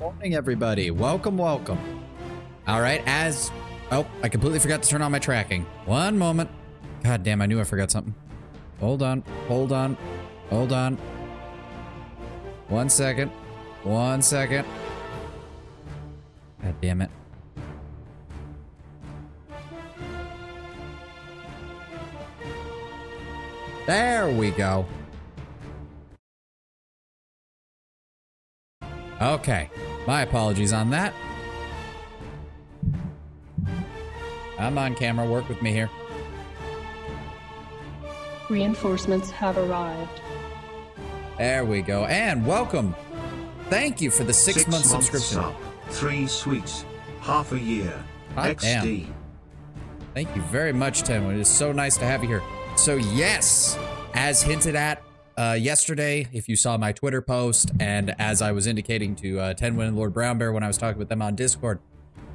Morning, everybody. Welcome, welcome. All right, oh, I completely forgot to turn on my tracking. One moment. God damn, I knew I forgot something. Hold on, hold on, hold on. 1 second. 1 second. God damn it. There we go. Okay. My apologies on that. I'm on camera. Work with me here. Reinforcements have arrived. There we go. And welcome. Thank you for the 6-month subscription. Sub, 3 sweets, half a year. Hot XD. damn. Thank you very much, Tim. It is so nice to have you here. So yes, as hinted at yesterday, if you saw my Twitter post, and as I was indicating to Tenwin and Lord Brown Bear when I was talking with them on Discord,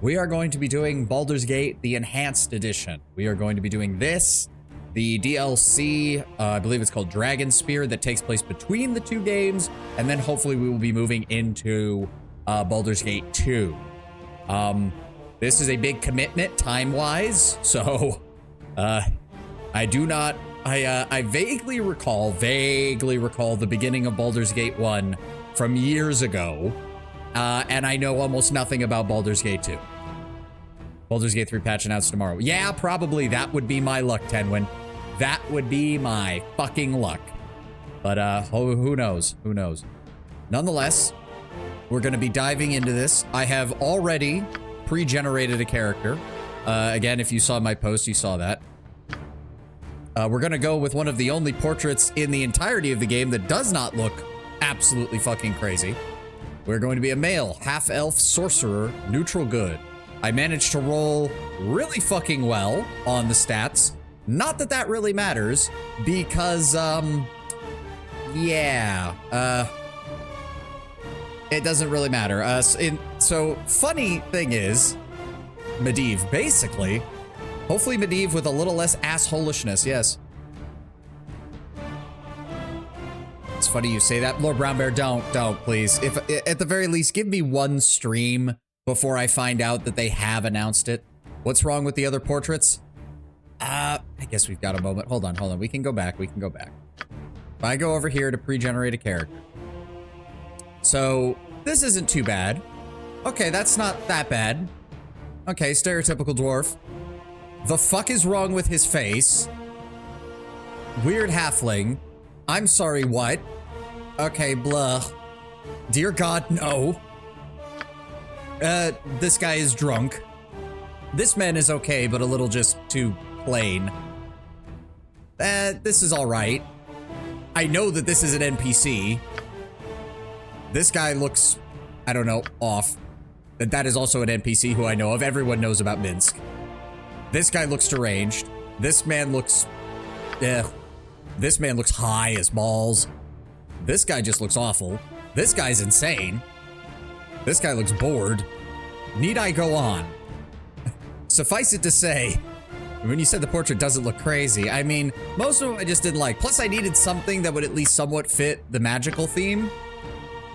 we are going to be doing Baldur's Gate, the Enhanced Edition. We are going to be doing this, the DLC, I believe it's called Dragon Spear, that takes place between the two games, and then hopefully we will be moving into Baldur's Gate 2. This is a big commitment time-wise, so I do not... I vaguely recall the beginning of Baldur's Gate 1 from years ago, and I know almost nothing about Baldur's Gate 2. Baldur's Gate 3 patch announced tomorrow. Yeah, probably that would be my luck, Tenwin. That would be my fucking luck. But who knows? Who knows? Nonetheless, we're going to be diving into this. I have already pre-generated a character. Again, if you saw my post, you saw that. We're gonna go with one of the only portraits in the entirety of the game that does not look absolutely fucking crazy. We're going to be a male, half-elf sorcerer, neutral good. I managed to roll really fucking well on the stats. Not that that really matters, because, yeah, it doesn't really matter. So, funny thing is, Medivh, basically, hopefully Medivh with a little less assholishness, yes. It's funny you say that. Lord Brown Bear, don't, please. If at the very least, give me one stream before I find out that they have announced it. What's wrong with the other portraits? I guess we've got a moment. Hold on. We can go back. If I go over here to pre-generate a character. So, this isn't too bad. Okay, that's not that bad. Okay, stereotypical dwarf. The fuck is wrong with his face? Weird halfling. I'm sorry, what? Okay, blah. Dear God, no. This guy is drunk. This man is okay, but a little just too plain. This is alright. I know that this is an NPC. This guy looks, I don't know, off. That is also an NPC who I know of. Everyone knows about Minsk. This guy looks deranged. This man looks... This man looks high as balls. This guy just looks awful. This guy's insane. This guy looks bored. Need I go on? Suffice it to say, when you said the portrait doesn't look crazy, I mean, most of them I just didn't like. Plus, I needed something that would at least somewhat fit the magical theme.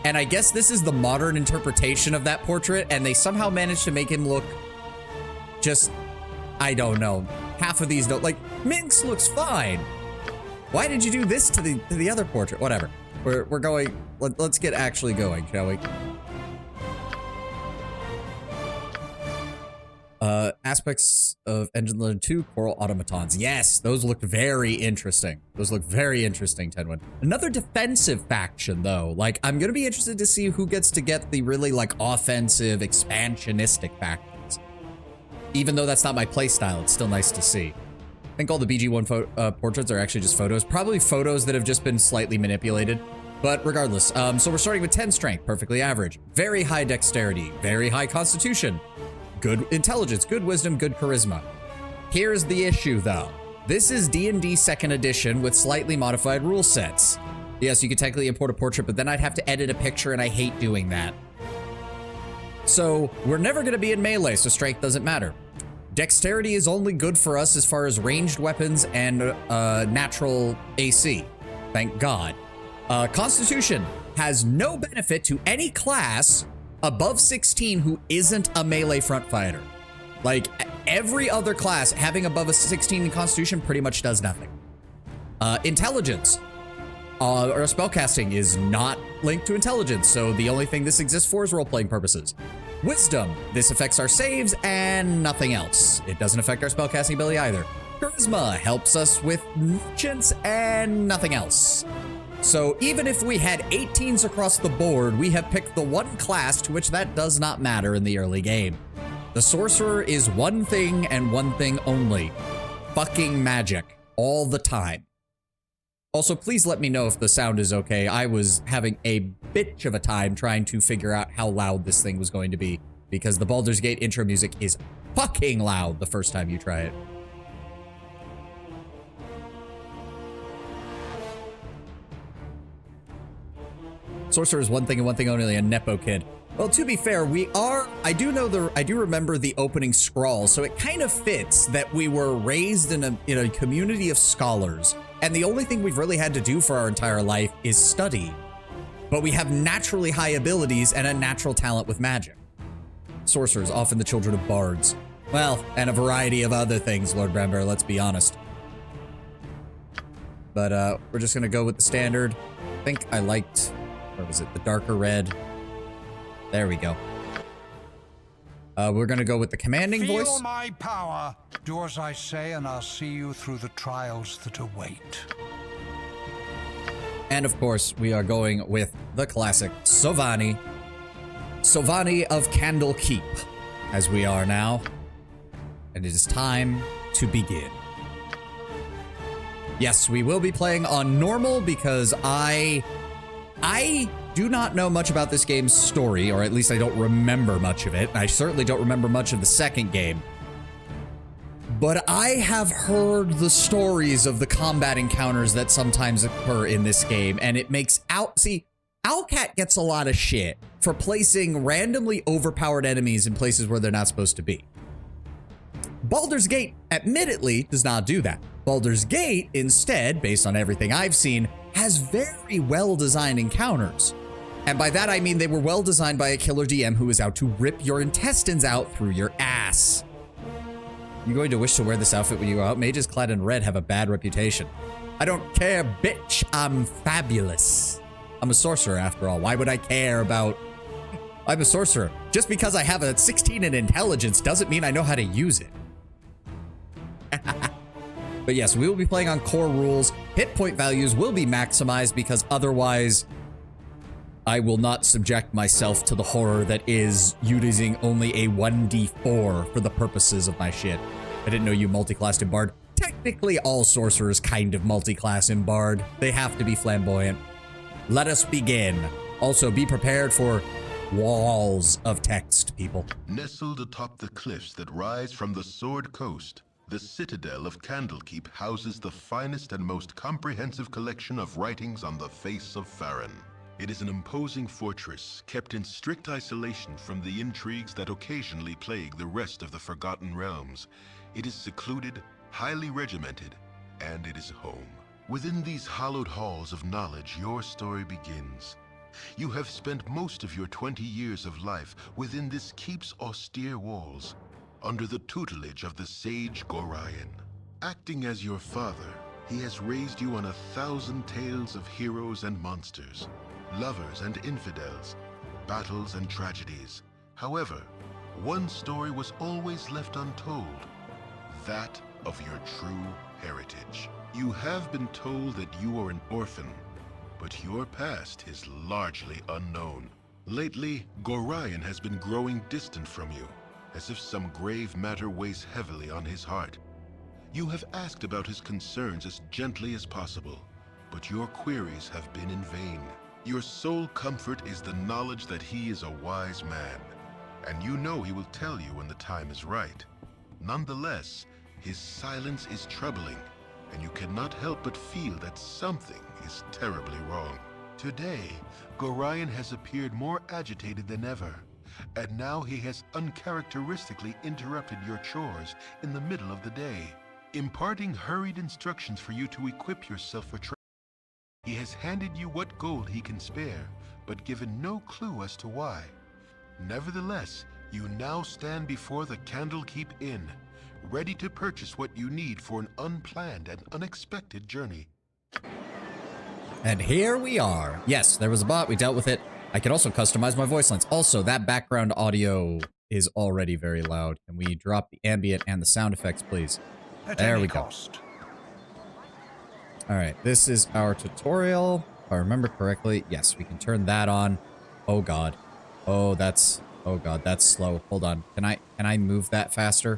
And I guess this is the modern interpretation of that portrait, and they somehow managed to make him look just... I don't know. Half of these don't, like, Minx looks fine. Why did you do this to the other portrait? Whatever. We're going, let's get actually going, shall we? Aspects of Engine Level 2 Coral Automatons. Yes, those look very interesting. Tenwin. Another defensive faction, though. Like, I'm gonna be interested to see who gets to get the really, like, offensive, expansionistic faction. Even though that's not my playstyle, it's still nice to see. I think all the BG1 portraits are actually just photos. Probably photos that have just been slightly manipulated. But regardless, so we're starting with 10 strength, perfectly average. Very high dexterity, very high constitution. Good intelligence, good wisdom, good charisma. Here's the issue, though. This is D&D 2nd edition with slightly modified rule sets. Yes, you could technically import a portrait, but then I'd have to edit a picture, and I hate doing that. So, we're never going to be in melee, so strength doesn't matter. Dexterity is only good for us as far as ranged weapons and natural AC. Thank God. Constitution has no benefit to any class above 16 who isn't a melee front fighter. Like, every other class having above a 16 in Constitution pretty much does nothing. Intelligence. Or spellcasting is not linked to intelligence, so the only thing this exists for is role-playing purposes. Wisdom. This affects our saves and nothing else. It doesn't affect our spellcasting ability either. Charisma helps us with merchants and nothing else. So even if we had 18s across the board, we have picked the one class to which that does not matter in the early game. The sorcerer is one thing and one thing only. Fucking magic. All the time. Also, please let me know if the sound is okay. I was having a bitch of a time trying to figure out how loud this thing was going to be, because the Baldur's Gate intro music is fucking loud the first time you try it. Sorcerer is one thing and one thing only, a Nepo kid. Well, to be fair, I do remember the opening scrawl, so it kind of fits that we were raised in a community of scholars, and the only thing we've really had to do for our entire life is study. But we have naturally high abilities and a natural talent with magic. Sorcerers, often the children of bards. Well, and a variety of other things, Lord Bramber, let's be honest. But we're just gonna go with the standard. I think I liked, what was it, the darker red. There we go. We're gonna go with the commanding voice. Feel my power. Do as I say, and I'll see you through the trials that await. And of course, we are going with the classic Sovahni. Sovahni of Candlekeep, as we are now. And it is time to begin. Yes, we will be playing on normal because I do not know much about this game's story, or at least I don't remember much of it. I certainly don't remember much of the second game. But I have heard the stories of the combat encounters that sometimes occur in this game, and it makes Owlcat gets a lot of shit for placing randomly overpowered enemies in places where they're not supposed to be. Baldur's Gate, admittedly, does not do that. Baldur's Gate, instead, based on everything I've seen, has very well-designed encounters. And by that I mean they were well designed by a killer DM who is out to rip your intestines out through your ass. You're going to wish to wear this outfit when you go out. Mages clad in red have a bad reputation. I don't care, bitch. I'm fabulous. I'm a sorcerer after all. Why would I care about... I'm a sorcerer. Just because I have a 16 in intelligence doesn't mean I know how to use it. But yes, we will be playing on core rules. Hit point values will be maximized because otherwise... I will not subject myself to the horror that is using only a 1d4 for the purposes of my shit. I didn't know you multi-classed in Bard. Technically, all sorcerers kind of multi-class in Bard. They have to be flamboyant. Let us begin. Also, be prepared for walls of text, people. Nestled atop the cliffs that rise from the Sword Coast, the citadel of Candlekeep houses the finest and most comprehensive collection of writings on the face of Farron. It is an imposing fortress, kept in strict isolation from the intrigues that occasionally plague the rest of the Forgotten Realms. It is secluded, highly regimented, and it is home. Within these hallowed halls of knowledge, your story begins. You have spent most of your 20 years of life within this keep's austere walls, under the tutelage of the sage Gorion. Acting as your father, he has raised you on 1,000 tales of heroes and monsters, lovers and infidels, battles and tragedies. However, one story was always left untold, that of your true heritage. You have been told that you are an orphan, but your past is largely unknown. Lately, Gorion has been growing distant from you, as if some grave matter weighs heavily on his heart. You have asked about his concerns as gently as possible, but your queries have been in vain. Your sole comfort is the knowledge that he is a wise man, and you know he will tell you when the time is right. Nonetheless, his silence is troubling, and you cannot help but feel that something is terribly wrong. Today, Gorion has appeared more agitated than ever, and now he has uncharacteristically interrupted your chores in the middle of the day, imparting hurried instructions for you to equip yourself for training. He has handed you what gold he can spare, but given no clue as to why. Nevertheless, you now stand before the Candlekeep Inn, ready to purchase what you need for an unplanned and unexpected journey. And here we are. Yes, there was a bot. We dealt with it. I can also customize my voice lines. Also, that background audio is already very loud. Can we drop the ambient and the sound effects, please? There we go. All right, this is our tutorial. If I remember correctly, yes, we can turn that on. Oh God. Oh, oh God, that's slow. Hold on. Can I move that faster?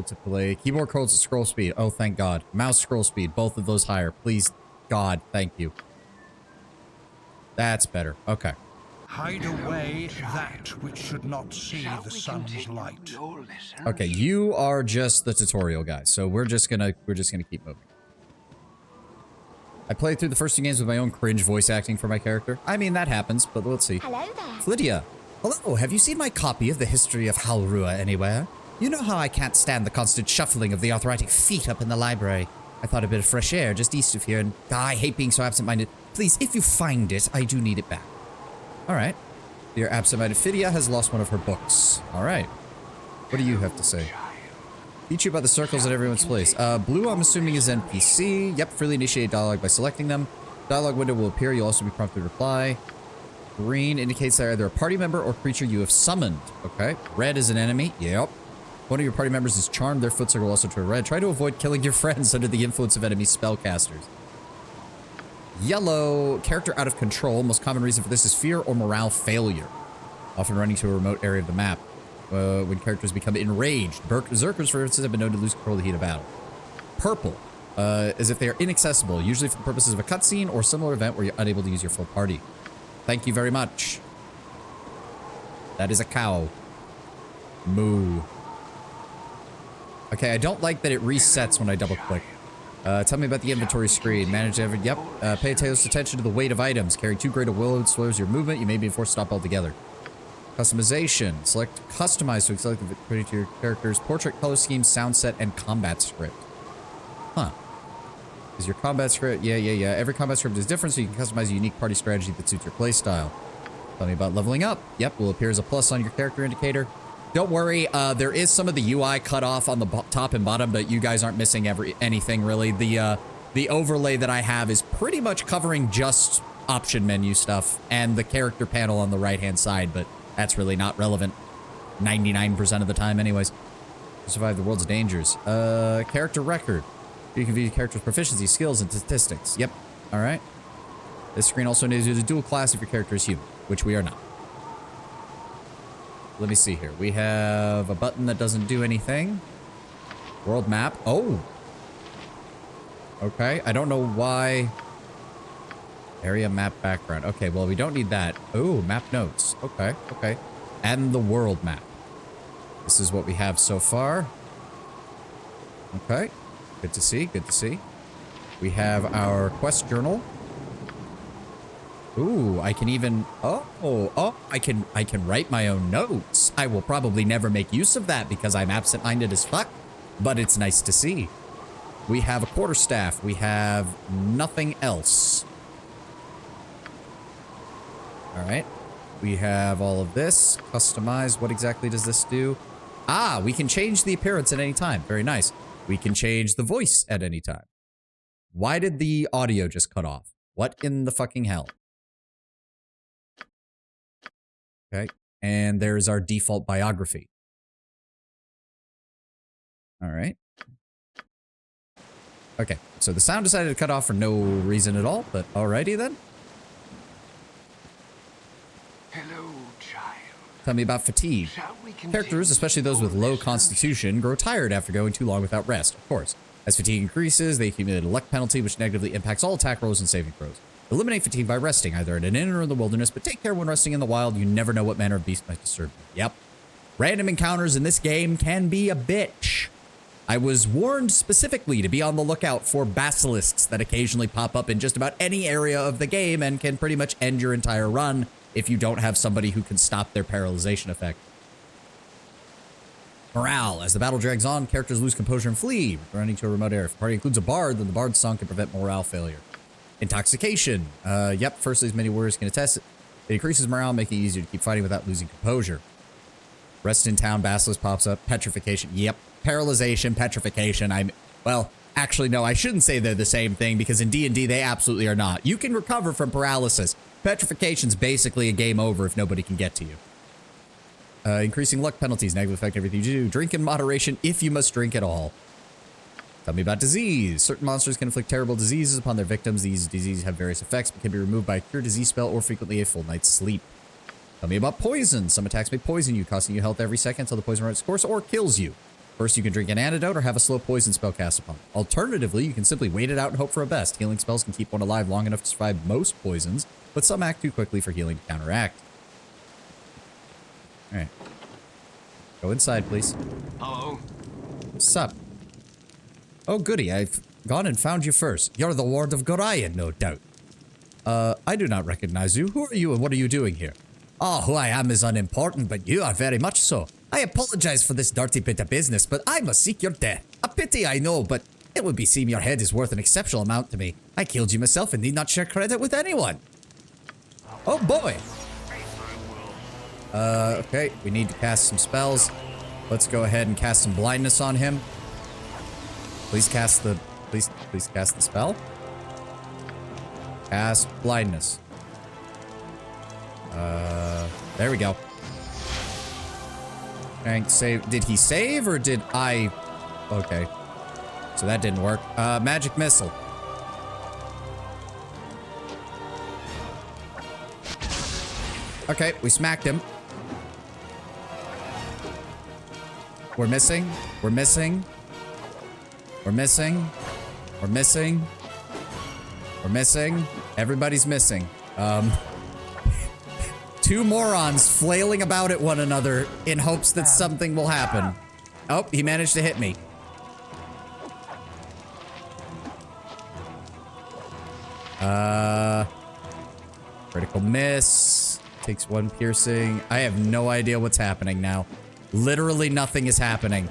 To play. Keyboard scroll speed. Oh, thank God. Mouse scroll speed. Both of those higher. Please, God, thank you. That's better. Okay. Hide away that which should not see the sun's light. Okay, you are just the tutorial guy, so we're just gonna keep moving. I played through the first 2 games with my own cringe voice acting for my character. I mean, that happens, but let's see. Hello there. Lydia. Hello, have you seen my copy of the history of Halrua anywhere? You know how I can't stand the constant shuffling of the arthritic feet up in the library. I thought a bit of fresh air just east of here, and I hate being so absent-minded. Please, if you find it, I do need it back. Alright. Your absent-minded Phidia has lost one of her books. Alright. What do you have to say? Teach you about the circles at everyone's place. Blue, I'm assuming, is NPC. Yep, freely initiate dialogue by selecting them. Dialogue window will appear. You'll also be prompted to reply. Green indicates they're either a party member or creature you have summoned. Okay. Red is an enemy. Yep. One of your party members is charmed. Their foot circle will also turn red. Try to avoid killing your friends under the influence of enemy spellcasters. Yellow, character out of control. Most common reason for this is fear or morale failure. Often running to a remote area of the map. When characters become enraged. Berserkers, for instance, have been known to lose control of the heat of battle. Purple, as if they are inaccessible, usually for the purposes of a cutscene or similar event where you're unable to use your full party. Thank you very much. That is a cow. Moo. Okay, I don't like that it resets when I double click. Tell me about the inventory screen. Manage every... Yep. Pay close attention to the weight of items. Carrying too great a load slows your movement. You may be forced to stop altogether. Customization. Select Customize to select the to your character's portrait, color scheme, sound set, and combat script. Huh. Is your combat script... Yeah. Every combat script is different, so you can customize a unique party strategy that suits your playstyle. Tell me about leveling up. Yep, will appear as a plus on your character indicator. Don't worry, there is some of the UI cut off on the top and bottom, but you guys aren't missing anything really. The overlay that I have is pretty much covering just option menu stuff and the character panel on the right-hand side, but that's really not relevant 99% of the time anyways. To survive the world's dangers. Character record. You can view your character's proficiency, skills, and statistics. Yep. All right. This screen also enables you to dual class if your character is human, which we are not. Let me see here. We have a button that doesn't do anything. World map. Oh. Okay. I don't know why. Area map background. Okay, well, we don't need that. Oh, map notes. Okay, okay. And the world map. This is what we have so far. Okay. Good to see. Good to see. We have our quest journal. Ooh, I can even... Oh, I can write my own notes. I will probably never make use of that because I'm absent-minded as fuck, but it's nice to see. We have a quarterstaff. We have nothing else. All right. We have all of this. Customize. What exactly does this do? Ah, we can change the appearance at any time. Very nice. We can change the voice at any time. Why did the audio just cut off? What in the fucking hell? Okay, and there's our default biography. All right. Okay, so the sound decided to cut off for no reason at all, but alrighty then. Hello, child. Tell me about fatigue. Characters, especially those with low constitution, grow tired after going too long without rest, of course. As fatigue increases, they accumulate a luck penalty which negatively impacts all attack rolls and saving throws. Eliminate fatigue by resting, either at an inn or in the wilderness, but take care when resting in the wild. You never know what manner of beast might disturb you. Yep. Random encounters in this game can be a bitch. I was warned specifically to be on the lookout for basilisks that occasionally pop up in just about any area of the game and can pretty much end your entire run if you don't have somebody who can stop their paralyzation effect. Morale. As the battle drags on, characters lose composure and flee, running to a remote area. If the party includes a bard, then the bard's song can prevent morale failure. Intoxication. Yep, firstly, as many warriors can attest, It increases morale, making it easier to keep fighting without losing composure. Rest in town, Basilisk pops up. Petrification. Yep. Paralyzation, petrification. Well, actually, no, I shouldn't say they're the same thing because in D&D, they absolutely are not. You can recover from paralysis. Petrification's basically a game over if nobody can get to you. Increasing luck penalties negatively affect everything you do. Drink in moderation if you must drink at all. Tell me about disease. Certain monsters can inflict terrible diseases upon their victims. These diseases have various effects, but can be removed by a cure disease spell or frequently a full night's sleep. Tell me about poison. Some attacks may poison you, costing you health every second until the poison runs its course or kills you. First, you can drink an antidote or have a slow poison spell cast upon. Alternatively, you can simply wait it out and hope for a best. Healing spells can keep one alive long enough to survive most poisons, but some act too quickly for healing to counteract. Alright. Go inside, please. Hello? What's up? Oh, goody. I've gone and found you first. You're the ward of Gorion, no doubt. I do not recognize you. Who are you and what are you doing here? Oh, who I am is unimportant, but you are very much so. I apologize for this dirty bit of business, but I must seek your death. A pity, I know, but it would seem your head is worth an exceptional amount to me. I killed you myself and need not share credit with anyone. Oh, boy. Okay, we need to cast some spells. Let's go ahead and cast some blindness on him. Please cast the spell. Cast blindness. There we go. Thanks, save. Did he save or did I? Okay. So that didn't work. Magic missile. Okay, we smacked him. We're missing. We're missing. We're missing. We're missing. We're missing. Everybody's missing. Two morons flailing about at one another in hopes that something will happen. Oh, he managed to hit me. Critical miss. Takes one piercing. I have no idea what's happening now. Literally nothing is happening.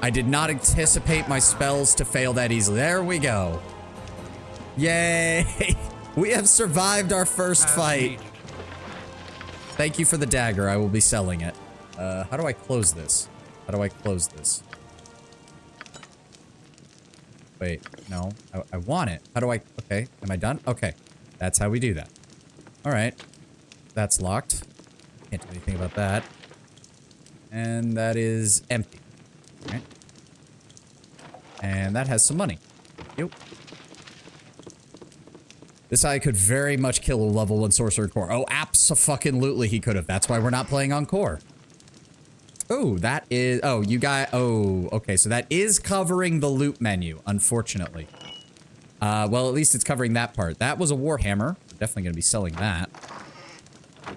I did not anticipate my spells to fail that easily. There we go. Yay! We have survived our first fight. Thank you for the dagger. I will be selling it. How do I close this? How do I close this? Wait, no. I want it. How do I... Okay, am I done? Okay. That's how we do that. Alright. That's locked. Can't do anything about that. And that is empty. Alright. And that has some money. Yep. This guy could very much kill a level 1 sorcerer core. Oh, abso-fucking-lutely he could have. That's why we're not playing on core. Oh, that is... Oh, you got... Oh, okay. So that is covering the loot menu, unfortunately. Well, at least it's covering that part. That was a Warhammer. We're definitely going to be selling that.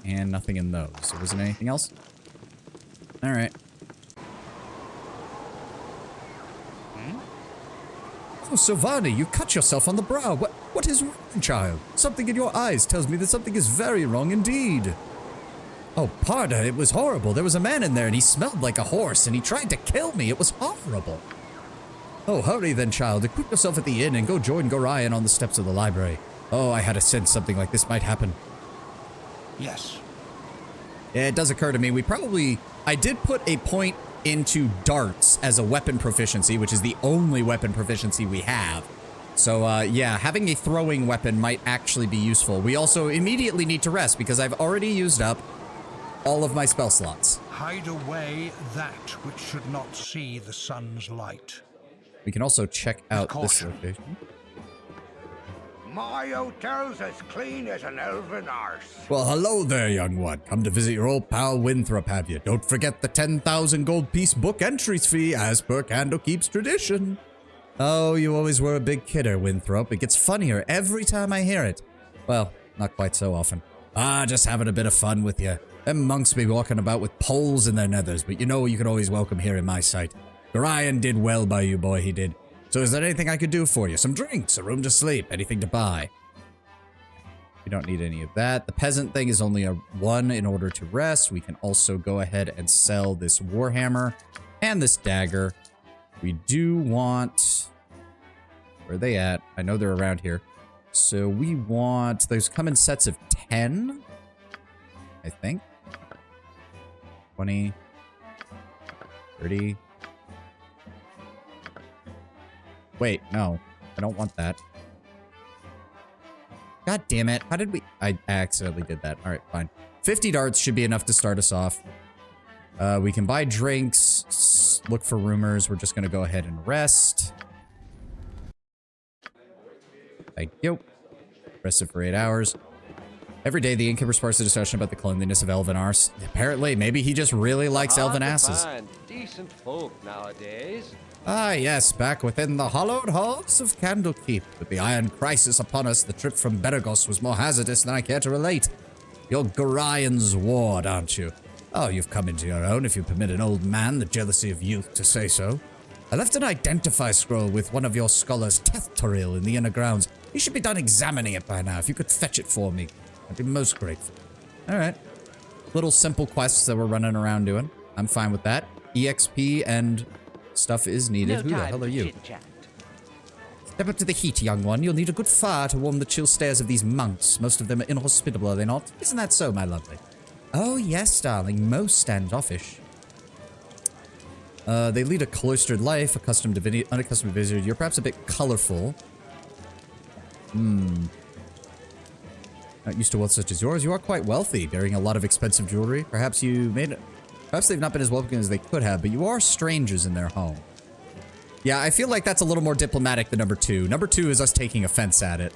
And nothing in those. So wasn't anything else? All right. Oh, Sovahni, you cut yourself on the brow. What is wrong, child? Something in your eyes tells me that something is very wrong indeed. Oh, Parda, it was horrible. There was a man in there and he smelled like a horse and he tried to kill me. It was horrible. Oh, hurry then, child. Equip yourself at the inn and go join Gorion on the steps of the library. Oh, I had a sense something like this might happen. Yes. Yeah, it does occur to me. I did put a point into darts as a weapon proficiency, which is the only weapon proficiency we have. So, yeah, having a throwing weapon might actually be useful. We also immediately need to rest because I've already used up all of my spell slots. Hide away that which should not see the sun's light. We can also check out this location. My hotel's as clean as an elven arse. Well, hello there, young one. Come to visit your old pal Winthrop, have you? Don't forget the 10,000 gold piece book entries fee, as per Candlekeep's tradition. Oh, you always were a big kidder, Winthrop. It gets funnier every time I hear it. Well, not quite so often. Just having a bit of fun with you. Them monks be walking about with poles in their nethers, but you know you can always welcome here in my sight. Gorion did well by you, boy, he did. So is there anything I could do for you? Some drinks, a room to sleep, anything to buy? We don't need any of that. The peasant thing is only a 1 in order to rest. We can also go ahead and sell this warhammer and this dagger. We do want... Where are they at? I know they're around here. So we want... Those come in sets of 10. I think. 20. 30. Wait, no. I don't want that. God damn it. How did we... I accidentally did that. Alright, fine. 50 darts should be enough to start us off. We can buy drinks, look for rumors. We're just going to go ahead and rest. Thank you. Rested for 8 hours. Every day, the innkeeper sparks a discussion about the cleanliness of elven arse. Apparently, maybe he just really likes elven asses. Decent folk nowadays. Ah, yes, back within the hallowed halls of Candlekeep. With the iron crisis upon us, the trip from Beragos was more hazardous than I care to relate. You're Gorian's ward, aren't you? Oh, you've come into your own, if you permit an old man the jealousy of youth to say so. I left an identify scroll with one of your scholars, Tethtoril, in the inner grounds. You should be done examining it by now. If you could fetch it for me, I'd be most grateful. Alright. Little simple quests that we're running around doing. I'm fine with that. EXP and stuff is needed. Who the hell are you? Step up to the heat, young one. You'll need a good fire to warm the chill stares of these monks. Most of them are inhospitable, are they not? Isn't that so, my lovely? Oh, yes, darling. Most standoffish. They lead a cloistered life, accustomed to unaccustomed to visitors. You're perhaps a bit colorful. Not used to wealth such as yours. You are quite wealthy, bearing a lot of expensive jewelry. Perhaps you made it. Perhaps they've not been as welcoming as they could have, but you are strangers in their home. Yeah, I feel like that's a little more diplomatic than number 2. Number 2 is us taking offense at it.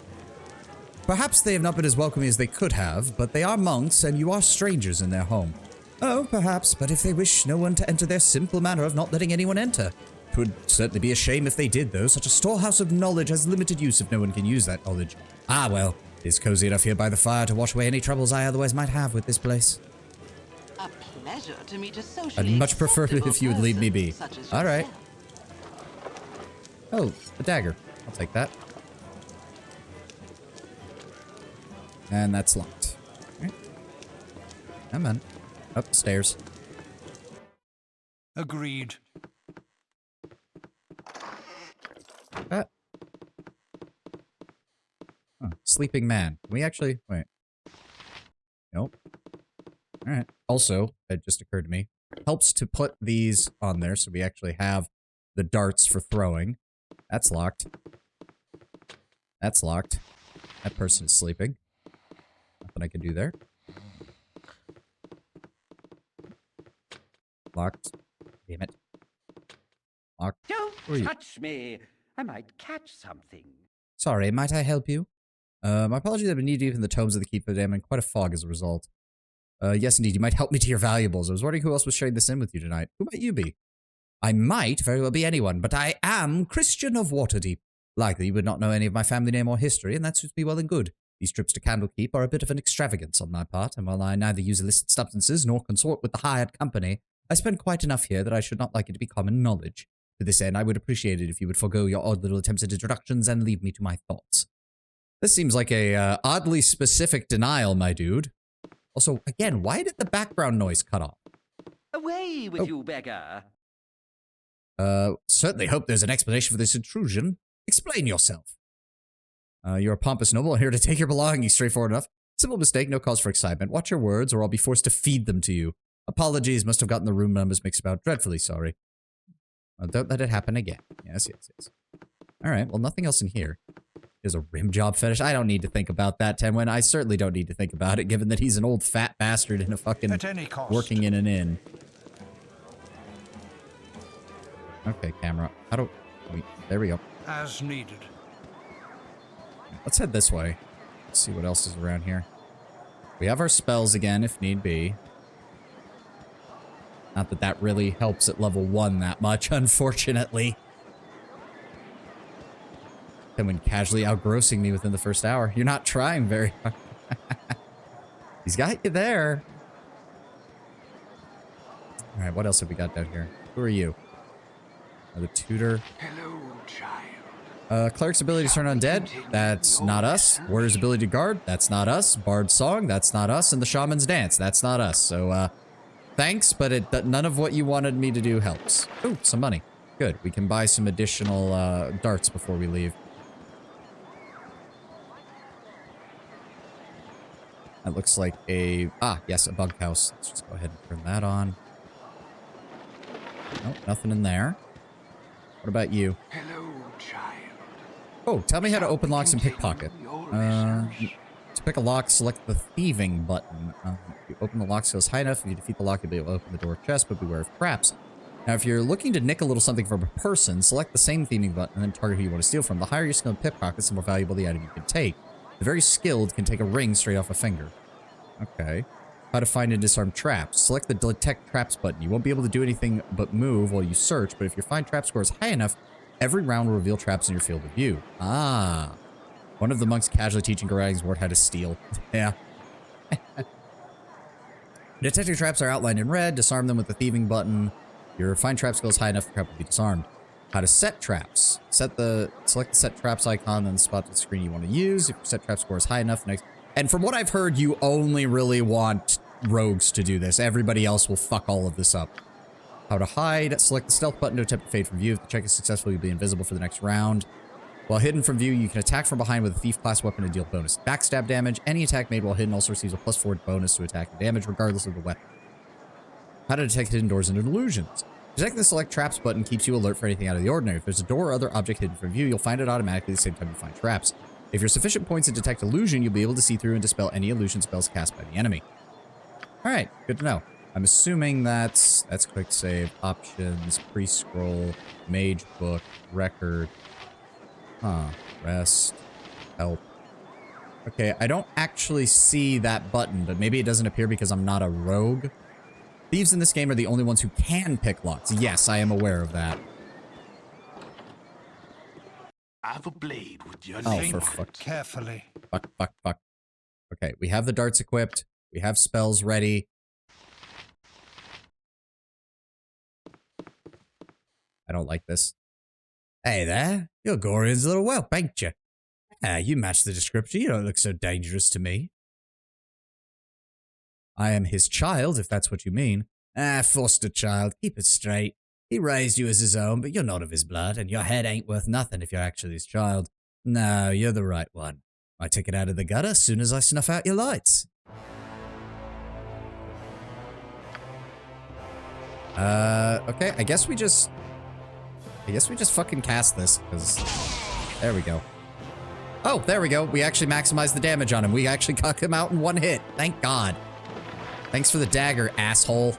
Perhaps they have not been as welcoming as they could have, but they are monks, and you are strangers in their home. Oh, perhaps, but if they wish no one to enter their simple manner of not letting anyone enter. It would certainly be a shame if they did, though. Such a storehouse of knowledge has limited use if no one can use that knowledge. Ah, well, it's cozy enough here by the fire to wash away any troubles I otherwise might have with this place. A pleasure to meet a socially I'd much prefer it acceptable if you would leave me be. person such as All right. yourself. Oh, a dagger. I'll take that. And that's locked. All right. Come on. Upstairs. Agreed. Oh, sleeping man. Can we actually... Wait. Nope. Alright. Also, it just occurred to me. Helps to put these on there so we actually have the darts for throwing. That's locked. That's locked. That person is sleeping. Nothing I can do there. Locked. Damn it. Locked. Who are you? Don't touch me. I might catch something. Sorry, might I help you? My apologies, I've been knee deep in the tomes of the keep, but I'm in quite a fog as a result. Yes, indeed, you might help me to your valuables. I was wondering who else was sharing this in with you tonight. Who might you be? I might very well be anyone, but I am Christian of Waterdeep. Likely you would not know any of my family name or history, and that suits me well and good. These trips to Candlekeep are a bit of an extravagance on my part, and while I neither use illicit substances nor consort with the hired company, I spend quite enough here that I should not like it to be common knowledge. To this end, I would appreciate it if you would forego your odd little attempts at introductions and leave me to my thoughts. This seems like a oddly specific denial, my dude. Also, again, why did the background noise cut off? Away with you, beggar. Certainly hope there's an explanation for this intrusion. Explain yourself. You're a pompous noble here to take your belongings, straightforward enough. Simple mistake, no cause for excitement. Watch your words, or I'll be forced to feed them to you. Apologies, must have gotten the room numbers mixed about. Dreadfully sorry. Don't let it happen again. Yes, yes, yes. Alright, well, nothing else in here. There's a rim job fetish. I don't need to think about that, Tenwin. I certainly don't need to think about it, given that he's an old fat bastard in a fucking... At any cost. Working in an inn. Okay, camera. How do... Wait, there we go. As needed. Let's head this way. Let's see what else is around here. We have our spells again, if need be. Not that that really helps at level 1 that much, unfortunately. Someone casually outgrossing me within the first hour. You're not trying very hard. He's got you there. Alright, what else have we got down here? Who are you? The tutor. Hello, child. Cleric's ability to turn undead. That's not us. Warrior's ability to guard. That's not us. Bard's song. That's not us. And the shaman's dance. That's not us. So, thanks, but none of what you wanted me to do helps. Ooh, some money. Good. We can buy some additional, darts before we leave. That looks like a... Ah, yes, a bunkhouse. Let's just go ahead and turn that on. Nope, nothing in there. What about you? Hello, child. Oh, tell me how to Shall open we locks and continue pickpocket. your research? To pick a lock, select the thieving button. If you open the lock skills high enough, if you defeat the lock, you'll be able to open the door chest, but beware of traps. Now, if you're looking to nick a little something from a person, select the same thieving button and then target who you want to steal from. The higher your skill in pickpockets, the more valuable the item you can take. The very skilled can take a ring straight off a finger. Okay. How to find and disarm traps. Select the detect traps button. You won't be able to do anything but move while you search, but if your find trap score is high enough, every round will reveal traps in your field of view. Ah. One of the monks casually teaching Garag's ward how to steal. Yeah. Detecting traps are outlined in red. Disarm them with the thieving button. Your find trap skill is high enough, the trap will be disarmed. How to set traps. Select the set traps icon, then spot the screen you want to use. If your set trap score is high enough, and from what I've heard, you only really want rogues to do this. Everybody else will fuck all of this up. How to hide. Select the stealth button to attempt to fade from view. If the check is successful, you'll be invisible for the next round. While hidden from view, you can attack from behind with a thief class weapon and deal bonus backstab damage. Any attack made while hidden also receives a +4 bonus to attack and damage, regardless of the weapon. How to detect hidden doors and illusions. Detect the select traps button keeps you alert for anything out of the ordinary. If there's a door or other object hidden from view, you'll find it automatically at the same time you find traps. If you're sufficient points to detect illusion, you'll be able to see through and dispel any illusion spells cast by the enemy. Alright, good to know. I'm assuming that's quick save, options, pre-scroll, mage book, record. Huh. Rest. Help. Okay, I don't actually see that button, but maybe it doesn't appear because I'm not a rogue. Thieves in this game are the only ones who can pick locks. Yes, I am aware of that. I have a blade with your Oh, name for on fuck. it. Carefully. Fuck. Okay, we have the darts equipped. We have spells ready. I don't like this. Hey there, you're Gorian's little whelp, ain't you? Ah, you match the description. You don't look so dangerous to me. I am his child, if that's what you mean. Ah, foster child, keep it straight. He raised you as his own, but you're not of his blood, and your head ain't worth nothing if you're actually his child. No, you're the right one. I take it out of the gutter as soon as I snuff out your lights. Okay, I guess we just fucking cast this, because... There we go. Oh, there we go. We actually maximized the damage on him. We actually cut him out in one hit. Thank God. Thanks for the dagger, asshole.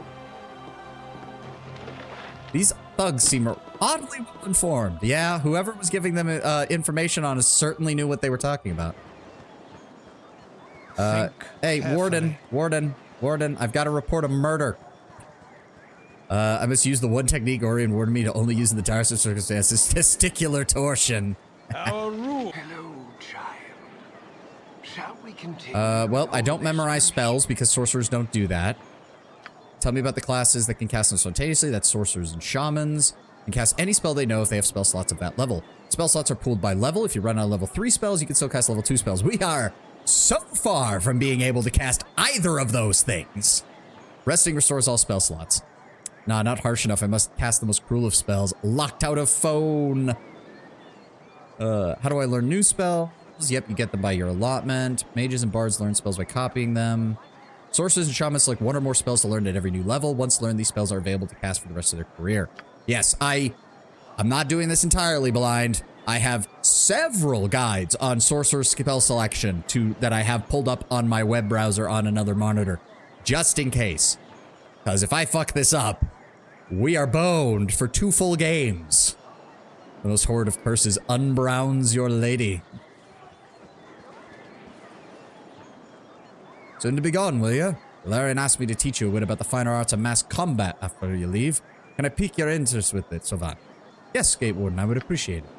These thugs seem oddly well informed. Yeah, whoever was giving them information on us certainly knew what they were talking about. Hey, carefully. Warden, I've got to report a murder. I must use the one technique Orion warned me to only use in the direst of circumstances, testicular torsion. Hello, child. Shall we continue? Well, I your don't memorize research? spells because sorcerers don't do that. Tell me about the classes that can cast them spontaneously. That's sorcerers and shamans. Can cast any spell they know if they have spell slots of that level. Spell slots are pooled by level. If you run out of level 3 spells, you can still cast level 2 spells. We are so far from being able to cast either of those things. Resting restores all spell slots. Nah, not harsh enough. I must cast the most cruel of spells. Locked out of phone. How do I learn new spells? Yep, you get them by your allotment. Mages and bards learn spells by copying them. Sorcerers and shamans select one or more spells to learn at every new level. Once learned, these spells are available to cast for the rest of their career. Yes, I'm not doing this entirely blind. I have several guides on sorcerer spell selection that I have pulled up on my web browser on another monitor, just in case. Because if I fuck this up, we are boned for 2 full games. The most horde of curses unbrowns your lady. Soon to be gone, will you? Valerian asked me to teach you a bit about the finer arts of mass combat after you leave. Can I pique your interest with it, Sovahni? Yes, Gate Warden, I would appreciate it.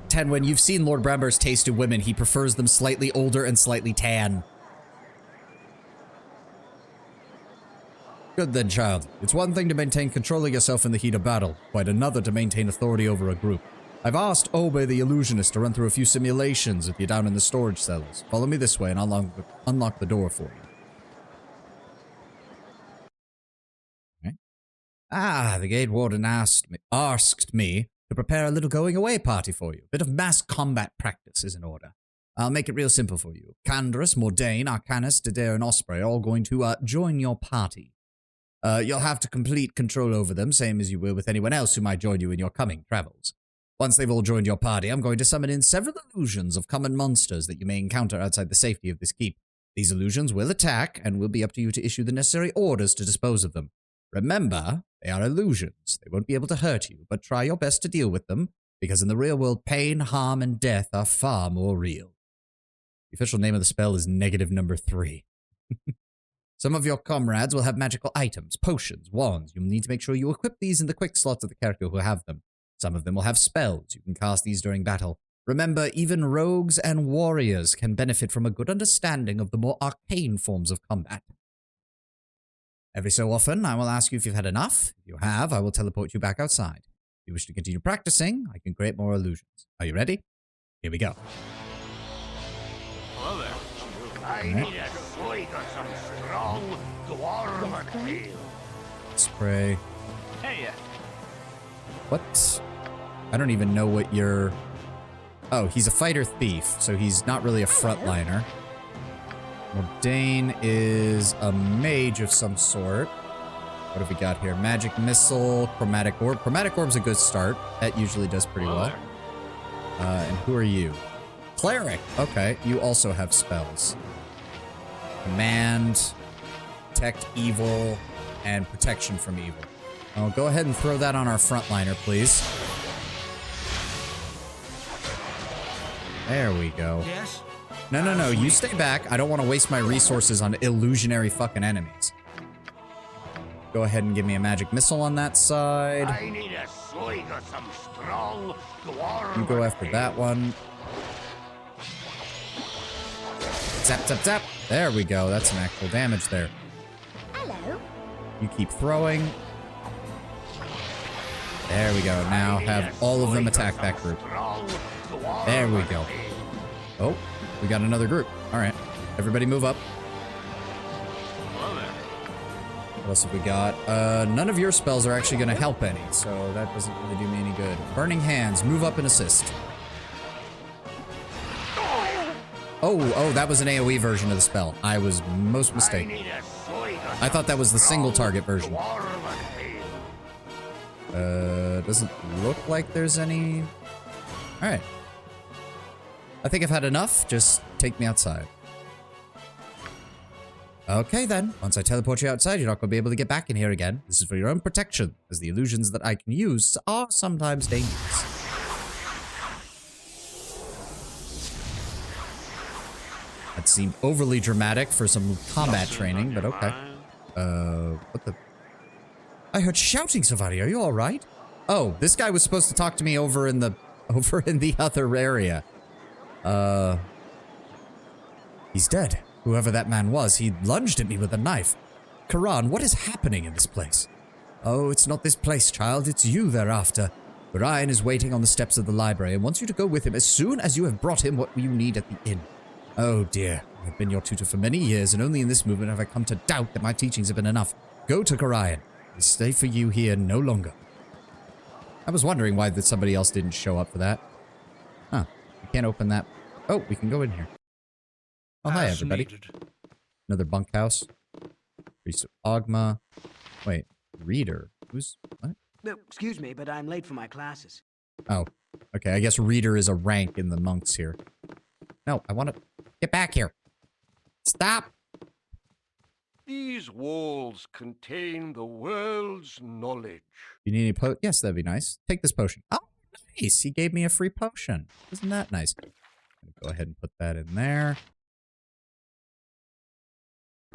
Tenwin, you've seen Lord Bramber's taste in women. He prefers them slightly older and slightly tan. Good then, child. It's one thing to maintain control of yourself in the heat of battle, quite another to maintain authority over a group. I've asked Obe the Illusionist to run through a few simulations with you down in the storage cells. Follow me this way and I'll unlock the door for you. Okay. Ah, the Gate Warden asked me to prepare a little going-away party for you. A bit of mass combat practice is in order. I'll make it real simple for you. Candrus, Mordain, Arcanus, Dedare, and Osprey are all going to join your party. You'll have to complete control over them, same as you will with anyone else who might join you in your coming travels. Once they've all joined your party, I'm going to summon in several illusions of common monsters that you may encounter outside the safety of this keep. These illusions will attack, and will be up to you to issue the necessary orders to dispose of them. Remember, they are illusions. They won't be able to hurt you, but try your best to deal with them, because in the real world, pain, harm, and death are far more real. The official name of the spell is -3. Some of your comrades will have magical items, potions, wands. You'll need to make sure you equip these in the quick slots of the character who have them. Some of them will have spells. You can cast these during battle. Remember, even rogues and warriors can benefit from a good understanding of the more arcane forms of combat. Every so often, I will ask you if you've had enough. If you have, I will teleport you back outside. If you wish to continue practicing, I can create more illusions. Are you ready? Here we go. Hello there. I need a swig of some strong dwarven ale. Spray. Hey, What? I don't even know what you're... Oh, he's a fighter thief, so he's not really a frontliner. Mordain is a mage of some sort. What have we got here? Magic Missile, Chromatic Orb. Chromatic Orb's a good start. That usually does pretty well. And who are you? Cleric. Okay, you also have spells. Command, Detect Evil, and Protection from Evil. Oh, go ahead and throw that on our frontliner, please. There we go. Yes? No, you stay back. I don't want to waste my resources on illusionary fucking enemies. Go ahead and give me a magic missile on that side. I need a swig of some strong dwarven You go after that one. Zap, zap, zap. There we go. That's some actual damage there. Hello. You keep throwing. There we go. Now have all of them attack that group. There we go. Oh, we got another group. All right. Everybody move up. What else have we got? None of your spells are actually going to help any, so that doesn't really do me any good. Burning Hands. Move up and assist. Oh, that was an AoE version of the spell. I was most mistaken. I thought that was the single target version. Doesn't look like there's any... Alright. I think I've had enough. Just take me outside. Okay then. Once I teleport you outside, you're not going to be able to get back in here again. This is for your own protection, as the illusions that I can use are sometimes dangerous. That seemed overly dramatic for some combat training, but okay. What the... I heard shouting, Sovahni. Are you all right? Oh, this guy was supposed to talk to me over in the other area. He's dead. Whoever that man was, he lunged at me with a knife. Karan, what is happening in this place? Oh, it's not this place, child. It's you they're after. Ryan is waiting on the steps of the library and wants you to go with him as soon as you have brought him what you need at the inn. Oh dear, I've been your tutor for many years, and only in this movement have I come to doubt that my teachings have been enough. Go to Karayan. It's safe for you here no longer. I was wondering why that somebody else didn't show up for that. Huh, we can't open that. Oh, we can go in here. Oh, hi everybody. Another bunkhouse. Priest of Ogma. Wait, Reader. Who's, what? No, excuse me, but I'm late for my classes. Oh, okay, I guess Reader is a rank in the monks here. No, I want to get back here. Stop. These walls contain the world's knowledge. You need any yes, that'd be nice. Take this potion. Oh, nice. He gave me a free potion. Isn't that nice? Go ahead and put that in there.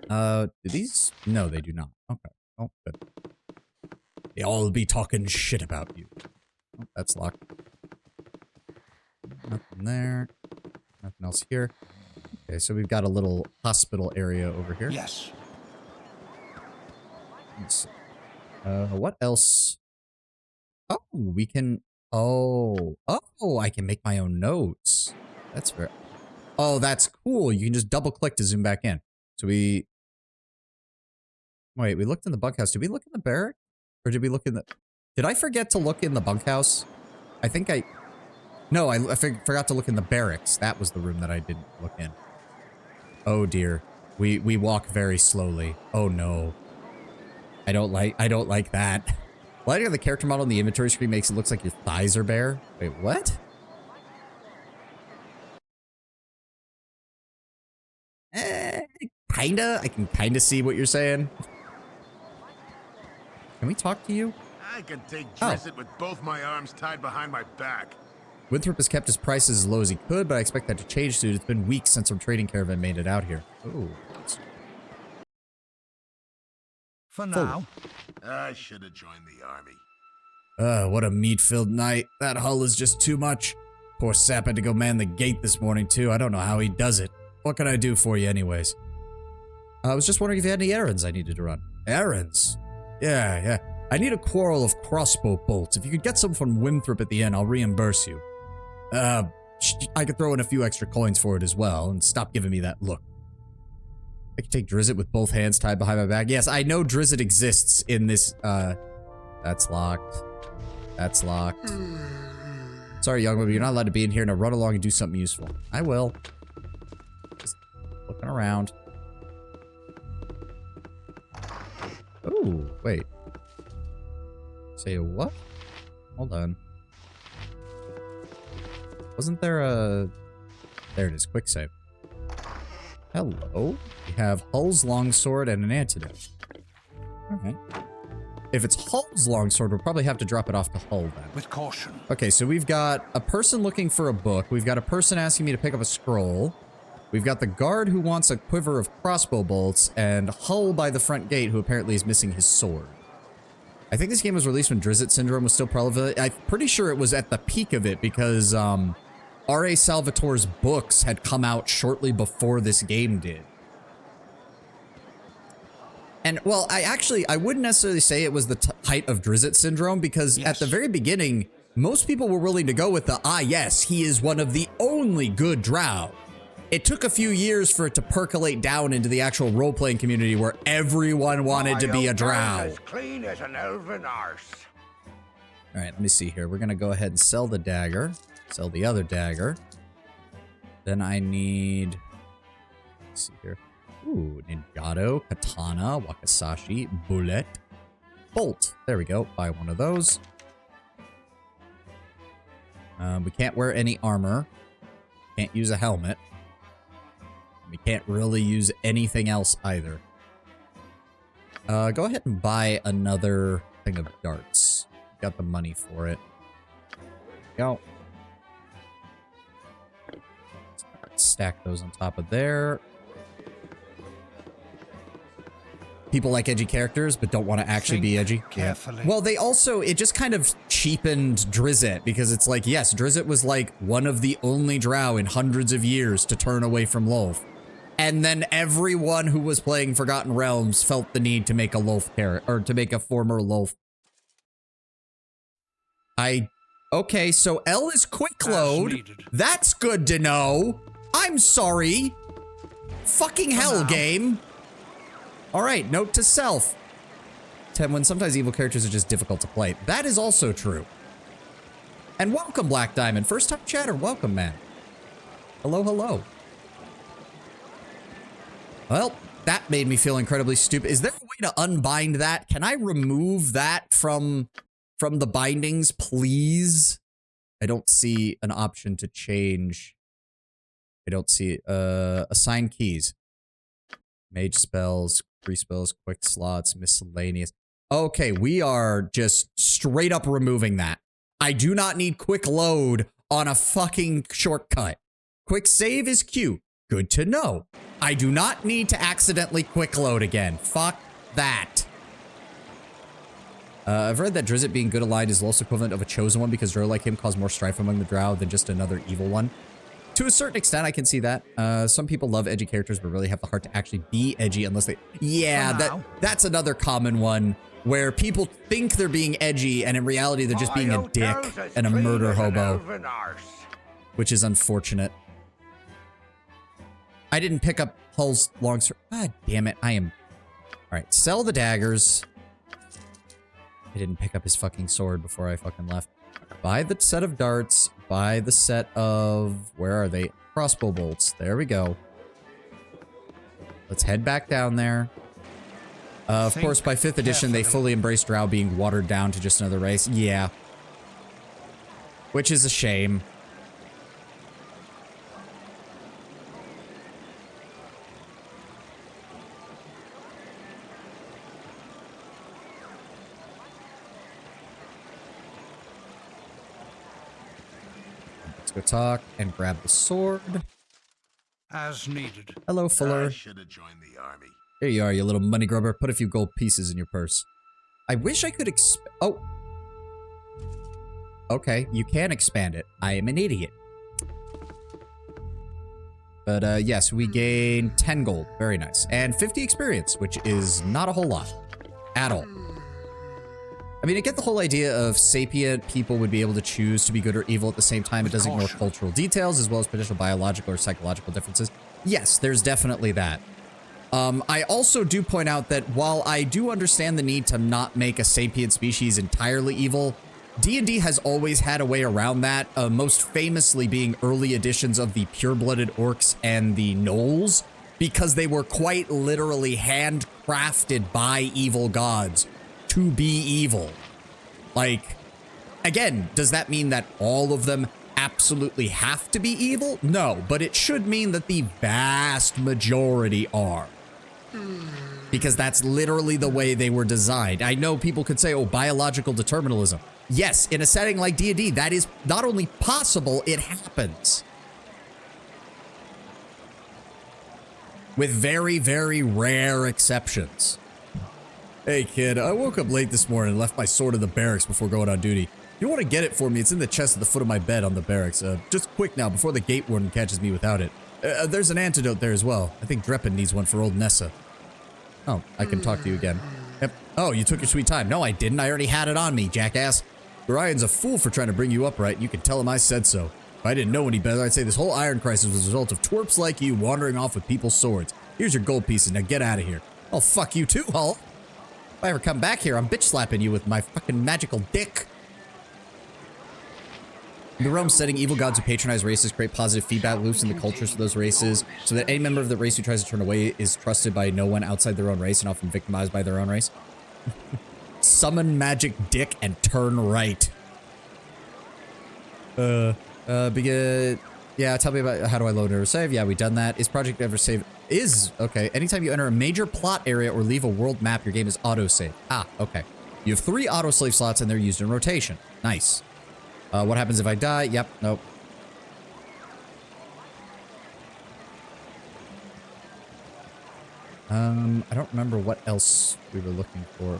Do these? No, they do not. Okay. Oh, good. They all be talking shit about you. Oh, that's locked. Nothing there. Nothing else here. Okay, so we've got a little hospital area over here. Yes. Let's see. What else? Oh, we can... Oh, I can make my own notes. That's very... Oh, that's cool. You can just double click to zoom back in. So we... Wait, we looked in the bunkhouse. Did we look in the barrack? Or did we look in the... Did I forget to look in the bunkhouse? I think I... No, I forgot to look in the barracks. That was the room that I didn't look in. Oh dear. We walk very slowly. Oh no. I don't like that. Lighting on the character model in the inventory screen makes it look like your thighs are bare. Wait, what? Kinda. I can kinda see what you're saying. Can we talk to you? I can take Drizzt with both my arms tied behind my back. Winthrop has kept his prices as low as he could, but I expect that to change soon. It's been weeks since our trading caravan made it out here. Ooh. For now. I should have joined the army. What a meat-filled night. That hull is just too much. Poor sap had to go man the gate this morning, too. I don't know how he does it. What can I do for you anyways? I was just wondering if you had any errands I needed to run. Errands? Yeah. I need a quarrel of crossbow bolts. If you could get some from Winthrop at the end, I'll reimburse you. I could throw in a few extra coins for it as well, and stop giving me that look. I can take Drizzt with both hands tied behind my back. Yes, I know Drizzt exists in this, that's locked. That's locked. Sorry, young woman, you're not allowed to be in here. Now run along and do something useful. I will. Just looking around. Oh, wait. Say a what? Hold on. Wasn't there a... There it is, quick save. Hello. We have Hull's longsword and an antidote. Alright. If it's Hull's longsword, we'll probably have to drop it off to Hull then. With caution. Okay, so we've got a person looking for a book. We've got a person asking me to pick up a scroll. We've got the guard who wants a quiver of crossbow bolts, and Hull by the front gate who apparently is missing his sword. I think this game was released when Drizzt syndrome was still prevalent. I'm pretty sure it was at the peak of it because R.A. Salvatore's books had come out shortly before this game did. And, well, I wouldn't necessarily say it was the height of Drizzt syndrome because at the very beginning, most people were willing to go with the, yes, he is one of the only good drow. It took a few years for it to percolate down into the actual role-playing community where everyone wanted to be a drow. As clean as an elven arse. All right, let me see here. We're going to go ahead and sell the dagger. Sell the other dagger. Then I need... Let's see here. Ooh, Ninjato, Katana, Wakasashi, Bullet, Bolt. There we go. Buy one of those. We can't wear any armor. Can't use a helmet. We can't really use anything else either. Go ahead and buy another thing of darts. Got the money for it. Go. Stack those on top of there. People like edgy characters, but don't want to actually be edgy. Carefully. Yeah. Well, they also, it just kind of cheapened Drizzt because it's like, yes, Drizzt was like one of the only drow in hundreds of years to turn away from Lolth. And then everyone who was playing Forgotten Realms felt the need to make a Lolth character, or to make a former Lolth. Okay, so L is quick load. That's good to know. I'm sorry. Fucking hell, game. All right, note to self. When sometimes evil characters are just difficult to play. That is also true. And welcome, Black Diamond. First time chatter, welcome, man. Hello, hello. Well, that made me feel incredibly stupid. Is there a way to unbind that? Can I remove that from the bindings, please? I don't see an option to change. I don't see assign keys. Mage spells, free spells, quick slots, miscellaneous. Okay, we are just straight up removing that. I do not need quick load on a fucking shortcut. Quick save is Q. Good to know. I do not need to accidentally quick load again. Fuck that. I've read that Drizzt being good aligned is Lolth's equivalent of a chosen one because drow like him cause more strife among the drow than just another evil one. To a certain extent, I can see that. Some people love edgy characters, but really have the heart to actually be edgy unless they... Yeah, that's another common one where people think they're being edgy and in reality they're just being a dick and a murder hobo. Which is unfortunate. I didn't pick up Hull's longsword. God damn it, I am... Alright, sell the daggers. I didn't pick up his fucking sword before I fucking left. Buy the set of darts. Buy the set of... Where are they? Crossbow bolts. There we go. Let's head back down there. Of course, by 5th edition, they fully embraced Drow being watered down to just another race. Yeah. Which is a shame. Let's go talk and grab the sword. As needed. Hello, Fuller. I should have joined the army. Here you are, you little money grubber. Put a few gold pieces in your purse. I wish I could oh. Okay, you can expand it. I am an idiot. But, yes, we gain 10 gold. Very nice. And 50 experience, which is not a whole lot. At all. I mean, I get the whole idea of sapient people would be able to choose to be good or evil at the same time. It does ignore cultural details as well as potential biological or psychological differences. Yes, there's definitely that. I also do point out that while I do understand the need to not make a sapient species entirely evil, D&D has always had a way around that, most famously being early editions of the pure-blooded orcs and the gnolls, because they were quite literally handcrafted by evil gods to be evil. Like, again, does that mean that all of them absolutely have to be evil? No, but it should mean that the vast majority are. Because that's literally the way they were designed. I know people could say, oh, biological determinism. Yes, in a setting like D&D, that is not only possible, it happens. With very, very rare exceptions. Hey, kid, I woke up late this morning and left my sword in the barracks before going on duty. If you want to get it for me, it's in the chest at the foot of my bed on the barracks. Just quick now, before the gate warden catches me without it. There's an antidote there as well. I think Dreppen needs one for old Nessa. Oh, I can talk to you again. Yep. Oh, you took your sweet time. No, I didn't. I already had it on me, jackass. Ryan's a fool for trying to bring you up right. You can tell him I said so. If I didn't know any better, I'd say this whole iron crisis was a result of twerps like you wandering off with people's swords. Here's your gold pieces. Now get out of here. Oh, fuck you too, Hull. If I ever come back here, I'm bitch slapping you with my fucking magical dick. In the realm setting, evil gods who patronize races create positive feedback loops in the cultures for those races, so that any member of the race who tries to turn away is trusted by no one outside their own race and often victimized by their own race. Summon magic dick and turn right. Yeah, tell me about how do I load or save? Yeah, we done that. Is project ever save? Okay. Anytime you enter a major plot area or leave a world map, your game is auto-save. Ah, okay. You have 3 auto-save slots and they're used in rotation. Nice. What happens if I die? Yep, nope. I don't remember what else we were looking for.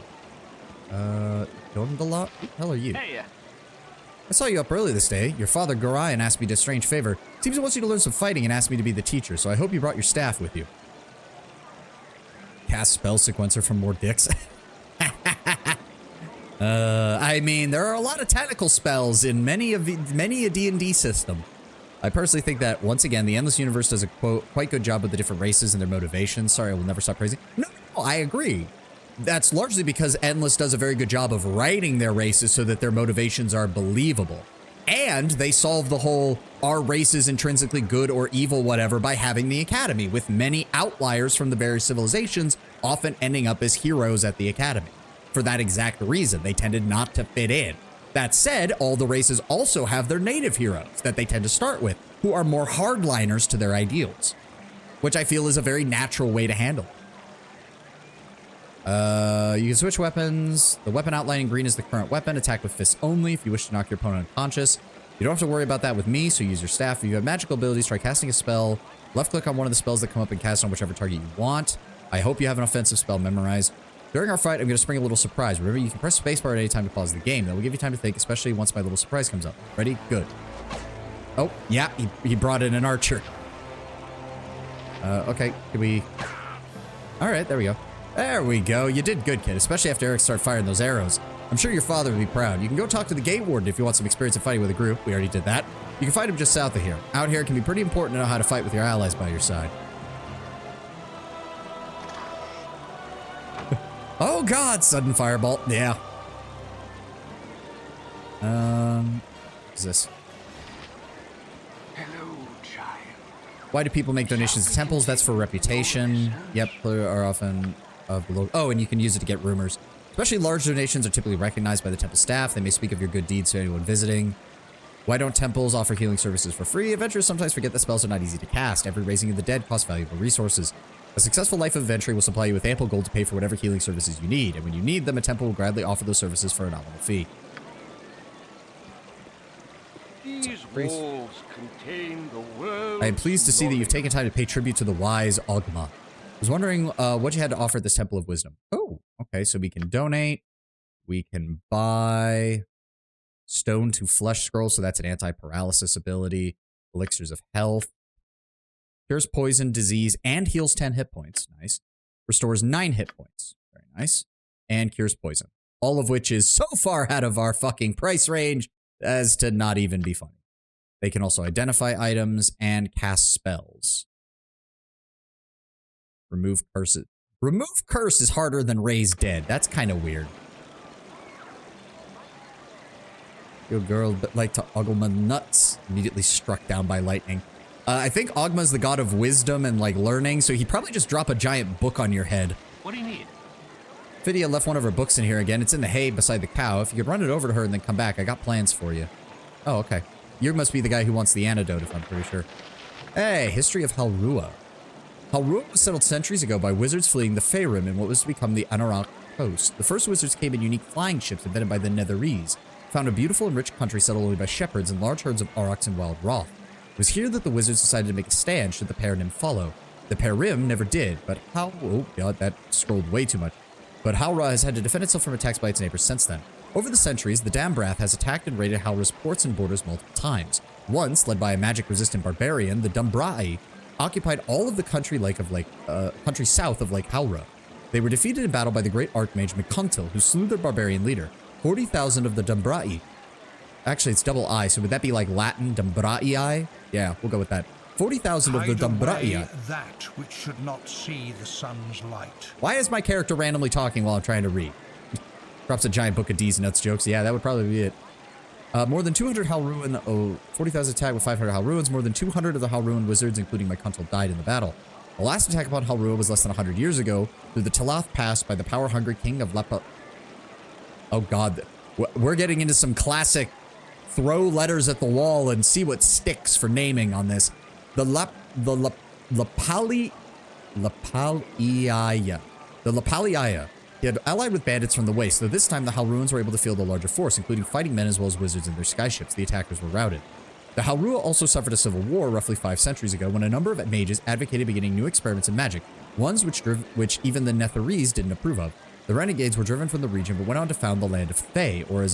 Gondala? Who the hell are you? Hey, I saw you up early this day. Your father, Gorion, asked me to a strange favor. Seems he wants you to learn some fighting and asked me to be the teacher, so I hope you brought your staff with you. Cast spell sequencer for more dicks. I mean, there are a lot of tentacle spells in many a D&D system. I personally think that, once again, the Endless Universe does a quite good job with the different races and their motivations. Sorry, I will never stop praising. No, I agree. That's largely because Endless does a very good job of writing their races so that their motivations are believable. And they solve the whole, are races intrinsically good or evil, whatever, by having the Academy, with many outliers from the various civilizations often ending up as heroes at the Academy. For that exact reason, they tended not to fit in. That said, all the races also have their native heroes that they tend to start with, who are more hardliners to their ideals, which I feel is a very natural way to handle. You can switch weapons. The weapon outline in green is the current weapon. Attack with fists only if you wish to knock your opponent unconscious. You don't have to worry about that with me, so use your staff. If you have magical abilities, try casting a spell. Left click on one of the spells that come up and cast on whichever target you want. I hope you have an offensive spell memorized. During our fight, I'm going to spring a little surprise. Remember, you can press spacebar at any time to pause the game. That will give you time to think, especially once my little surprise comes up. Ready? Good. Oh, yeah, he brought in an archer. Okay, can we... All right, there we go. There we go. You did good, kid, especially after Eric started firing those arrows. I'm sure your father would be proud. You can go talk to the gate warden if you want some experience in fighting with a group. We already did that. You can fight him just south of here. Out here, it can be pretty important to know how to fight with your allies by your side. Oh god, sudden fireball. Yeah. is this? Hello, child. Why do people make donations to temples? That's for reputation. Yep, are often of below. Oh, and you can use it to get rumors. Especially large donations are typically recognized by the temple staff. They may speak of your good deeds to anyone visiting. Why don't temples offer healing services for free? Adventurers sometimes forget that spells are not easy to cast. Every raising of the dead costs valuable resources. A successful life of adventuring will supply you with ample gold to pay for whatever healing services you need. And when you need them, a temple will gladly offer those services for a nominal fee. These walls contain the world. I am pleased to see that you've taken time to pay tribute to the wise Ogma. I was wondering what you had to offer at this Temple of Wisdom. Oh, okay, so we can donate. We can buy Stone to Flesh Scroll, so that's an anti-paralysis ability. Elixirs of Health. Cures poison, disease, and heals 10 hit points. Nice. Restores 9 hit points. Very nice. And cures poison. All of which is so far out of our fucking price range as to not even be funny. They can also identify items and cast spells. Remove curses. Remove curse is harder than raise dead. That's kind of weird. Your girl but like to Ogma nuts. Immediately struck down by lightning. I think Ogma's the god of wisdom and like learning, so he'd probably just drop a giant book on your head. What do you need? Fidia left one of her books in here again. It's in the hay beside the cow. If you could run it over to her and then come back, I got plans for you. Oh, okay. You must be the guy who wants the antidote, if I'm pretty sure. Hey, history of Halrua. Halrua was settled centuries ago by wizards fleeing the Faerun in what was to become the Anorak coast. The first wizards came in unique flying ships invented by the Netherese, found a beautiful and rich country settled only by shepherds and large herds of aurochs and wild roth. It was here that the wizards decided to make a stand should the Perim follow. The Perim never did, but how... Oh, God, that scrolled way too much. But Halra has had to defend itself from attacks by its neighbors since then. Over the centuries, the Dambrath has attacked and raided Halra's ports and borders multiple times. Once, led by a magic-resistant barbarian, the Dumbrai occupied all of the country country south of Lake Halra. They were defeated in battle by the great archmage McContil, who slew their barbarian leader. 40,000 of the Dumbrai. Actually, it's double I, so would that be like Latin Dumbrai? Yeah, we'll go with that. 40,000 of the Dumbrai. That which should not see the sun's light. Why is my character randomly talking while I'm trying to read? Drops a giant book of D's nuts jokes. Yeah, that would probably be it. More than 200 Halruan. Oh, 40,000 attack with 500 Halruans. More than 200 of the Halruan wizards, including Mycontal, died in the battle. The last attack upon Halrua was less than 100 years ago through the Talath Pass by the power-hungry king of Lepa. Oh God, we're getting into some classic throw letters at the wall and see what sticks for naming on this. The Lapaliaya. The Lapaliaya. He had allied with bandits from the west, though this time the Halruans were able to field a larger force, including fighting men as well as wizards in their skyships. The attackers were routed. The Halrua also suffered a civil war roughly 5 centuries ago when a number of mages advocated beginning new experiments in magic, ones which even the Netherese didn't approve of. The renegades were driven from the region but went on to found the land of Thay, or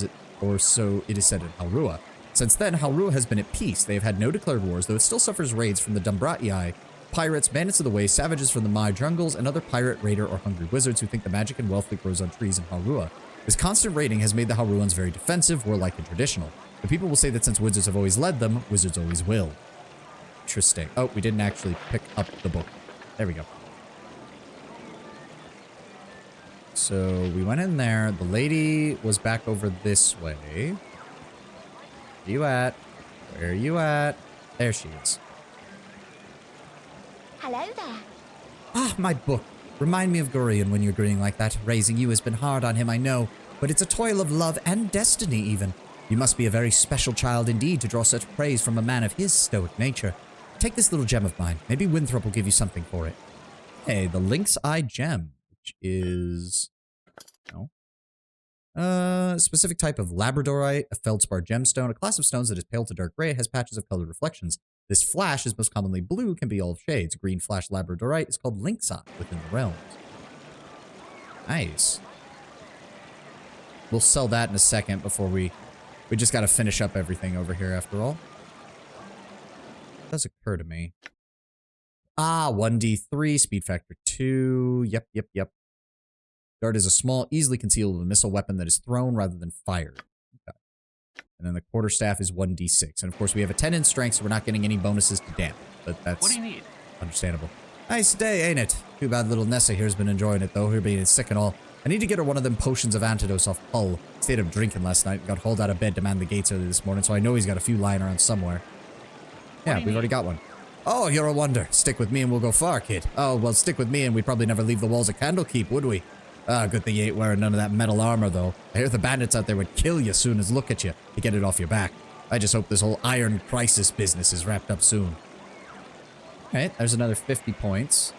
so it is said in Halrua. Since then, Halrua has been at peace. They have had no declared wars, though it still suffers raids from the Dumbrai, pirates, bandits of the way, savages from the Mai jungles, and other pirate, raider, or hungry wizards who think the magic and wealth that grows on trees in Halrua. This constant raiding has made the Halruans very defensive, warlike, and traditional. The people will say that since wizards have always led them, wizards always will. Interesting. Oh, we didn't actually pick up the book. There we go. So we went in there. The lady was back over this way. Where you at? Where are you at? There she is. Hello there. Ah, my book. Remind me of Gurion when you're grinning like that. Raising you has been hard on him, I know, but it's a toil of love and destiny even. You must be a very special child indeed to draw such praise from a man of his stoic nature. Take this little gem of mine. Maybe Winthrop will give you something for it. Hey, the Lynx Eye Gem, which is... No. Specific type of labradorite, a feldspar gemstone, a class of stones that is pale to dark gray, has patches of colored reflections. This flash is most commonly blue, can be all shades. Green flash labradorite is called lynx eye within the realms. Nice. We'll sell that in a second before we just got to finish up everything over here after all. It does occur to me. Ah, 1d3, speed factor 2. Yep. Dart is a small, easily concealable missile weapon that is thrown rather than fired. Okay. And then the quarterstaff is 1d6. And of course, we have a 10 in strength, so we're not getting any bonuses to damage. But that's what do you need? Understandable. Nice day, ain't it? Too bad little Nessa here has been enjoying it, though. Her being sick and all. I need to get her one of them potions of antidotes off Hull. Stayed up drinking last night. Got hauled out of bed to man the gates early this morning, so I know he's got a few lying around somewhere. Yeah, we've already got one. Oh, you're a wonder. Stick with me and we'll go far, kid. Oh, well, stick with me and we'd probably never leave the walls of Candlekeep, would we? Ah, good thing you ain't wearing none of that metal armor, though. I hear the bandits out there would kill you soon as look at you to get it off your back. I just hope this whole iron crisis business is wrapped up soon. Alright, there's another 50 points.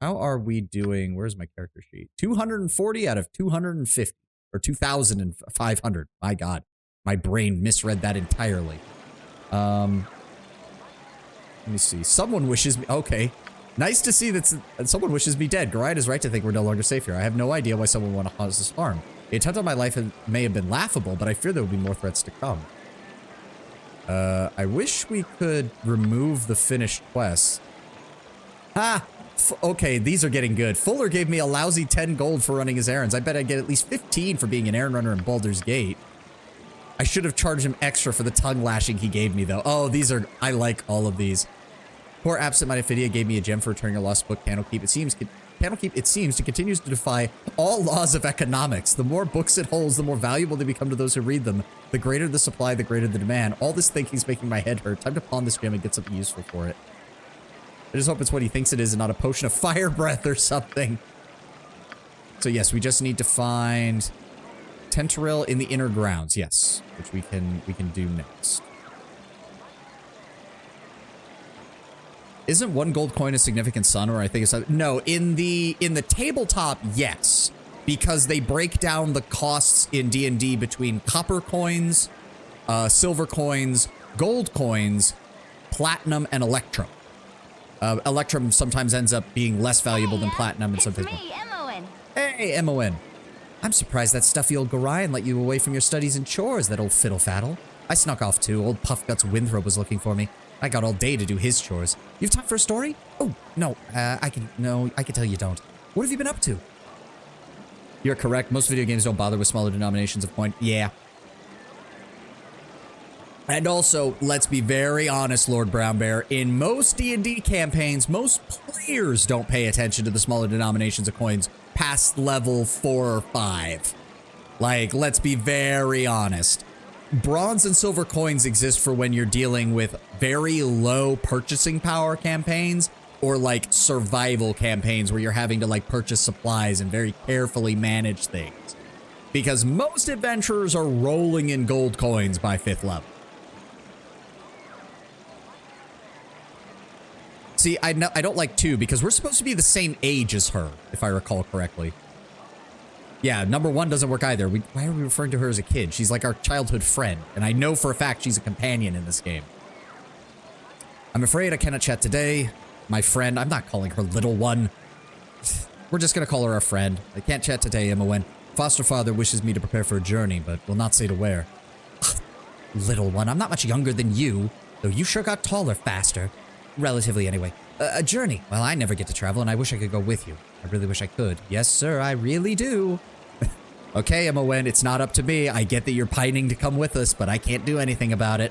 How are we doing? Where's my character sheet? 240 out of 250. Or 2,500. My god. My brain misread that entirely. Let me see. Someone wishes me... Okay. Nice to see that someone wishes me dead. Gorion is right to think we're no longer safe here. I have no idea why someone would want to cause us harm. The attempt on my life may have been laughable, but I fear there will be more threats to come. I wish we could remove the finished quests. Ha! Okay, these are getting good. Fuller gave me a lousy 10 gold for running his errands. I bet I'd get at least 15 for being an errand runner in Baldur's Gate. I should have charged him extra for the tongue lashing he gave me, though. Oh, these are... I like all of these. Poor absent-minded Phidia gave me a gem for returning a lost book, Candlekeep. It seems to continues to defy all laws of economics. The more books it holds, the more valuable they become to those who read them. The greater the supply, the greater the demand. All this thinking's making my head hurt. Time to pawn this gem and get something useful for it. I just hope it's what he thinks it is and not a potion of fire breath or something. So yes, we just need to find Tentaril in the inner grounds. Yes, which we can do next. Isn't one gold coin a significant sum, or I think it's... No, in the tabletop, yes. Because they break down the costs in D&D between copper coins, silver coins, gold coins, platinum, and electrum. Electrum sometimes ends up being less valuable than platinum and sometimes more. Hey, M.O.N. I'm surprised that stuffy old Gorion let you away from your studies and chores, that old fiddle-faddle. I snuck off too. Old Puffguts Winthrop was looking for me. I got all day to do his chores. You have time for a story? Oh, no. I can tell you don't. What have you been up to? You're correct. Most video games don't bother with smaller denominations of coin. Yeah. And also, let's be very honest, Lord Brown Bear. In most D&D campaigns, most players don't pay attention to the smaller denominations of coins past level 4 or 5. Like, let's be very honest. Bronze and silver coins exist for when you're dealing with very low purchasing power campaigns or like survival campaigns where you're having to like purchase supplies and very carefully manage things. Because most adventurers are rolling in gold coins by 5th level. See, I don't like 2 because we're supposed to be the same age as her, if I recall correctly. Yeah, number 1 doesn't work either. Why are we referring to her as a kid? She's like our childhood friend, and I know for a fact she's a companion in this game. I'm afraid I cannot chat today. My friend, I'm not calling her little one. We're just gonna call her our friend. I can't chat today, Emma. Foster father wishes me to prepare for a journey, but will not say to where. Little one, I'm not much younger than you, though you sure got taller faster. Relatively, anyway. A journey. Well, I never get to travel, and I wish I could go with you. I really wish I could. Yes, sir, I really do. Okay, Emma-Wen, it's not up to me. I get that you're pining to come with us, but I can't do anything about it.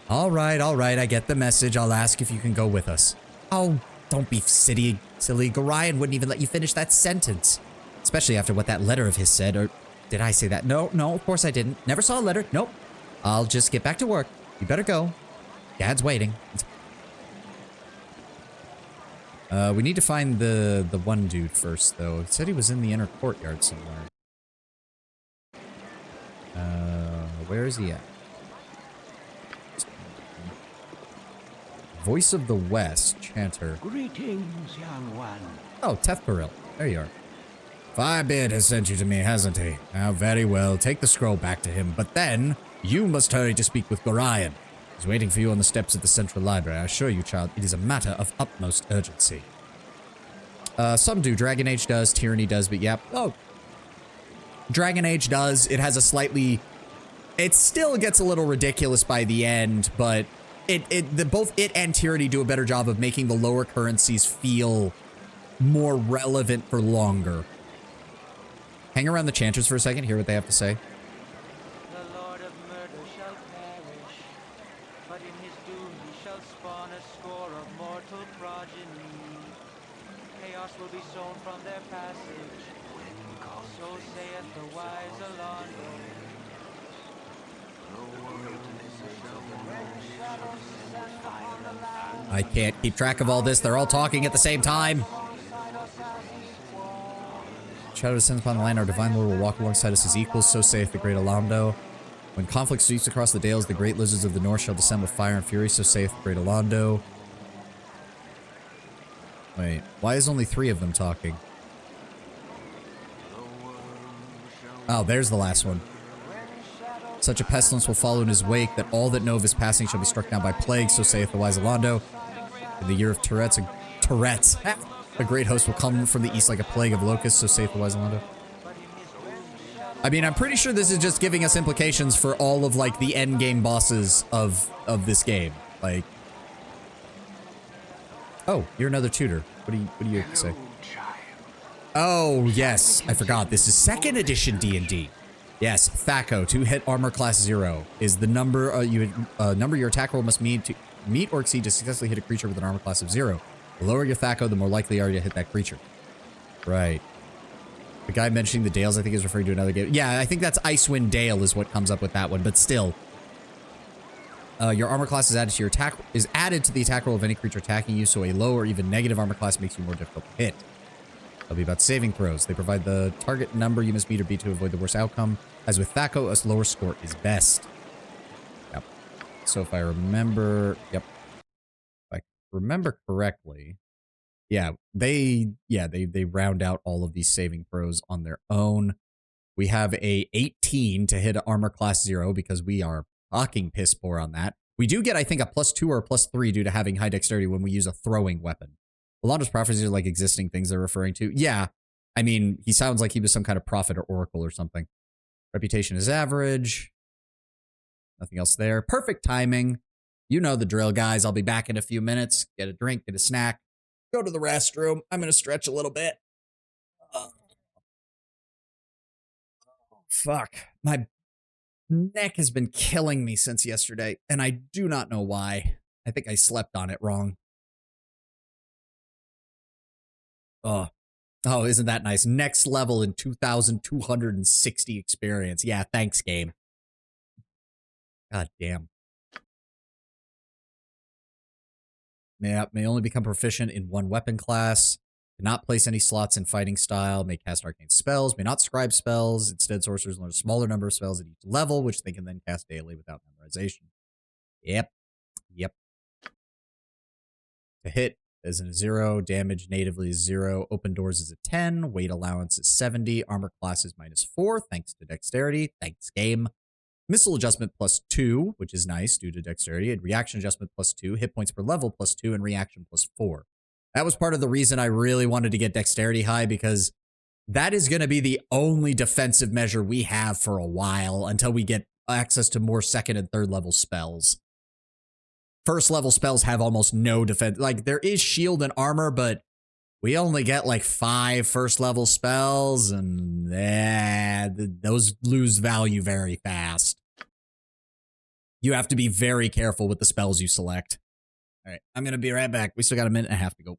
All right, I get the message. I'll ask if you can go with us. Oh, don't be silly. Gorion wouldn't even let you finish that sentence. Especially after what that letter of his said, or did I say that? No, of course I didn't. Never saw a letter. Nope. I'll just get back to work. You better go. Dad's waiting. We need to find the one dude first, though. It said he was in the inner courtyard somewhere. Where is he at? Voice of the West, Chanter. Greetings, young one. Oh, Tethparil. There you are. Firebeard has sent you to me, hasn't he? Now, very well. Take the scroll back to him, but then you must hurry to speak with Gorion. He's waiting for you on the steps of the Central Library. I assure you, child, it is a matter of utmost urgency. Some do. Dragon Age does. Tyranny does, but yeah. Oh. Dragon Age does. It has a slightly... It still gets a little ridiculous by the end, but both it and Tyranny do a better job of making the lower currencies feel more relevant for longer. Hang around the Chanters for a second, hear what they have to say. The Lord of Murder shall perish, but in his doom he shall spawn a score of mortal progeny. cross will be sown from their passage. So saith the wise Alonso. I can't keep track of all this. They're all talking at the same time. Shadow descends upon the land. Our divine lord will walk alongside us as equals. So saith the great Alondo. When conflict sweeps across the dales, the great lizards of the north shall descend with fire and fury. So saith the great Alondo. Wait, why is only 3 of them talking? Oh, there's the last one. Such a pestilence will follow in his wake, that all that know of his passing shall be struck down by plague, so saith the wise Alondo. In the year of Tourette's, a great host will come from the east like a plague of locusts, so saith the wise Alondo. I mean, I'm pretty sure this is just giving us implications for all of, like, the end game bosses of this game. Like, oh, you're another tutor. What do you say? Oh, yes, I forgot. This is 2nd edition D&D. Yes, Thaco, 2-hit armor class 0 is the number number your attack roll must meet or exceed to successfully hit a creature with an armor class of 0. The lower your Thaco, the more likely you are to hit that creature. Right. The guy mentioning the Dales, I think, is referring to another game. Yeah, I think that's Icewind Dale is what comes up with that one, but still. Your armor class is added to the attack roll of any creature attacking you, so a low or even negative armor class makes you more difficult to hit. They'll be about saving throws. They provide the target number you must meet or beat to avoid the worst outcome. As with Thaco, a lower score is best. Yep. So if I remember... Yep. If I remember correctly... Yeah, they round out all of these saving throws on their own. We have a 18 to hit armor class 0 because we are fucking piss poor on that. We do get, I think, a +2 or a +3 due to having high dexterity when we use a throwing weapon. A lot of prophecies are like existing things they're referring to. Yeah, I mean, he sounds like he was some kind of prophet or oracle or something. Reputation is average. Nothing else there. Perfect timing. You know the drill, guys. I'll be back in a few minutes. Get a drink, get a snack. Go to the restroom. I'm going to stretch a little bit. Oh, fuck. My neck has been killing me since yesterday, and I do not know why. I think I slept on it wrong. Oh, isn't that nice? Next level in 2,260 experience. Yeah, thanks, game. God damn. May only become proficient in 1 weapon class. Cannot place any slots in fighting style. May cast arcane spells. May not scribe spells. Instead, sorcerers learn a smaller number of spells at each level, which they can then cast daily without memorization. Yep. To hit is a 0. Damage natively is 0. Open doors is a 10. Weight allowance is 70. Armor class is -4, thanks to dexterity. Thanks, game. Missile adjustment +2, which is nice due to dexterity. And reaction adjustment +2. Hit points per level +2. And reaction +4. That was part of the reason I really wanted to get dexterity high, because that is going to be the only defensive measure we have for a while until we get access to more 2nd and 3rd level spells. 1st level spells have almost no defense. Like, there is shield and armor, but we only get like 5 1st level spells, and those lose value very fast. You have to be very careful with the spells you select. All right, I'm going to be right back. We still got a minute and a half to go.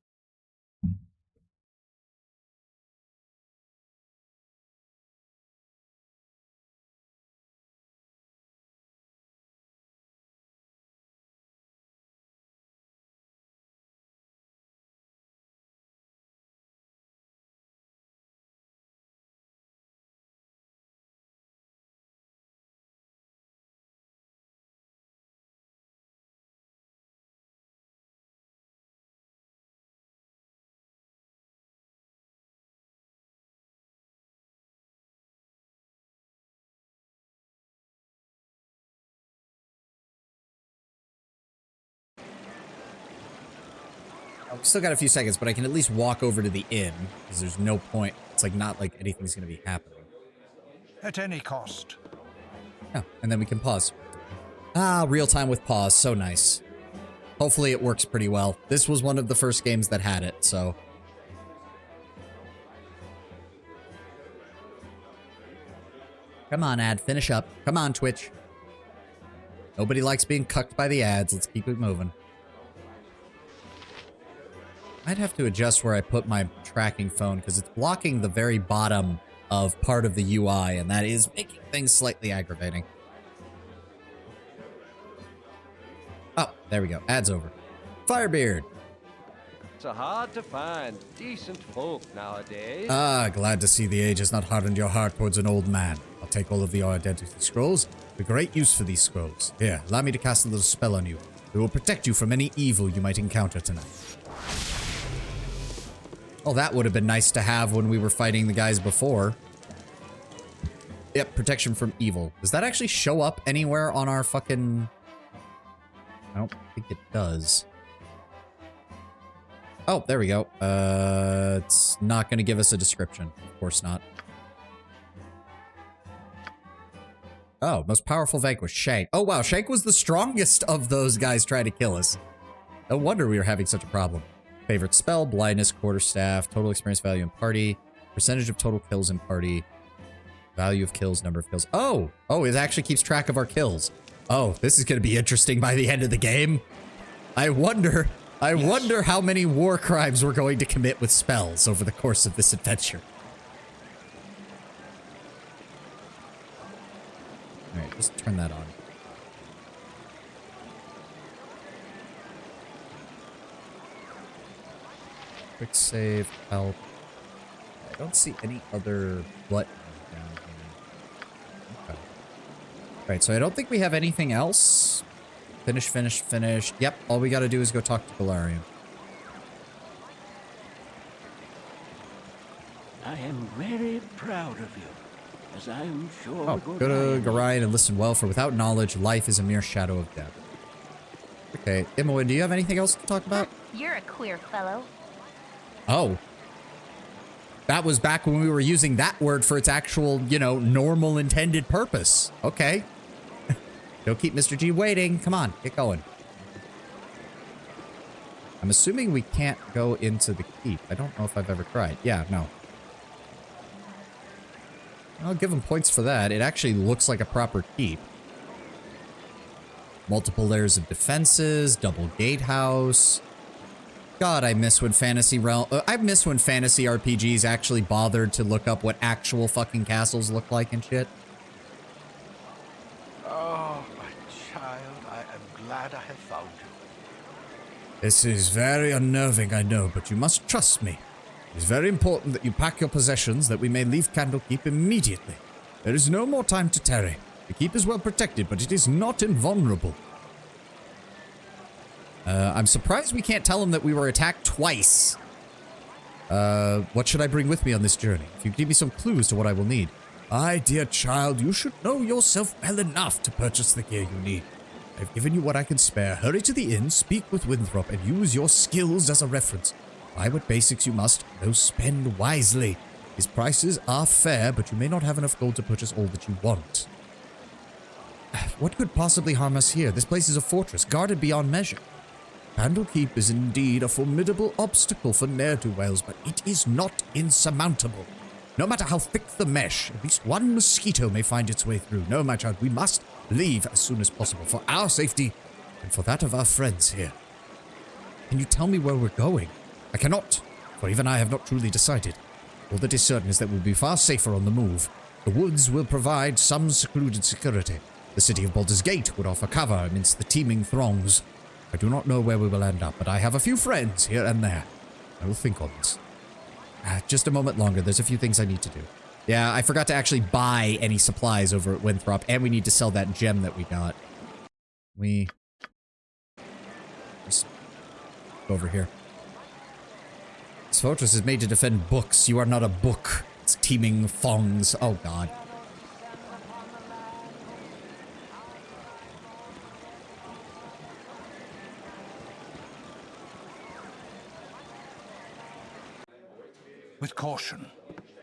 I've still got a few seconds, but I can at least walk over to the inn, because there's no point. It's like not like anything's going to be happening. At any cost. Oh, and then we can pause. Ah, real time with pause. So nice. Hopefully it works pretty well. This was one of the first games that had it, so. Come on, ad. Finish up. Come on, Twitch. Nobody likes being cucked by the ads. Let's keep it moving. I'd have to adjust where I put my tracking phone because it's blocking the very bottom of part of the UI, and that is making things slightly aggravating. Oh, there we go. Ads over. Firebeard. It's hard to find decent folk nowadays. Ah, glad to see the age has not hardened your heart towards an old man. I'll take all of your identity scrolls. A great use for these scrolls. Here, allow me to cast a little spell on you. It will protect you from any evil you might encounter tonight. Oh, that would have been nice to have when we were fighting the guys before. Yep, protection from evil. Does that actually show up anywhere on our fucking... I don't think it does. Oh, there we go. It's not going to give us a description. Of course not. Oh, most powerful vanquish, Shank. Oh, wow, Shank was the strongest of those guys trying to kill us. No wonder we were having such a problem. Favorite spell, blindness, quarterstaff, total experience value in party, percentage of total kills in party, value of kills, number of kills. Oh, it actually keeps track of our kills. Oh, this is going to be interesting by the end of the game. I wonder how many war crimes we're going to commit with spells over the course of this adventure. Alright, just turn that on. Quick save, help. I don't see any other buttons down here. Okay. Alright, so I don't think we have anything else. Finish, finish, finish. Yep, all we gotta do is go talk to Galarian. I am very proud of you, as I am sure. Oh, go to Galarian and listen well, for without knowledge, life is a mere shadow of death. Okay, Imoen, do you have anything else to talk about? You're a queer fellow. Oh. That was back when we were using that word for its actual, you know, normal intended purpose. Okay. Don't keep Mr. G waiting. Come on, get going. I'm assuming we can't go into the keep. I don't know if I've ever tried. Yeah, no. I'll give him points for that. It actually looks like a proper keep. Multiple layers of defenses, double gatehouse. God, I miss when I miss when fantasy RPGs actually bothered to look up what actual fucking castles look like and shit. Oh, my child, I am glad I have found you. This is very unnerving, I know, but you must trust me. It is very important that you pack your possessions, that we may leave Candlekeep immediately. There is no more time to tarry. The keep is well protected, but it is not invulnerable. I'm surprised we can't tell him that we were attacked twice. What should I bring with me on this journey? If you give me some clues to what I will need. Aye, dear child, you should know yourself well enough to purchase the gear you need. I've given you what I can spare. Hurry to the inn, speak with Winthrop, and use your skills as a reference. Buy what basics you must, though spend wisely. His prices are fair, but you may not have enough gold to purchase all that you want. What could possibly harm us here? This place is a fortress, guarded beyond measure. Candlekeep is indeed a formidable obstacle for ne'er-do-wells, but it is not insurmountable. No matter how thick the mesh, at least one mosquito may find its way through. No, my child, we must leave as soon as possible for our safety and for that of our friends here. Can you tell me where we're going? I cannot, for even I have not truly decided. All that is certain is that we'll be far safer on the move. The woods will provide some secluded security. The city of Baldur's Gate would offer cover amidst the teeming throngs. I do not know where we will end up, but I have a few friends here and there. I will think on this. Just a moment longer. There's a few things I need to do. Yeah, I forgot to actually buy any supplies over at Winthrop, and we need to sell that gem that we got. We... Just go over here. This fortress is made to defend books. You are not a book. It's teeming thongs. Oh, God. With caution.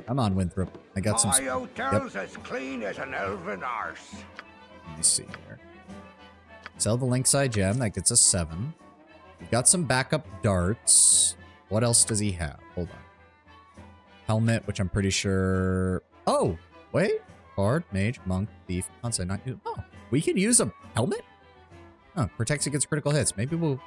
Come on, Winthrop. I got some... My hotel's as clean as an elven arse. Let me see here. Sell the Lynxeye gem. That gets us 7. We've got some backup darts. What else does he have? Hold on. Helmet, which I'm pretty sure... Oh! Wait. Bard, mage, monk, thief, conside, not... Oh! We can use a helmet? Oh, protects against critical hits. Maybe we'll...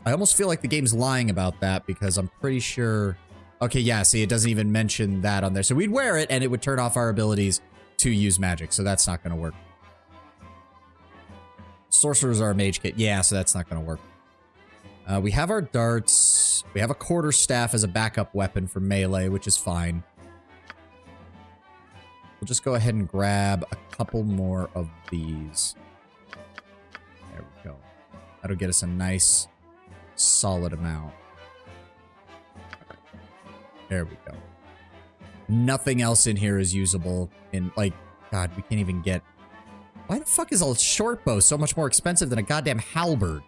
I almost feel like the game's lying about that because I'm pretty sure... Okay, yeah, see, it doesn't even mention that on there. So we'd wear it and it would turn off our abilities to use magic. So that's not going to work. Sorcerers are a mage kit. Yeah, so that's not going to work. We have our darts. We have a quarterstaff as a backup weapon for melee, which is fine. We'll just go ahead and grab a couple more of these. There we go. That'll get us a nice, solid amount. There we go. Nothing else in here is usable in, like, God, we can't even get... Why the fuck is a short bow so much more expensive than a goddamn halberd?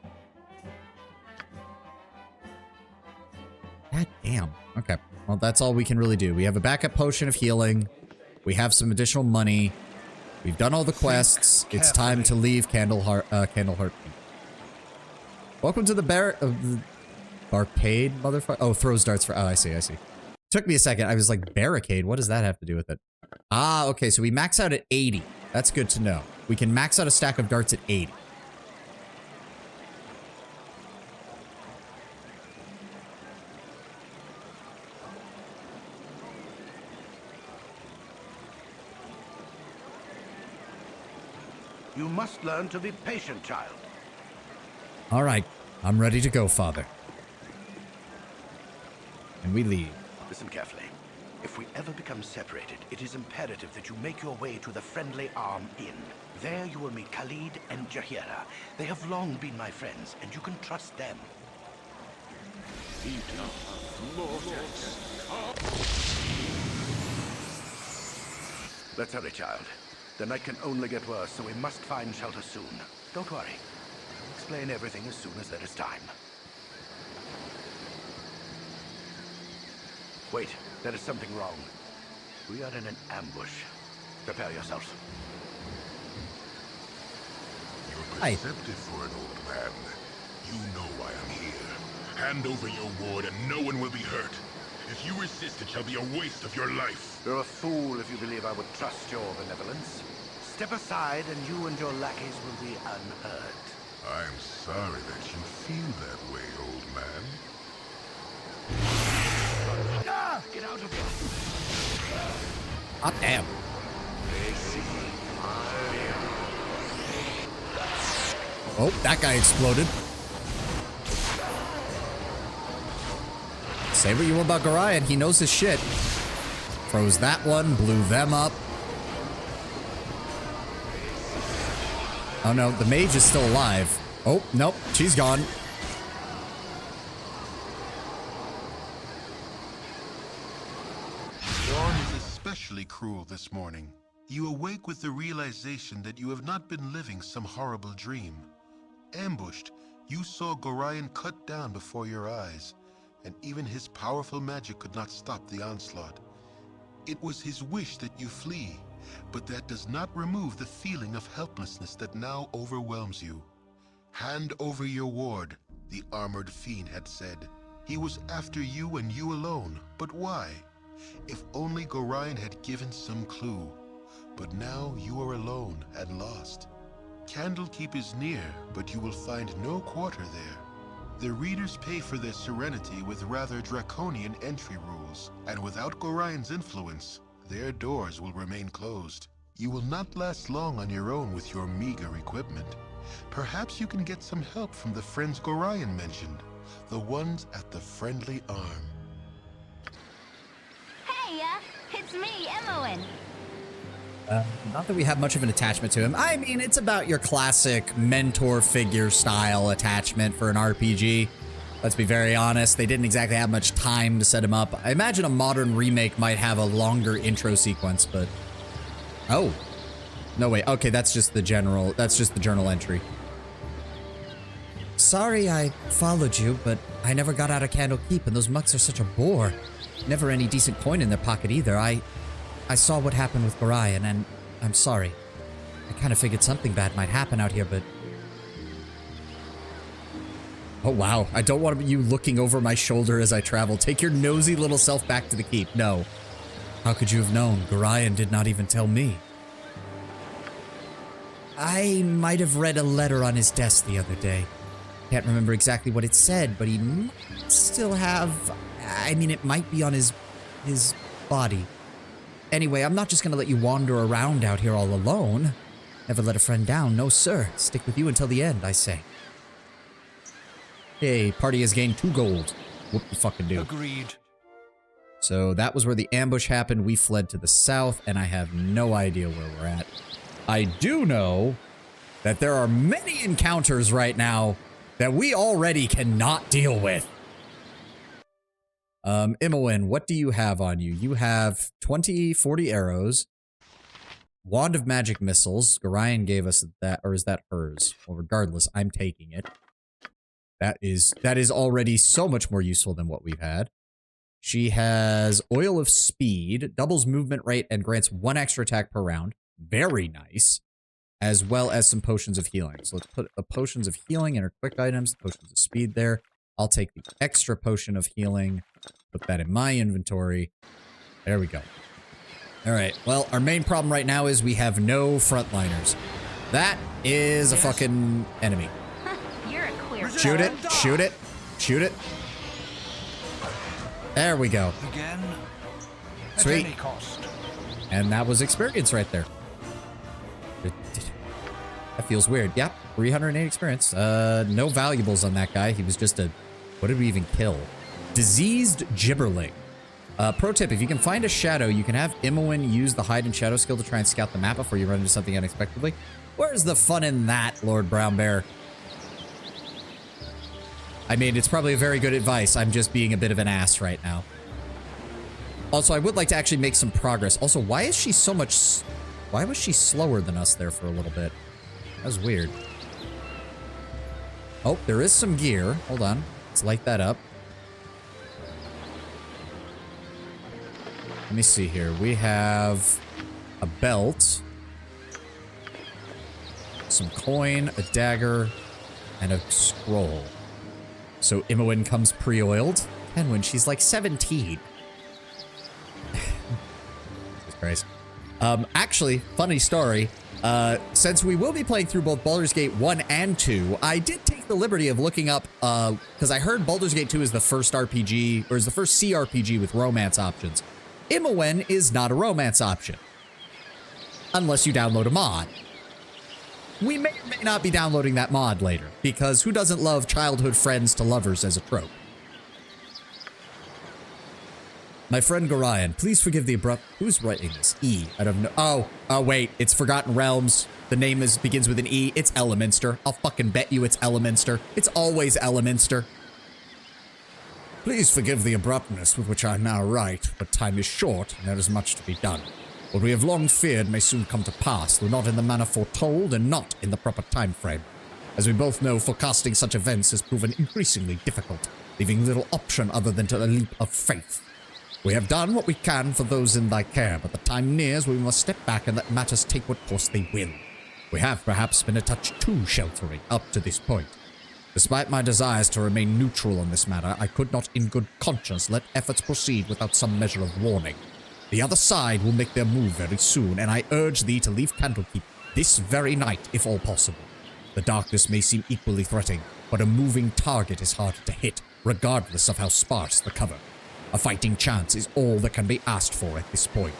God damn. Okay. Well, that's all we can really do. We have a backup potion of healing. We have some additional money. We've done all the quests. It's time to leave Candleheart. Welcome to the barricade, motherfucker. Oh, throws darts for... Oh, I see, I see. Took me a second. I was like, barricade? What does that have to do with it? Ah, okay. So we max out at 80. That's good to know. We can max out a stack of darts at 80. You must learn to be patient, child. All right. I'm ready to go, Father. And we leave. Listen carefully. If we ever become separated, it is imperative that you make your way to the Friendly Arm Inn. There you will meet Khalid and Jahira. They have long been my friends, and you can trust them. Let's hurry, child. The night can only get worse, so we must find shelter soon. Don't worry. I'll explain everything as soon as there is time. Wait, there is something wrong. We are in an ambush. Prepare yourselves. You're perceptive for an old man. You know why I'm here. Hand over your ward and no one will be hurt. If you resist, it shall be a waste of your life. You're a fool if you believe I would trust your benevolence. Step aside and you and your lackeys will be unhurt. I'm sorry that you feel that way, old man. Get out of here! Oh, damn. Oh, that guy exploded. Say what you will about Gorion, he knows his shit. Froze that one, blew them up. Oh no, the mage is still alive. Oh, nope, she's gone. Dawn is especially cruel this morning. You awake with the realization that you have not been living some horrible dream. Ambushed, you saw Gorion cut down before your eyes, and even his powerful magic could not stop the onslaught. It was his wish that you flee, but that does not remove the feeling of helplessness that now overwhelms you. Hand over your ward, the armored fiend had said. He was after you and you alone, but why? If only Gorion had given some clue. But now you are alone and lost. Candlekeep is near, but you will find no quarter there. The readers pay for their serenity with rather draconian entry rules, and without Gorion's influence, their doors will remain closed. You will not last long on your own with your meager equipment. Perhaps you can get some help from the friends Gorion mentioned, the ones at the Friendly Arm. Hey, it's me, Emmoen. Not that we have much of an attachment to him. I mean, it's about your classic mentor figure style attachment for an RPG. Let's be very honest, they didn't exactly have much time to set him up. I imagine a modern remake might have a longer intro sequence, but... Oh. No, wait. Okay, that's just the general... That's just the journal entry. Sorry I followed you, but I never got out of Candlekeep, and those mucks are such a bore. Never any decent coin in their pocket either. I saw what happened with Gorion, and I'm sorry. I kind of figured something bad might happen out here, but... Oh, wow. I don't want you looking over my shoulder as I travel. Take your nosy little self back to the keep. No. How could you have known? Gorion did not even tell me. I might have read a letter on his desk the other day. Can't remember exactly what it said, but he might still have... I mean, it might be on his body. Anyway, I'm not just gonna let you wander around out here all alone. Never let a friend down, no sir. Stick with you until the end, I say. Hey, party has gained 2 gold. Whoop the fucking do. Agreed. So that was where the ambush happened. We fled to the south, and I have no idea where we're at. I do know that there are many encounters right now that we already cannot deal with. Imoen, what do you have on you? You have 40 arrows. Wand of Magic Missiles. Gorion gave us that, or is that hers? Well, regardless, I'm taking it. That is already so much more useful than what we've had. She has Oil of Speed, doubles movement rate, and grants 1 extra attack per round. Very nice. As well as some Potions of Healing. So let's put the Potions of Healing in her quick items, Potions of Speed there. I'll take the extra Potion of Healing, put that in my inventory. There we go. Alright, well, our main problem right now is we have no frontliners. That is a fucking enemy. You're a queer. Shoot it, shoot it, shoot it. There we go. Again. Sweet. At any cost. And that was experience right there. That feels weird. Yep, 308 experience. No valuables on that guy. He was just a... What did we even kill? Diseased Gibberling. Pro tip, if you can find a shadow, you can have Imoen use the hide and shadow skill to try and scout the map before you run into something unexpectedly. Where's the fun in that, Lord Brown Bear? I mean, it's probably a very good advice. I'm just being a bit of an ass right now. Also, I would like to actually make some progress. Also, why is she so much... Why was she slower than us there for a little bit? That was weird. Oh, there is some gear. Hold on. Let's light that up. Let me see here. We have a belt, some coin, a dagger, and a scroll. So Imoen comes pre-oiled. And when she's like 17. Jesus Christ. Actually, funny story. Since we will be playing through both Baldur's Gate 1 and 2, I did take the liberty of looking up, because I heard Baldur's Gate 2 is the first RPG, or is the first CRPG with romance options. Imoen is not a romance option. Unless you download a mod. We may or may not be downloading that mod later, because who doesn't love childhood friends to lovers as a trope? My friend Gorion, please forgive the abrupt... Who's writing this? E. I don't know. Oh, wait. It's Forgotten Realms. The name begins with an E. It's Eleminster. I'll fucking bet you it's Eleminster. It's always Eleminster. Please forgive the abruptness with which I now write, but time is short, and there is much to be done. What we have long feared may soon come to pass, though not in the manner foretold and not in the proper time frame. As we both know, forecasting such events has proven increasingly difficult, leaving little option other than to a leap of faith. We have done what we can for those in thy care, but the time nears when we must step back and let matters take what course they will. We have perhaps been a touch too sheltering up to this point. Despite my desires to remain neutral on this matter, I could not in good conscience let efforts proceed without some measure of warning. The other side will make their move very soon, and I urge thee to leave Candlekeep this very night, if all possible. The darkness may seem equally threatening, but a moving target is hard to hit, regardless of how sparse the cover. A fighting chance is all that can be asked for at this point.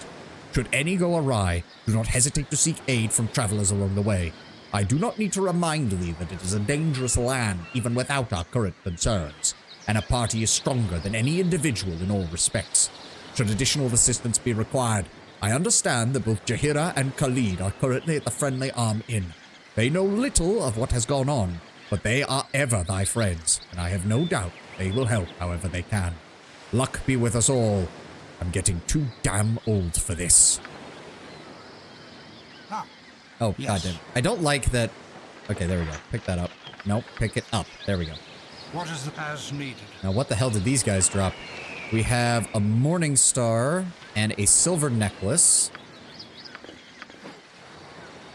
Should any go awry, do not hesitate to seek aid from travelers along the way. I do not need to remind thee that it is a dangerous land, even without our current concerns, and a party is stronger than any individual in all respects. Should additional assistance be required, I understand that both Jaheira and Khalid are currently at the Friendly Arm Inn. They know little of what has gone on, but they are ever thy friends, and I have no doubt they will help however they can. Luck be with us all. I'm getting too damn old for this. Oh, yes. Goddamn. I don't like that. Okay, there we go. Pick that up. Nope, pick it up. There we go. What is the as needed? Now, what the hell did these guys drop? We have a Morning Star and a silver necklace.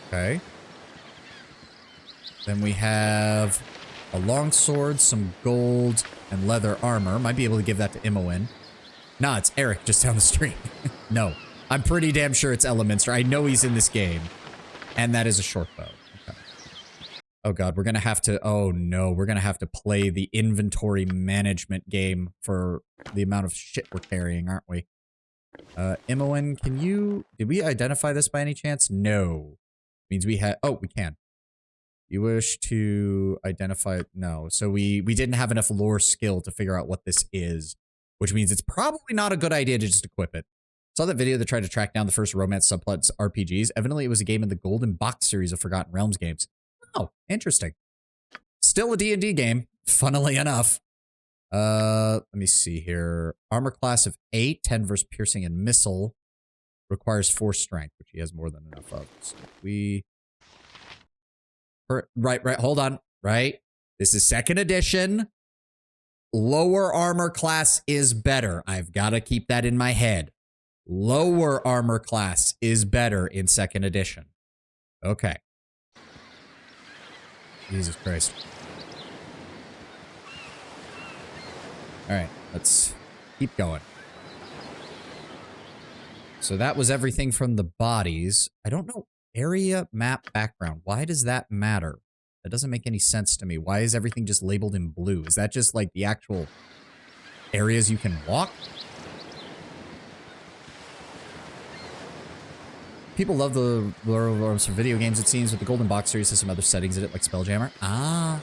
Okay. Then we have a longsword, some gold, and leather armor. Might be able to give that to Imoen. Nah, it's Eric just down the street. No, I'm pretty damn sure it's Eleminster. I know he's in this game. And that is a short bow. Oh god, we're gonna have to, oh no, we're gonna have to play the inventory management game for the amount of shit we're carrying, aren't we? Imoen, did we identify this by any chance? No. Means we had, oh, we can. You wish to identify, no. So we didn't have enough lore skill to figure out what this is, which means it's probably not a good idea to just equip it. Saw that video that tried to track down the first romance subplots RPGs. Evidently, it was a game in the Golden Box series of Forgotten Realms games. Oh, interesting. Still a D&D game, funnily enough. Let me see here. Armor class of 8, 10 versus piercing and missile. Requires 4 strength, which he has more than enough of. So right, hold on. Right? This is 2nd edition. Lower armor class is better. I've got to keep that in my head. Lower armor class is better in 2nd edition. Okay. Jesus Christ. Alright, let's keep going. So that was everything from the bodies. I don't know. Area, map, background. Why does that matter? That doesn't make any sense to me. Why is everything just labeled in blue? Is that just like the actual areas you can walk? People love the lore for video games, it seems, with the Golden Box series has some other settings in it, like Spelljammer. Ah.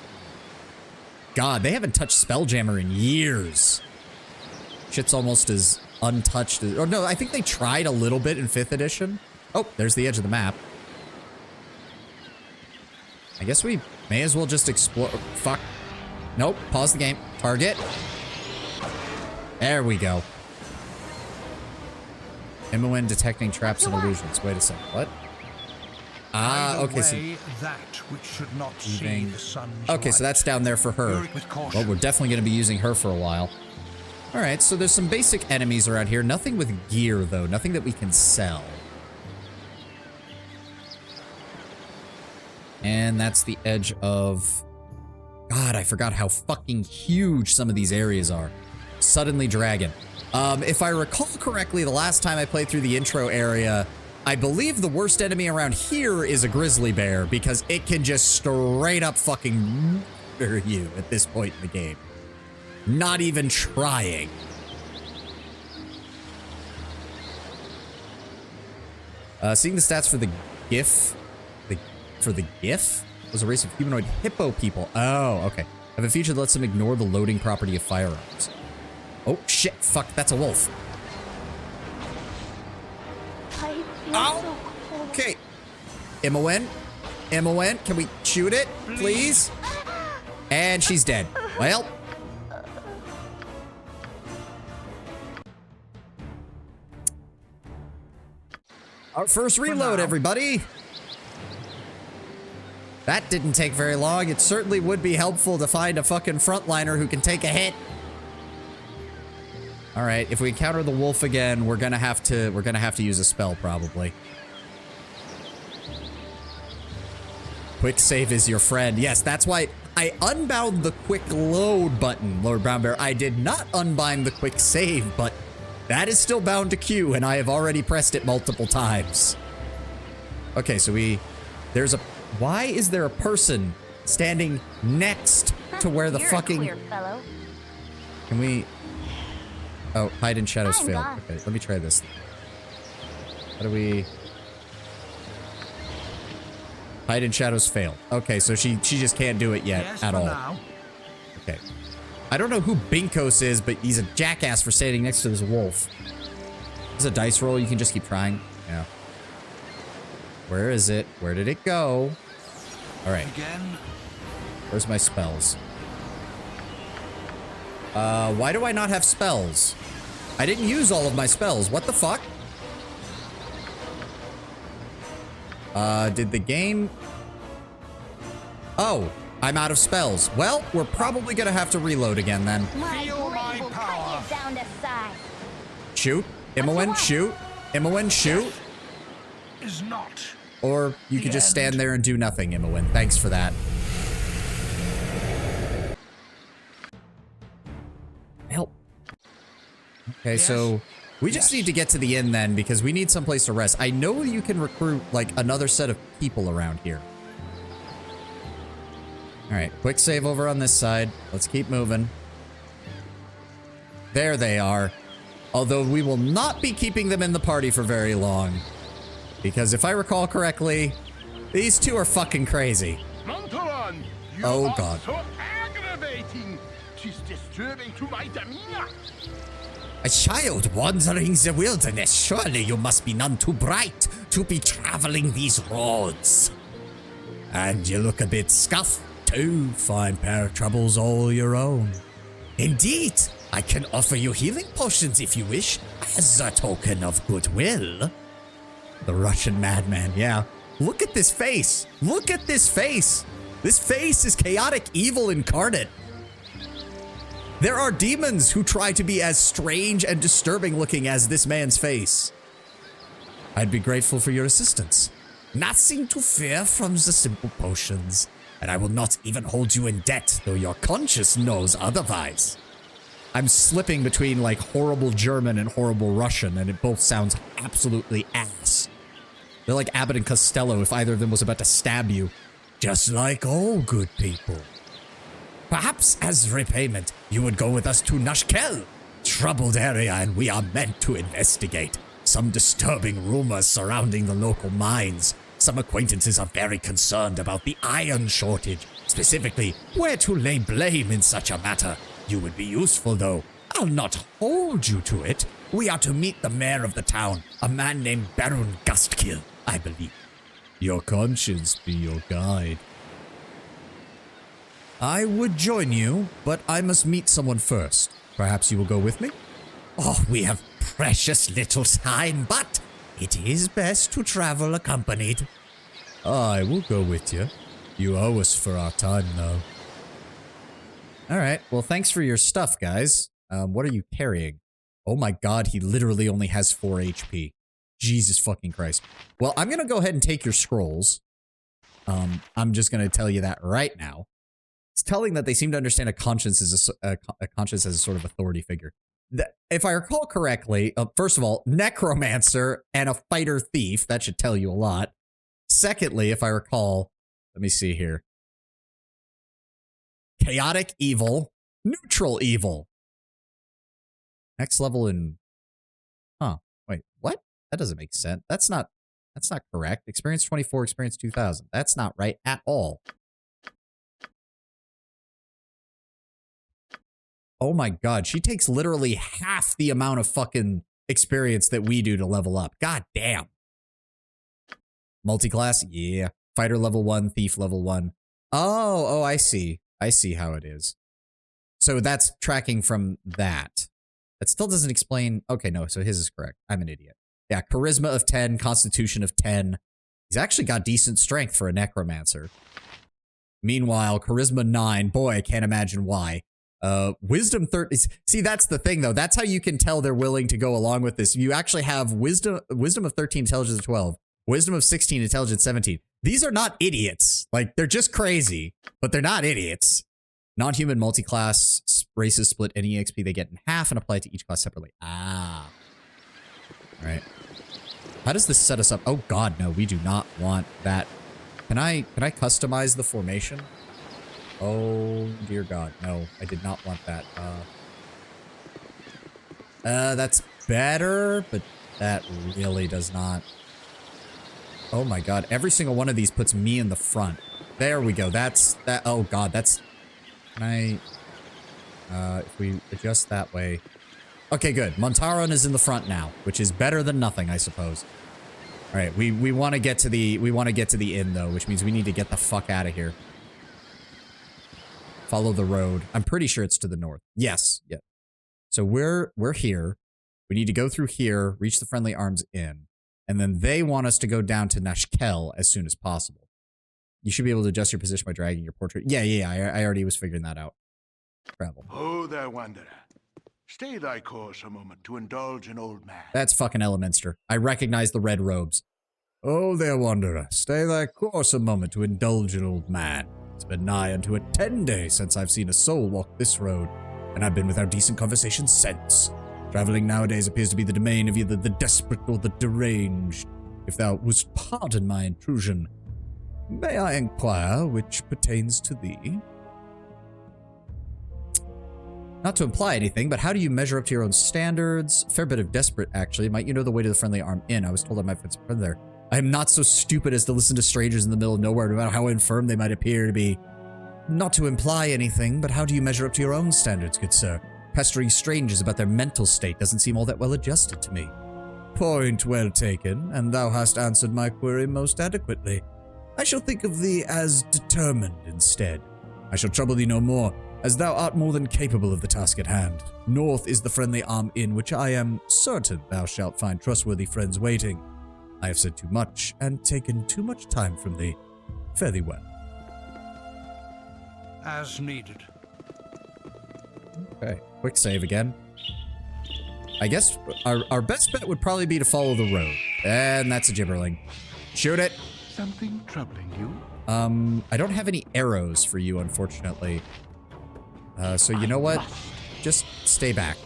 God, they haven't touched Spelljammer in years. Shit's almost as untouched as... Or no, I think they tried a little bit in 5th edition. Oh, there's the edge of the map. I guess we may as well just explore... Fuck. Nope. Pause the game. Target. There we go. Imoen detecting traps and illusions. Wait a second. What? Ah, okay. So that which should not see the sun's okay, so that's down there for her. Well, we're definitely going to be using her for a while. All right, so there's some basic enemies around here. Nothing with gear, though. Nothing that we can sell. And that's the edge of... God, I forgot how fucking huge some of these areas are. Suddenly Dragon. If I recall correctly, the last time I played through the intro area, I believe the worst enemy around here is a grizzly bear because it can just straight up fucking murder you at this point in the game. Not even trying. Seeing the stats for the GIF, for the GIF was a race of humanoid hippo people. Oh, okay. Have a feature that lets them ignore the loading property of firearms. Oh, shit. Fuck, that's a wolf. Oh, okay. Imoen, can we shoot it, please? And she's dead. Well. Our first reload, everybody. That didn't take very long. It certainly would be helpful to find a fucking frontliner who can take a hit. All right, if we encounter the wolf again, we're gonna have to use a spell probably. Quick save is your friend. Yes, that's why I unbound the quick load button, Lord Brown Bear. I did not unbind the quick save, but that is still bound to Q, and I have already pressed it multiple times. Okay, so there's a... Why is there a person standing next to where the fucking... Clear, fellow. Can we... Oh, hide in shadows failed. Okay, let me try this. How do we... Hide in shadows failed. Okay, so she just can't do it yet at all. Now. Okay. I don't know who Binkos is, but he's a jackass for standing next to this wolf. This is a dice roll. You can just keep trying. Yeah. Where is it? Where did it go? All right. Again. Where's my spells? Why do I not have spells? I didn't use all of my spells. What the fuck? Did the game... Oh, I'm out of spells. Well, we're probably gonna have to reload again then. My blade will cut you down to size. Shoot. Imoen, shoot. Imoen, shoot. Is not. Or you could just stand there and do nothing, Imoen. Thanks for that. Help. Okay, yes. So we just need to get to the inn then because we need someplace to rest. I know you can recruit like another set of people around here. Alright, quick save over on this side. Let's keep moving. There they are. Although we will not be keeping them in the party for very long. Because if I recall correctly, these two are fucking crazy. Montalon, you oh are god. so aggravating. She's disturbing to my demeanor. A child wandering the wilderness. Surely you must be none too bright to be traveling these roads. And you look a bit scuffed too. Fine pair of troubles all your own. Indeed, I can offer you healing potions if you wish, as a token of goodwill. The Russian madman, yeah. Look at this face. Look at this face. This face is chaotic evil incarnate. There are demons who try to be as strange and disturbing looking as this man's face. I'd be grateful for your assistance. Nothing to fear from the simple potions, and I will not even hold you in debt, though your conscience knows otherwise. I'm slipping between like horrible German and horrible Russian, and it both sounds absolutely ass. They're like Abbott and Costello if either of them was about to stab you. Just like all good people. Perhaps as repayment, you would go with us to Nashkel, troubled area, and we are meant to investigate. Some disturbing rumors surrounding the local mines. Some acquaintances are very concerned about the iron shortage. Specifically, where to lay blame in such a matter. You would be useful, though. I'll not hold you to it. We are to meet the mayor of the town, a man named Baron Gustkill, I believe. Your conscience be your guide. I would join you, but I must meet someone first. Perhaps you will go with me? Oh, we have precious little time, but it is best to travel accompanied. I will go with you. You owe us for our time, though. Alright, well thanks for your stuff, guys. What are you carrying? Oh my god, he literally only has 4 HP. Jesus fucking Christ. Well, I'm gonna go ahead and take your scrolls. I'm just gonna tell you that right now. It's telling that they seem to understand a conscience as a conscience as a sort of authority figure. If I recall correctly, first of all, necromancer and a fighter thief. That should tell you a lot. Secondly, if I recall, let me see here. Chaotic evil, neutral evil. Next level in... Huh. Wait, what? That doesn't make sense. That's not correct. Experience 24, experience 2000. That's not right at all. Oh my god, she takes literally half the amount of fucking experience that we do to level up. God damn. Multi-class? Yeah. Fighter level 1, thief level 1. Oh, I see. I see how it is. So that's tracking from that. That still doesn't explain... Okay, no, so his is correct. I'm an idiot. Yeah, charisma of 10, constitution of 10. He's actually got decent strength for a necromancer. Meanwhile, charisma 9. Boy, I can't imagine why. Wisdom 30. See, that's the thing, though. That's how you can tell they're willing to go along with this. You actually have wisdom of 13, intelligence of 12. Wisdom of 16, intelligence 17. These are not idiots. Like, they're just crazy, but they're not idiots. Non-human multi-class races split any EXP they get in half and apply to each class separately. Ah. All right. How does this set us up? Oh god, no, we do not want that. Can I customize the formation? Oh dear god, no, I did not want that. That's better, but that really does not. Oh my god, every single one of these puts me in the front. There we go, that's that. Oh god, that's... Can I... if we adjust that way... Okay, good. Montaron is in the front now, which is better than nothing, I suppose. All right, we want to get to the inn though, which means we need to get the fuck out of here. Follow the road. I'm pretty sure it's to the north. Yes, yeah. So we're here. We need to go through here, reach the Friendly Arms Inn, and then they want us to go down to Nashkel as soon as possible. You should be able to adjust your position by dragging your portrait. Yeah, I already was figuring that out. Travel. Oh, there, wanderer. Stay thy course a moment to indulge an old man. That's fucking Elemenster. I recognize the red robes. Oh there, wanderer. Stay thy course a moment to indulge an old man. It's been nigh unto a 10 days since I've seen a soul walk this road, and I've been without decent conversation since. Traveling nowadays appears to be the domain of either the desperate or the deranged. If thou wouldst pardon my intrusion, May I inquire which pertains to thee? Not to imply anything, but how do you measure up to your own standards? Fair bit of desperate, actually. Might you know the way to the Friendly Arm Inn? I was told I might find some friend there. I am not so stupid as to listen to strangers in the middle of nowhere, no matter how infirm they might appear to be. Not to imply anything, but how do you measure up to your own standards, good sir? Pestering strangers about their mental state doesn't seem all that well adjusted to me. Point well taken, and thou hast answered my query most adequately. I shall think of thee as determined instead. I shall trouble thee no more, as thou art more than capable of the task at hand. North is the Friendly Arm Inn, which I am certain thou shalt find trustworthy friends waiting. I have said too much, and taken too much time from thee. Fare thee well. As needed. Okay, quick save again. I guess our best bet would probably be to follow the road. And that's a gibberling. Shoot it! Something troubling you? I don't have any arrows for you, unfortunately. So you know what? Just stay back.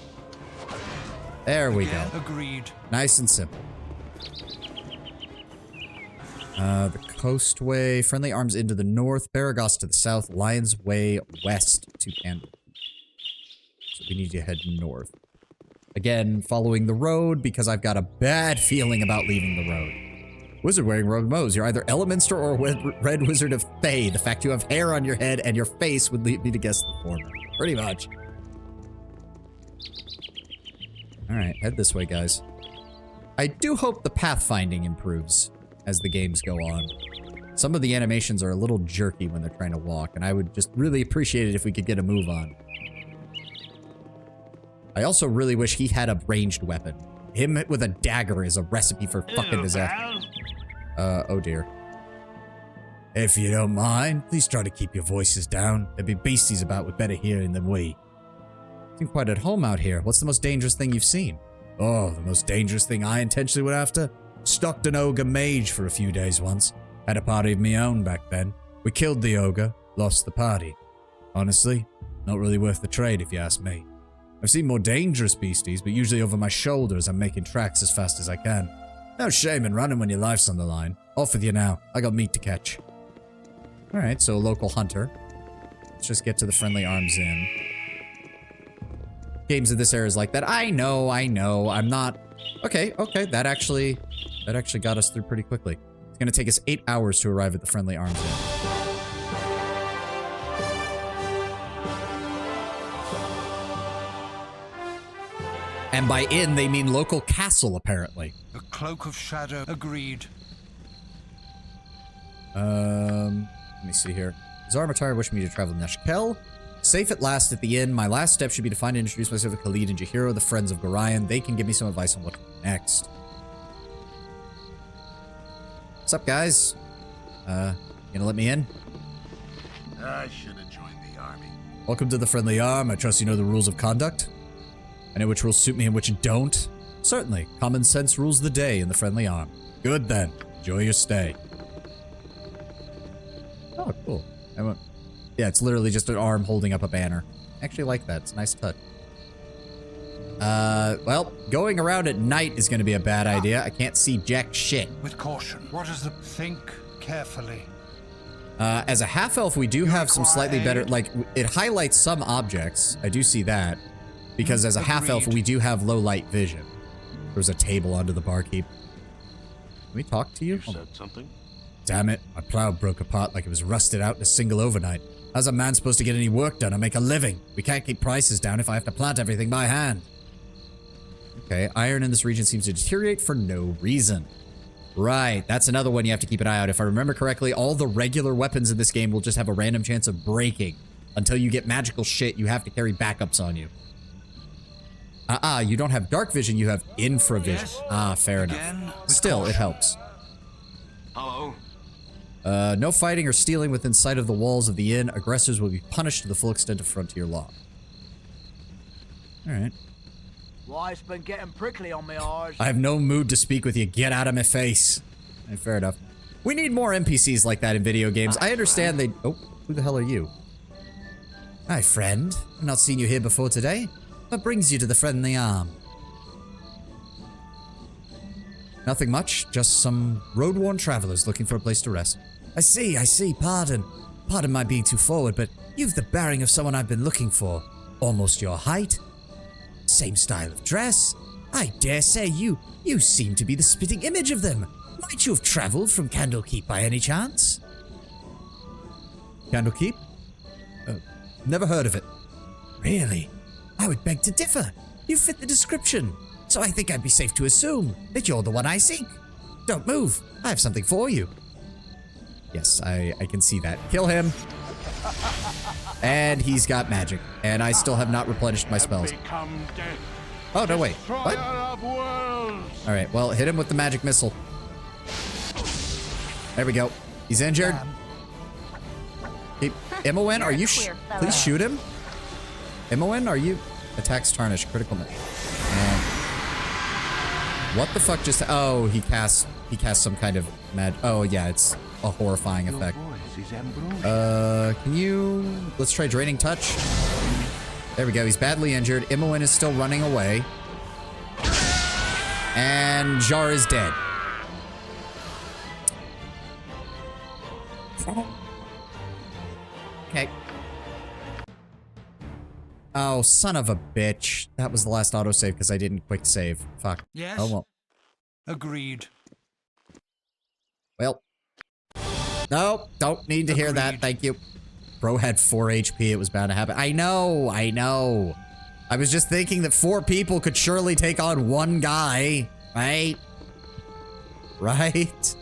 There we go. Agreed. Nice and simple. The Coastway, Friendly Arms Inn to the north, Baragos to the south, Lions Way west to Candle. So we need to head north. Again, following the road because I've got a bad feeling about leaving the road. Wizard wearing robe Mose. You're either Elementor or Red Wizard of Thay. The fact you have hair on your head and your face would lead me to guess the former. Pretty much. Alright, head this way, guys. I do hope the pathfinding improves as the games go on. Some of the animations are a little jerky when they're trying to walk, and I would just really appreciate it if we could get a move on. I also really wish he had a ranged weapon. Him with a dagger is a recipe for fucking disaster. Oh dear. If you don't mind, please try to keep your voices down. There'd be beasties about with better hearing than we. Seem quite at home out here. What's the most dangerous thing you've seen? Oh, the most dangerous thing I intentionally went after? Stalked an ogre mage for a few days once. Had a party of my own back then. We killed the ogre, lost the party. Honestly, not really worth the trade if you ask me. I've seen more dangerous beasties, but usually over my shoulders I'm making tracks as fast as I can. No shame in running when your life's on the line. Off with you now. I got meat to catch. Alright, so a local hunter. Let's just get to the Friendly Arms Inn. Games of this era is like that. I know. I'm not... Okay, that actually got us through pretty quickly. It's gonna take us 8 hours to arrive at the Friendly Arms Inn. And by inn, they mean local castle, apparently. The Cloak of Shadow. Agreed. Let me see here. Zarmatar wished me to travel to Nashkel. Safe at last at the inn. My last step should be to find and introduce myself to Khalid and Jahiro, the friends of Gorion. They can give me some advice on what to do next. What's up, guys? Gonna let me in? I should have joined the army. Welcome to the Friendly Arm. I trust you know the rules of conduct. I know which rules suit me and which don't. Certainly, common sense rules the day in the Friendly Arm. Good then. Enjoy your stay. Oh, cool. Yeah, it's literally just an arm holding up a banner. I actually like that. It's a nice touch. Well, going around at night is going to be a bad idea. I can't see jack shit. With caution. What is the... Think carefully. As a half-elf, we do have some slightly better... Like, it highlights some objects. I do see that. Because as a half-elf, we do have low-light vision. There's a table under the barkeep. Can we talk to you? You said something? Damn it, my plow broke apart like it was rusted out in a single overnight. How's a man supposed to get any work done and make a living? We can't keep prices down if I have to plant everything by hand. Okay, iron in this region seems to deteriorate for no reason. Right, that's another one you have to keep an eye out. If I remember correctly, all the regular weapons in this game will just have a random chance of breaking. Until you get magical shit, you have to carry backups on you. You don't have dark vision, you have infravision. Yes. Fair enough. Still, it helps. Hello? No fighting or stealing within sight of the walls of the inn. Aggressors will be punished to the full extent of frontier law. Alright. Wife's been getting prickly on me eyes. I have no mood to speak with you. Get out of my face. Fair enough. We need more NPCs like that in video games. I understand they... Oh, who the hell are you? Hi, friend. I've not seen you here before today. What brings you to the Friendly Arm? Nothing much, just some road-worn travelers looking for a place to rest. I see. Pardon my being too forward, but you've the bearing of someone I've been looking for. Almost your height. Same style of dress. I dare say you seem to be the spitting image of them. Might you have traveled from Candlekeep by any chance? Candlekeep? Never heard of it. Really? I would beg to differ. You fit the description. So I think I'd be safe to assume that you're the one I seek. Don't move. I have something for you. Yes, I can see that. Kill him. And he's got magic. And I still have not replenished my spells. Oh, no, wait. What? Alright, well, hit him with the magic missile. There we go. He's injured. Hey, Imowen, are you please shoot him? Imowen, are you... Attacks tarnish, critical... what the fuck just... Oh, he cast some kind of oh, yeah, it's a horrifying effect. Can you... Let's try Draining Touch. There we go, he's badly injured. Imowen is still running away. And Jar is dead. Okay. Oh, son of a bitch. That was the last autosave because I didn't quick save. Fuck. Yes. Oh, well. Agreed. Well. No, don't need to hear that. Thank you. Bro had 4 HP. It was bound to happen. I know. I was just thinking that 4 people could surely take on 1 guy. Right? Right?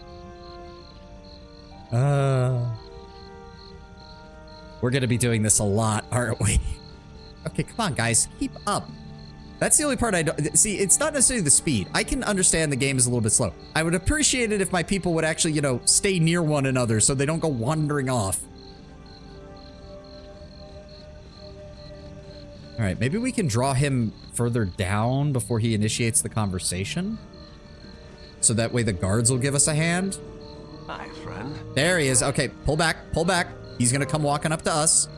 We're gonna be doing this a lot, aren't we? Okay, come on, guys. Keep up. That's the only part I don't... See, it's not necessarily the speed. I can understand the game is a little bit slow. I would appreciate it if my people would actually, you know, stay near one another so they don't go wandering off. All right, maybe we can draw him further down before he initiates the conversation. So that way the guards will give us a hand. Hi, friend. There he is. Okay, pull back, pull back. He's gonna come walking up to us.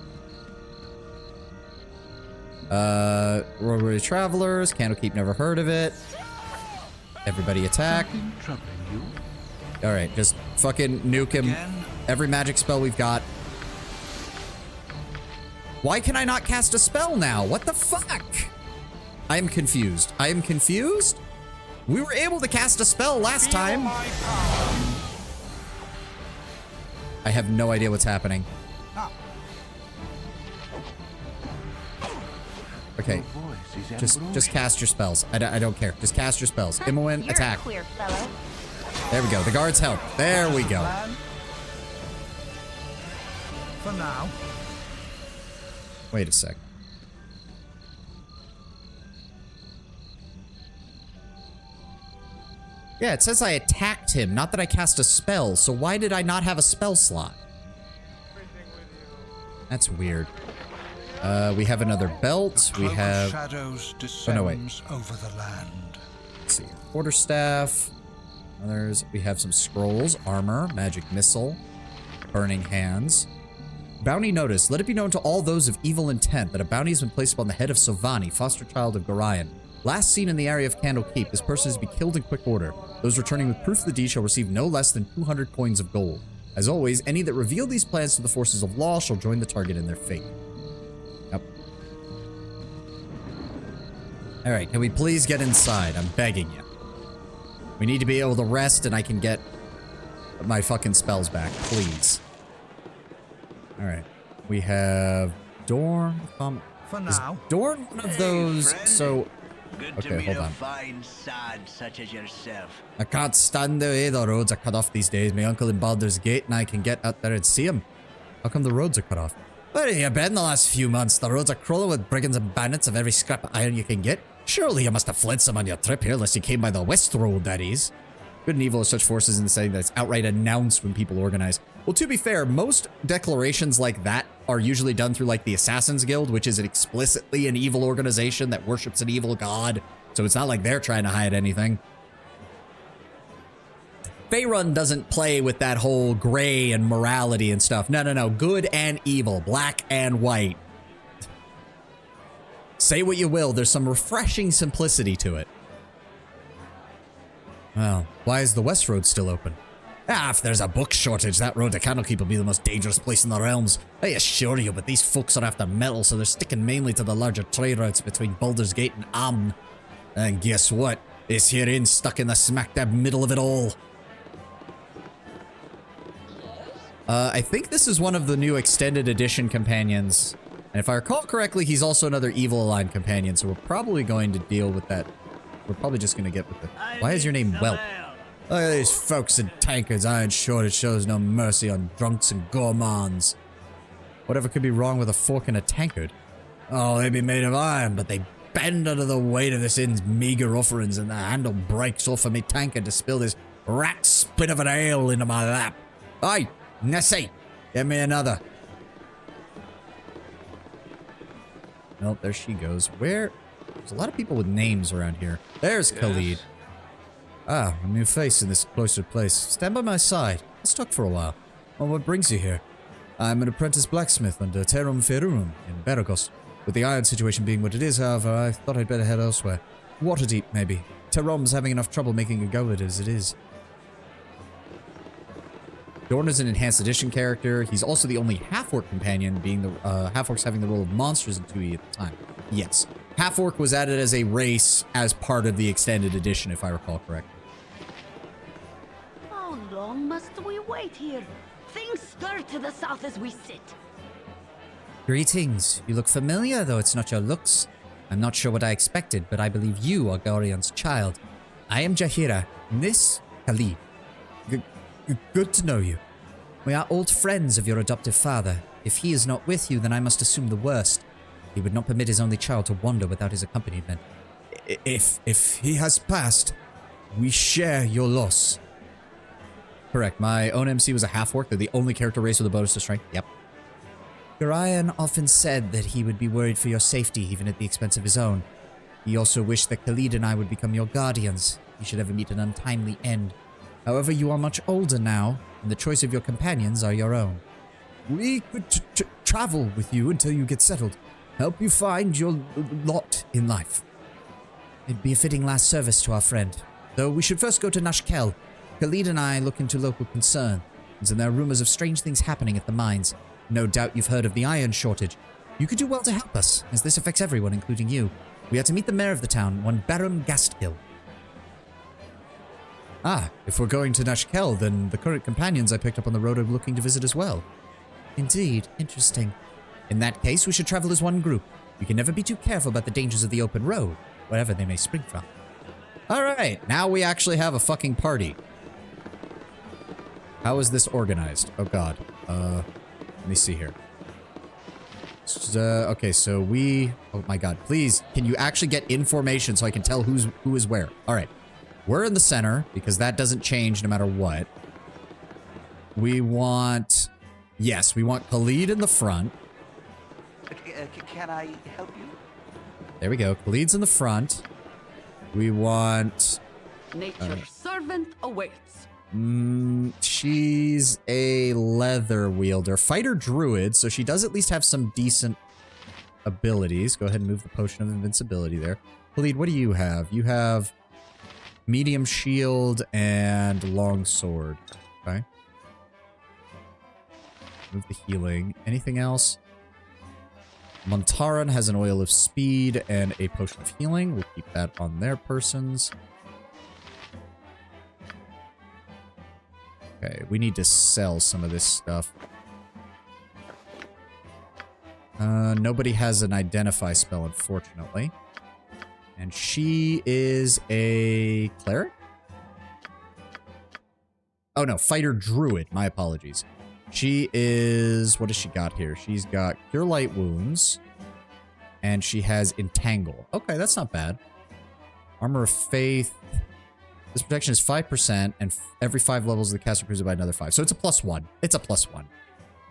Roadway Travelers, Candlekeep, never heard of it. Everybody attack. Alright, just fucking nuke him. Every magic spell we've got. Why can I not cast a spell now? What the fuck? I am confused. I am confused? We were able to cast a spell last time. I have no idea what's happening. Okay, just cast your spells. I don't care. Just cast your spells. Imowen, attack. Queer fellow. There we go. The guards help. There we go. For now. Wait a sec. Yeah, it says I attacked him, not that I cast a spell. So why did I not have a spell slot? That's weird. We have another belt. We have... Shadows oh, no, wait. over the land. Let's see. Quarterstaff. Others. We have some scrolls, armor, magic missile, burning hands. Bounty notice. Let it be known to all those of evil intent that a bounty has been placed upon the head of Sovahni, foster child of Gorion. Last seen in the area of Candlekeep, this person is to be killed in quick order. Those returning with proof of the deed shall receive no less than 200 coins of gold. As always, any that reveal these plans to the forces of law shall join the target in their fate. Yep. Alright, can we please get inside? I'm begging you. We need to be able to rest and I can get my fucking spells back, please. Alright. We have Dorn. For is now. Dorn one of those? So... Good okay, to meet hold a on. fine sod such as yourself. I can't stand the way the roads are cut off these days. My uncle in Baldur's Gate and I can get out there and see him. How come the roads are cut off? Where have you been the last few months? The roads are crawling with brigands and bandits of every scrap of iron you can get. Surely you must have fled some on your trip here, unless you came by the West Road, that is. Good and evil are such forces in the setting that it's outright announced when people organize. Well, to be fair, most declarations like that are usually done through, like, the Assassin's Guild, which is explicitly an evil organization that worships an evil god. So it's not like they're trying to hide anything. Faerun doesn't play with that whole gray and morality and stuff. No, no, no. Good and evil. Black and white. Say what you will. There's some refreshing simplicity to it. Well, why is the West Road still open? Ah, if there's a book shortage, that road to Candlekeep will be the most dangerous place in the realms. I assure you, but these folks are after metal, so they're sticking mainly to the larger trade routes between Baldur's Gate and Amn. And guess what? This here inn's stuck in the smack dab middle of it all. I think this is one of the new extended edition companions. And if I recall correctly, he's also another Evil Aligned companion, so we're probably going to deal with that. We're probably just going to get with it. Why is your name Whelp? Look at these folks in tankards. Iron shortage shows no mercy on drunks and gourmands. Whatever could be wrong with a fork in a tankard? Oh, they be made of iron, but they bend under the weight of this inn's meager offerings, and the handle breaks off of me tankard to spill this rat spit of an ale into my lap. Aye, Nessie, get me another. Nope, there she goes. Where? There's a lot of people with names around here. There's Khalid. Ah, a new face in this cloistered place. Stand by my side. Let's talk for a while. Well, what brings you here? I'm an apprentice blacksmith under Terum Ferurum in Beragos. With the iron situation being what it is, however, I thought I'd better head elsewhere. Waterdeep, maybe. Terum's having enough trouble making a go of it as it is. Dorn is an enhanced edition character. He's also the only half-orc companion, being the half-orcs having the role of monsters in 2E at the time. Yes. Half-orc was added as a race as part of the extended edition, if I recall correctly. How long must we wait here? Things stir to the south as we sit. Greetings. You look familiar, though it's not your looks. I'm not sure what I expected, but I believe you are Gorion's child. I am Jaheira, and this, Khalid. Good to know you. We are old friends of your adoptive father. If he is not with you, then I must assume the worst. He would not permit his only child to wander without his accompaniment. If he has passed, we share your loss. Correct. My own MC was a half-orc. They're the only character race with a bonus to strength. Yep. Gorion often said that he would be worried for your safety, even at the expense of his own. He also wished that Khalid and I would become your guardians. You should ever meet an untimely end. However, you are much older now, and the choice of your companions are your own. We could travel with you until you get settled. Help you find your lot in life. It'd be a fitting last service to our friend. Though we should first go to Nashkel. Khalid and I look into local concerns, and there are rumors of strange things happening at the mines. No doubt you've heard of the iron shortage. You could do well to help us, as this affects everyone, including you. We are to meet the mayor of the town, one Baron Gastgill. Ah, if we're going to Nashkel, then the current companions I picked up on the road are looking to visit as well. Indeed, interesting. In that case, we should travel as one group. We can never be too careful about the dangers of the open road, wherever they may spring from. Alright, now we actually have a fucking party. How is this organized? Oh god. Let me see here. Okay, so we... Oh my god, please, can you actually get information so I can tell who is where? Alright. We're in the center, because that doesn't change no matter what. We want... Yes, we want Khalid in the front. Can I help you? There we go. Khalid's in the front. We want... Nature's servant awaits. She's a leather wielder. Fighter druid, so she does at least have some decent abilities. Go ahead and move the potion of invincibility there. Khalid, what do you have? You have... medium shield and long sword. Okay. Move the healing. Anything else? Montaran has an oil of speed and a potion of healing. We'll keep that on their persons. Okay, we need to sell some of this stuff. Nobody has an identify spell, unfortunately. And she is a cleric? Oh no, fighter druid. My apologies. She is... What does she got here? She's got Cure Light Wounds. And she has Entangle. Okay, that's not bad. Armor of Faith. This protection is 5%, and every 5 levels of the caster improves it by another 5. So it's a +1. It's a +1.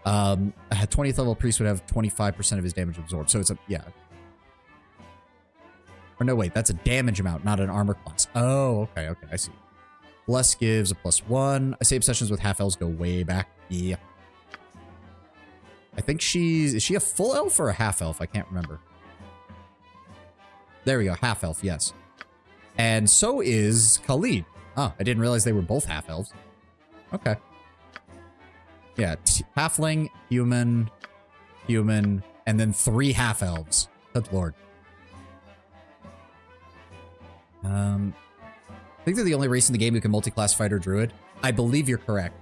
A 20th level priest would have 25% of his damage absorbed. So it's a... Yeah. Or no, wait. That's a damage amount, not an armor class. Oh, okay, okay. I see. Bless gives a +1. I say obsessions with half-elves go way back. Yeah. I think she's... Is she a full elf or a half-elf? I can't remember. There we go. Half-elf, yes. And so is Khalid. Oh, I didn't realize they were both half-elves. Okay. Yeah, halfling, human, human, and then 3 half-elves. Good lord. I think they're the only race in the game who can multi-class fighter druid. I believe you're correct.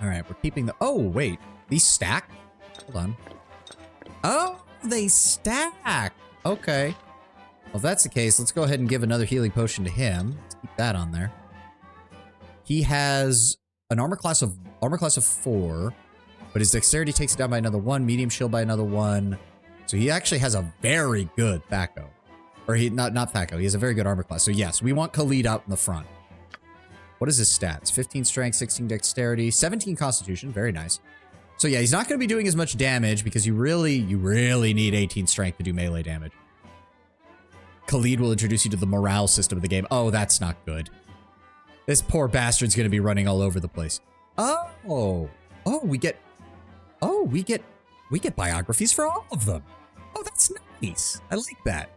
Alright, we're keeping the... Oh, wait. These stack? Hold on. Oh, they stack. Okay. Well, if that's the case, let's go ahead and give another healing potion to him. Let's keep that on there. He has an armor class of 4, but his dexterity takes it down by another 1, medium shield by another 1. So he actually has a very good Thaco. Or he not Thaco, he has a very good armor class. So yes, we want Khalid out in the front. What is his stats? 15 strength, 16 dexterity, 17 constitution, very nice. So yeah, he's not going to be doing as much damage because you really need 18 strength to do melee damage. Khalid will introduce you to the morale system of the game. Oh, that's not good. This poor bastard's going to be running all over the place. We get biographies for all of them. Oh, that's nice. I like that.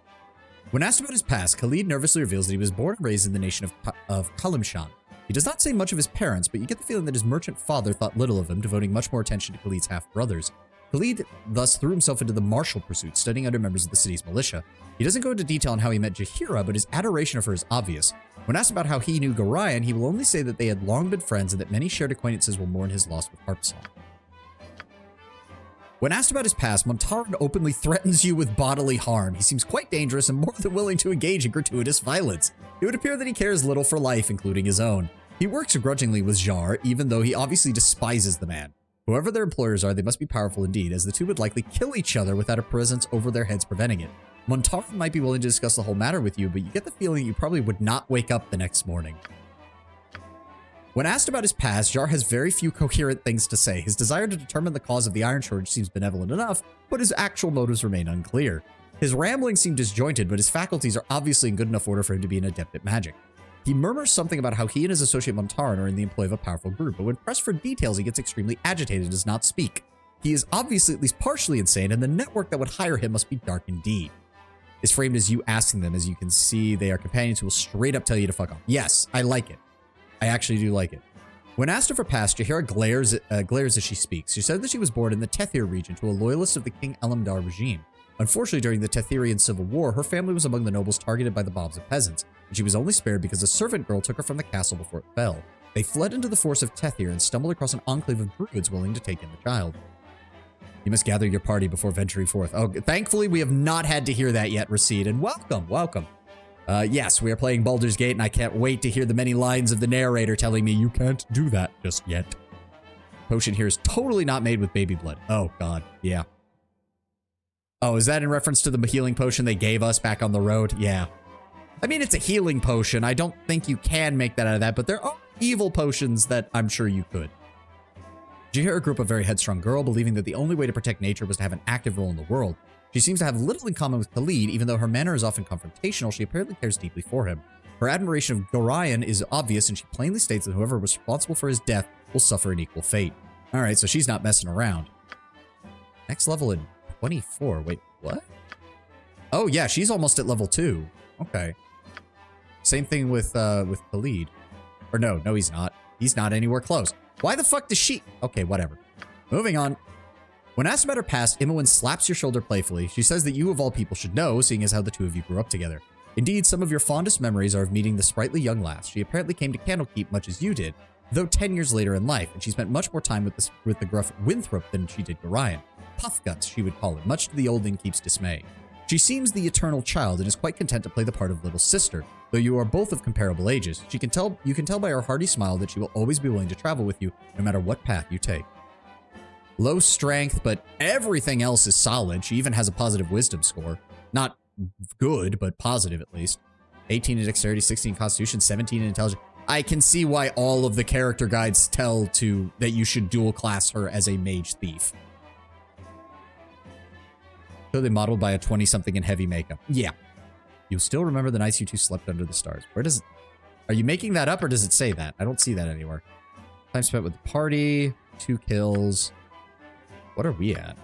When asked about his past, Khalid nervously reveals that he was born and raised in the nation of Kalimshan. He does not say much of his parents, but you get the feeling that his merchant father thought little of him, devoting much more attention to Khalid's half-brothers. Khalid thus threw himself into the martial pursuit, studying under members of the city's militia. He doesn't go into detail on how he met Jaheira, but his adoration of her is obvious. When asked about how he knew Gorion, he will only say that they had long been friends and that many shared acquaintances will mourn his loss with Harpsong. When asked about his past, Montaran openly threatens you with bodily harm. He seems quite dangerous and more than willing to engage in gratuitous violence. It would appear that he cares little for life, including his own. He works grudgingly with Jar, even though he obviously despises the man. Whoever their employers are, they must be powerful indeed, as the two would likely kill each other without a presence over their heads preventing it. Montaran might be willing to discuss the whole matter with you, but you get the feeling you probably would not wake up the next morning. When asked about his past, Jar has very few coherent things to say. His desire to determine the cause of the Iron Shortage seems benevolent enough, but his actual motives remain unclear. His ramblings seem disjointed, but his faculties are obviously in good enough order for him to be an adept at magic. He murmurs something about how he and his associate Montaran are in the employ of a powerful group, but when pressed for details, he gets extremely agitated and does not speak. He is obviously at least partially insane, and the network that would hire him must be dark indeed. Is framed as you asking them. As you can see, they are companions who will straight up tell you to fuck off. Yes, I like it. I actually do like it. When asked of her past, Jaheira glares as she speaks. She said that she was born in the Tethir region to a loyalist of the King Elamdar regime. Unfortunately, during the Tethirian Civil War, her family was among the nobles targeted by the mobs of peasants, and she was only spared because a servant girl took her from the castle before it fell. They fled into the force of Tethir and stumbled across an enclave of druids willing to take in the child. You must gather your party before venturing forth. Oh, thankfully, we have not had to hear that yet, Racine, and welcome, welcome. Yes, we are playing Baldur's Gate, and I can't wait to hear the many lines of the narrator telling me you can't do that just yet. Potion here is totally not made with baby blood. Oh, God, yeah. Oh, is that in reference to the healing potion they gave us back on the road? Yeah. I mean, it's a healing potion. I don't think you can make that out of that, but there are evil potions that I'm sure you could. Jaheira grew up a very headstrong girl, believing that the only way to protect nature was to have an active role in the world. She seems to have little in common with Khalid, even though her manner is often confrontational, she apparently cares deeply for him. Her admiration of Gorion is obvious, and she plainly states that whoever was responsible for his death will suffer an equal fate. Alright, so she's not messing around. Next level in 24. Wait, what? Oh, yeah, she's almost at level 2. Okay. Same thing with Khalid. Or no, he's not. He's not anywhere close. Why the fuck does she... Okay, whatever. Moving on. When asked about her past, Imoen slaps your shoulder playfully. She says that you of all people should know, seeing as how the two of you grew up together. Indeed, some of your fondest memories are of meeting the sprightly young lass. She apparently came to Candlekeep much as you did, though 10 years later in life, and she spent much more time with the gruff Winthrop than she did Gorion. Puffguts, she would call it, much to the old innkeep's dismay. She seems the eternal child and is quite content to play the part of little sister, though you are both of comparable ages. You can tell by her hearty smile that she will always be willing to travel with you, no matter what path you take. Low strength, but everything else is solid. She even has a positive wisdom score. Not good, but positive at least. 18 in dexterity, 16 in constitution, 17 in intelligence. I can see why all of the character guides tell that you should dual class her as a mage thief. Clearly modeled by a 20-something in heavy makeup. Yeah. You still remember the nights you two slept under the stars. Where does it... Are you making that up or does it say that? I don't see that anywhere. Time spent with the party. 2 kills. What are we at?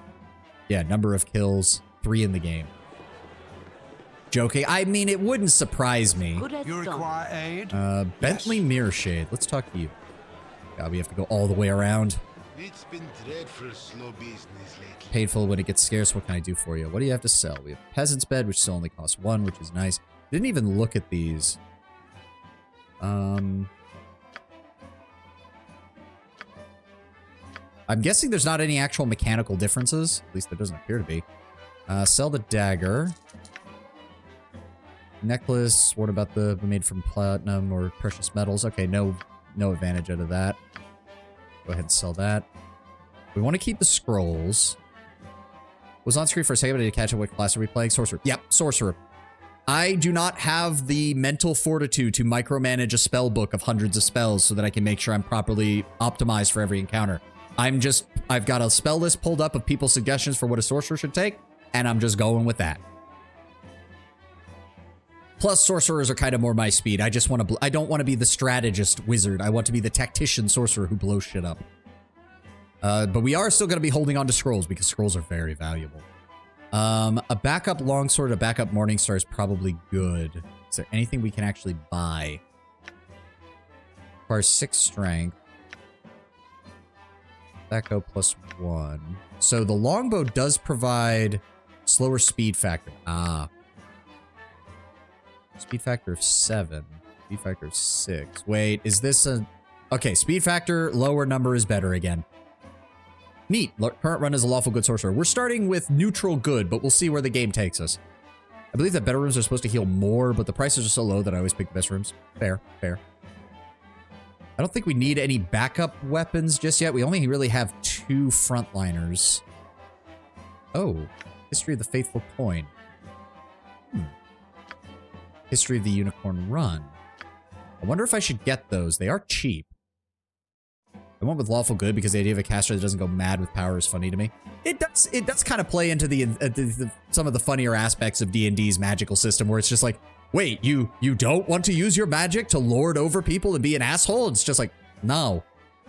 Yeah, number of kills. 3 in the game. joking. I mean, it wouldn't surprise me. You require aid? Bentley Mirror Shade. Let's talk to you. God, we have to go all the way around. It's been dreadful slow business lately. Painful when it gets scarce. What can I do for you? What do you have to sell? We have Peasant's Bed, which still only costs 1, which is nice. Didn't even look at these. I'm guessing there's not any actual mechanical differences. At least there doesn't appear to be. Sell the dagger. Necklace. What about the made from platinum or precious metals? Okay, no advantage out of that. Go ahead and sell that. We want to keep the scrolls. Was on screen for a second, but I did catch up. What class are we playing? Sorcerer. Yep, Sorcerer. I do not have the mental fortitude to micromanage a spell book of hundreds of spells so that I can make sure I'm properly optimized for every encounter. I've got a spell list pulled up of people's suggestions for what a sorcerer should take, and I'm just going with that. Plus, sorcerers are kind of more my speed. I don't want to be the strategist wizard. I want to be the tactician sorcerer who blows shit up. But we are still going to be holding on to scrolls because scrolls are very valuable. A backup longsword, a backup Morningstar is probably good. Is there anything we can actually buy? Requires 6 strength. Echo +1. So the longbow does provide slower speed factor. Ah. Speed factor of 7. Speed factor of 6. Wait, is this a... Okay, speed factor, lower number is better again. Neat. Current run is a lawful good sorcerer. We're starting with neutral good, but we'll see where the game takes us. I believe that better rooms are supposed to heal more, but the prices are so low that I always pick the best rooms. Fair, fair. I don't think we need any backup weapons just yet. We only really have 2 frontliners. Oh, History of the Faithful Coin. History of the Unicorn Run. I wonder if I should get those. They are cheap. I went with Lawful Good because the idea of a caster that doesn't go mad with power is funny to me. It does kind of play into some of the funnier aspects of D&D's magical system where it's just like, wait, you don't want to use your magic to lord over people and be an asshole? It's just like, no.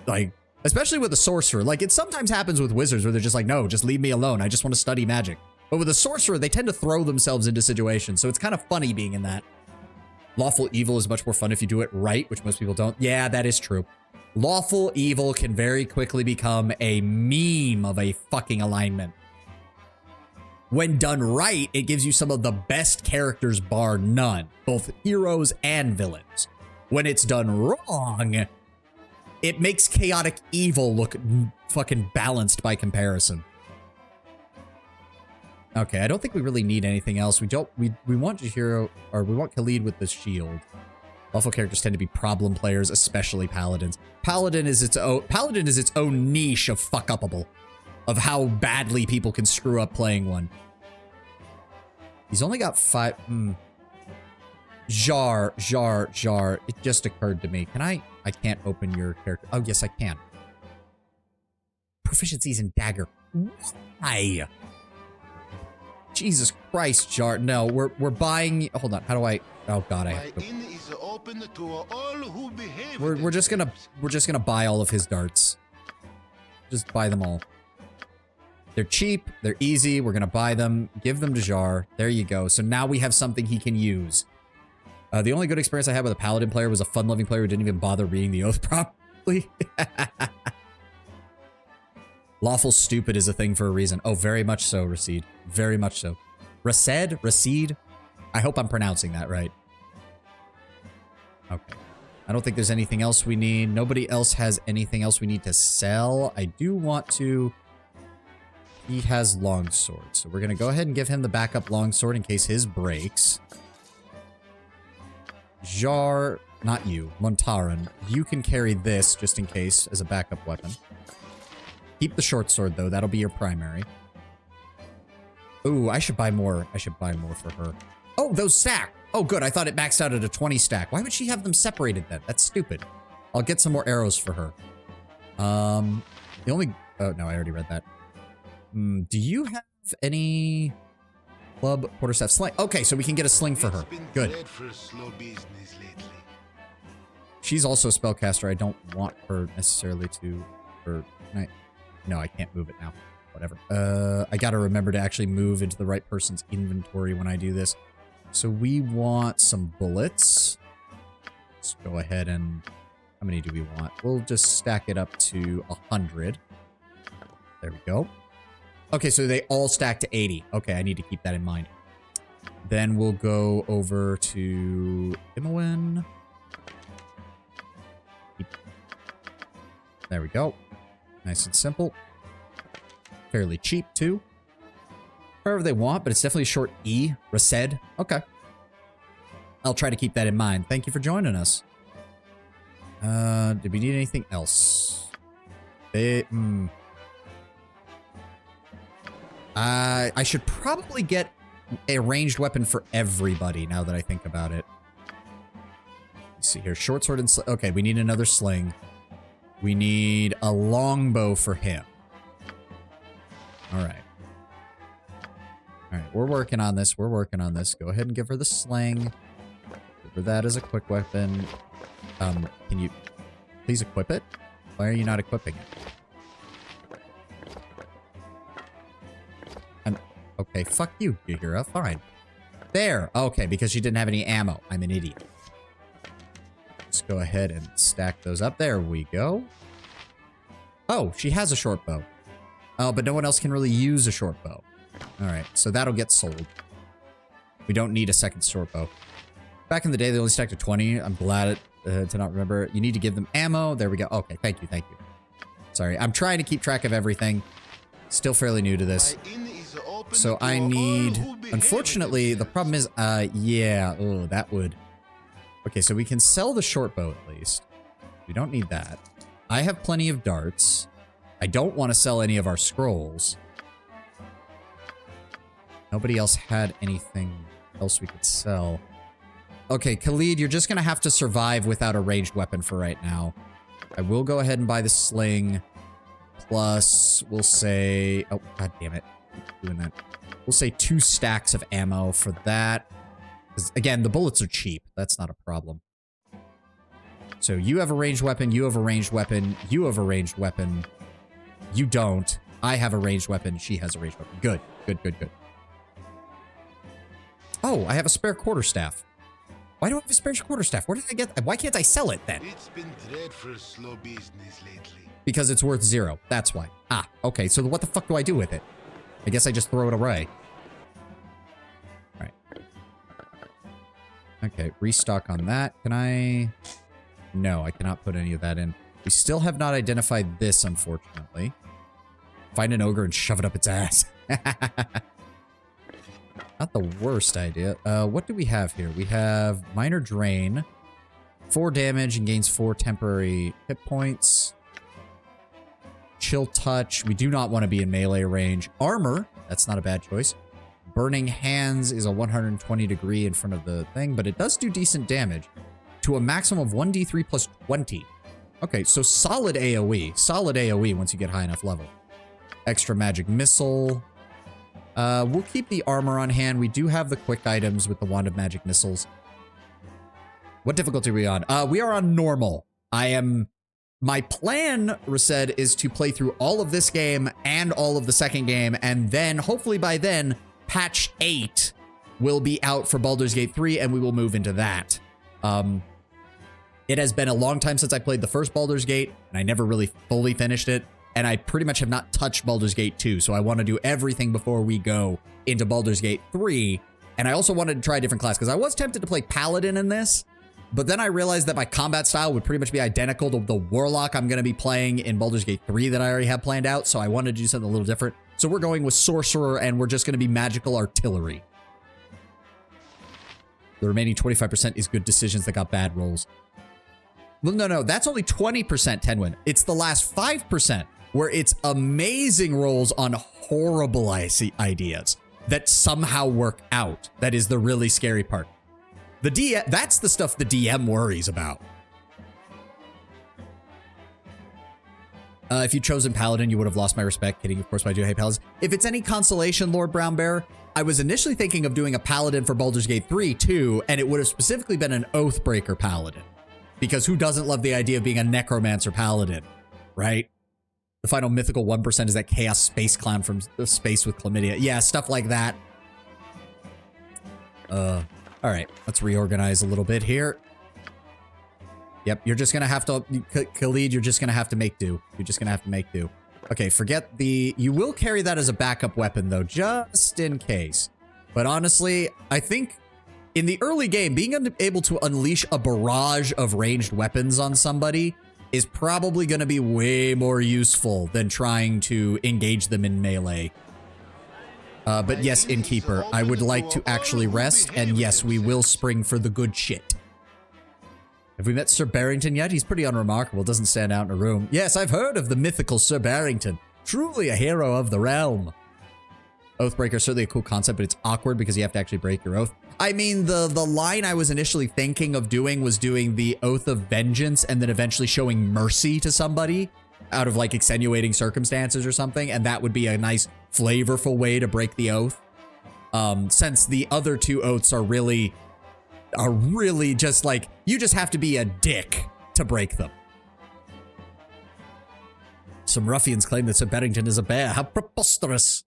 Like, especially with a sorcerer. Like, it sometimes happens with wizards where they're just like, no, just leave me alone. I just want to study magic. But with a sorcerer, they tend to throw themselves into situations, so it's kind of funny being in that. Lawful evil is much more fun if you do it right, which most people don't. Yeah, that is true. Lawful evil can very quickly become a meme of a fucking alignment. When done right, it gives you some of the best characters bar none, both heroes and villains. When it's done wrong, it makes chaotic evil look fucking balanced by comparison. Okay, I don't think we really need anything else. We want Jahiro, or we want Khalid with the shield. Lawful characters tend to be problem players, especially paladins. Paladin is its own niche of fuck-upable, of how badly people can screw up playing one. He's only got 5. Jar. It just occurred to me. Can I can't open your character. Oh, yes, I can. Proficiencies in dagger. Why? Jesus Christ, Jar. No, we're buying. Hold on. How do I? Oh God, I have to. We're just gonna buy all of his darts. Just buy them all. They're cheap. They're easy. We're gonna buy them. Give them to Jar. There you go. So now we have something he can use. The only good experience I had with a paladin player was a fun-loving player who didn't even bother reading the oath properly. Lawful stupid is a thing for a reason. Oh, very much so, Recede. Very much so. Recede? I hope I'm pronouncing that right. Okay. I don't think there's anything else we need. Nobody else has anything else we need to sell. I do want to... He has longsword, so we're going to go ahead and give him the backup longsword in case his breaks. Jar... Not you. Montaran. You can carry this just in case as a backup weapon. Keep the short sword, though. That'll be your primary. Ooh, I should buy more. I should buy more for her. Oh, those stack. Oh, good. I thought it maxed out at a 20 stack. Why would she have them separated then? That's stupid. I'll get some more arrows for her. The only... Oh, no, I already read that. Do you have any club quarterstaff sling? Okay, so we can get a sling for her. Good. She's also a spellcaster. I don't want her necessarily to... Or... No, I can't move it now. Whatever. I gotta remember to actually move into the right person's inventory when I do this. So we want some bullets. Let's go ahead and... How many do we want? We'll just stack it up to 100. There we go. Okay, so they all stack to 80. Okay, I need to keep that in mind. Then we'll go over to Imoen. There we go. Nice and simple. Fairly cheap, too. Whatever they want, but it's definitely short E. Rased. Okay. I'll try to keep that in mind. Thank you for joining us. Did we need anything else? I should probably get a ranged weapon for everybody now that I think about it. Let's see here. Short sword and sling. Okay, we need another sling. We need a longbow for him. All right. All right, we're working on this. We're working on this. Go ahead and give her the sling. Give her that as a quick weapon. Can you please equip it? Why are you not equipping it? Okay, fuck you, Yahira. Fine. There. Okay, because she didn't have any ammo. I'm an idiot. Let's go ahead and stack those up. There we go. Oh, she has a short bow. Oh, but no one else can really use a short bow. All right, so that'll get sold. We don't need a second short bow. Back in the day, they only stacked to 20. I'm glad to not remember. You need to give them ammo. There we go. Okay, thank you, thank you. Sorry, I'm trying to keep track of everything. Still fairly new to this. So I need... Unfortunately, the problem is... yeah. Oh, that would... Okay, so we can sell the short bow at least. We don't need that. I have plenty of darts. I don't want to sell any of our scrolls. Nobody else had anything else we could sell. Okay, Khalid, you're just going to have to survive without a ranged weapon for right now. I will go ahead and buy the sling. Plus, we'll say... Oh, god damn it. Keep doing that. We'll say 2 stacks of ammo for that. 'Cause, again, the bullets are cheap. That's not a problem. So you have a ranged weapon. You have a ranged weapon. You have a ranged weapon. You don't. I have a ranged weapon. She has a ranged weapon. Good. Good, good, good. Oh, I have a spare quarterstaff. Why do I have a spare quarterstaff? Where did I get that? Why can't I sell it then? It's been dreadful slow business lately. Because it's worth 0. That's why. Ah, okay. So what the fuck do I do with it? I guess I just throw it away. All right. Okay, restock on that. Can I... No, I cannot put any of that in. We still have not identified this, unfortunately. Find an ogre and shove it up its ass. Not the worst idea. What do we have here? We have minor drain, 4 damage and gains 4 temporary hit points. Chill touch. We do not want to be in melee range. Armor. That's not a bad choice. Burning hands is a 120 degree in front of the thing, but it does do decent damage to a maximum of 1d3 plus 20. Okay, so solid AoE. Solid AoE once you get high enough level. Extra magic missile. We'll keep the armor on hand. We do have the quick items with the wand of magic missiles. What difficulty are we on? We are on normal. My plan, Rased, is to play through all of this game and all of the second game, and then, hopefully by then, patch 8 will be out for Baldur's Gate 3, and we will move into that. It has been a long time since I played the first Baldur's Gate, and I never really fully finished it, and I pretty much have not touched Baldur's Gate 2, so I want to do everything before we go into Baldur's Gate 3, and I also wanted to try a different class, because I was tempted to play Paladin in this, but then I realized that my combat style would pretty much be identical to the Warlock I'm going to be playing in Baldur's Gate 3 that I already have planned out, so I wanted to do something a little different. So we're going with Sorcerer, and we're just going to be Magical Artillery. The remaining 25% is good decisions that got bad rolls. Well, no, that's only 20% Tenwin. It's the last 5% where it's amazing rolls on horrible ideas that somehow work out. That is the really scary part. The DM, that's the stuff the DM worries about. If you'd chosen Paladin, you would have lost my respect. Kidding, of course, but I do hate Paladins. If it's any consolation, Lord Brown Bear, I was initially thinking of doing a Paladin for Baldur's Gate 3 too, and it would have specifically been an Oathbreaker Paladin. Because who doesn't love the idea of being a Necromancer Paladin, right? The final mythical 1% is that Chaos Space Clown from Space with Chlamydia. Yeah, stuff like that. All right, let's reorganize a little bit here. Yep, you're just gonna have to, Khalid, you're just gonna have to make do. You're just gonna have to make do. Okay, forget the, you will carry that as a backup weapon though, just in case. But honestly, I think in the early game, being able to unleash a barrage of ranged weapons on somebody is probably gonna be way more useful than trying to engage them in melee. But yes, Innkeeper, I would like to actually rest, and yes, we will spring for the good shit. Have we met Sir Barrington yet? He's pretty unremarkable, doesn't stand out in a room. Yes, I've heard of the mythical Sir Barrington. Truly a hero of the realm. Oathbreaker is certainly a cool concept, but it's awkward because you have to actually break your oath. I mean, the line I was initially thinking of doing was doing the Oath of Vengeance and then eventually showing mercy to somebody out of like extenuating circumstances or something, and that would be a nice flavorful way to break the oath. Since the other two oaths are really just like, you just have to be a dick to break them. Some ruffians claim that Sir Barrington is a bear. How preposterous.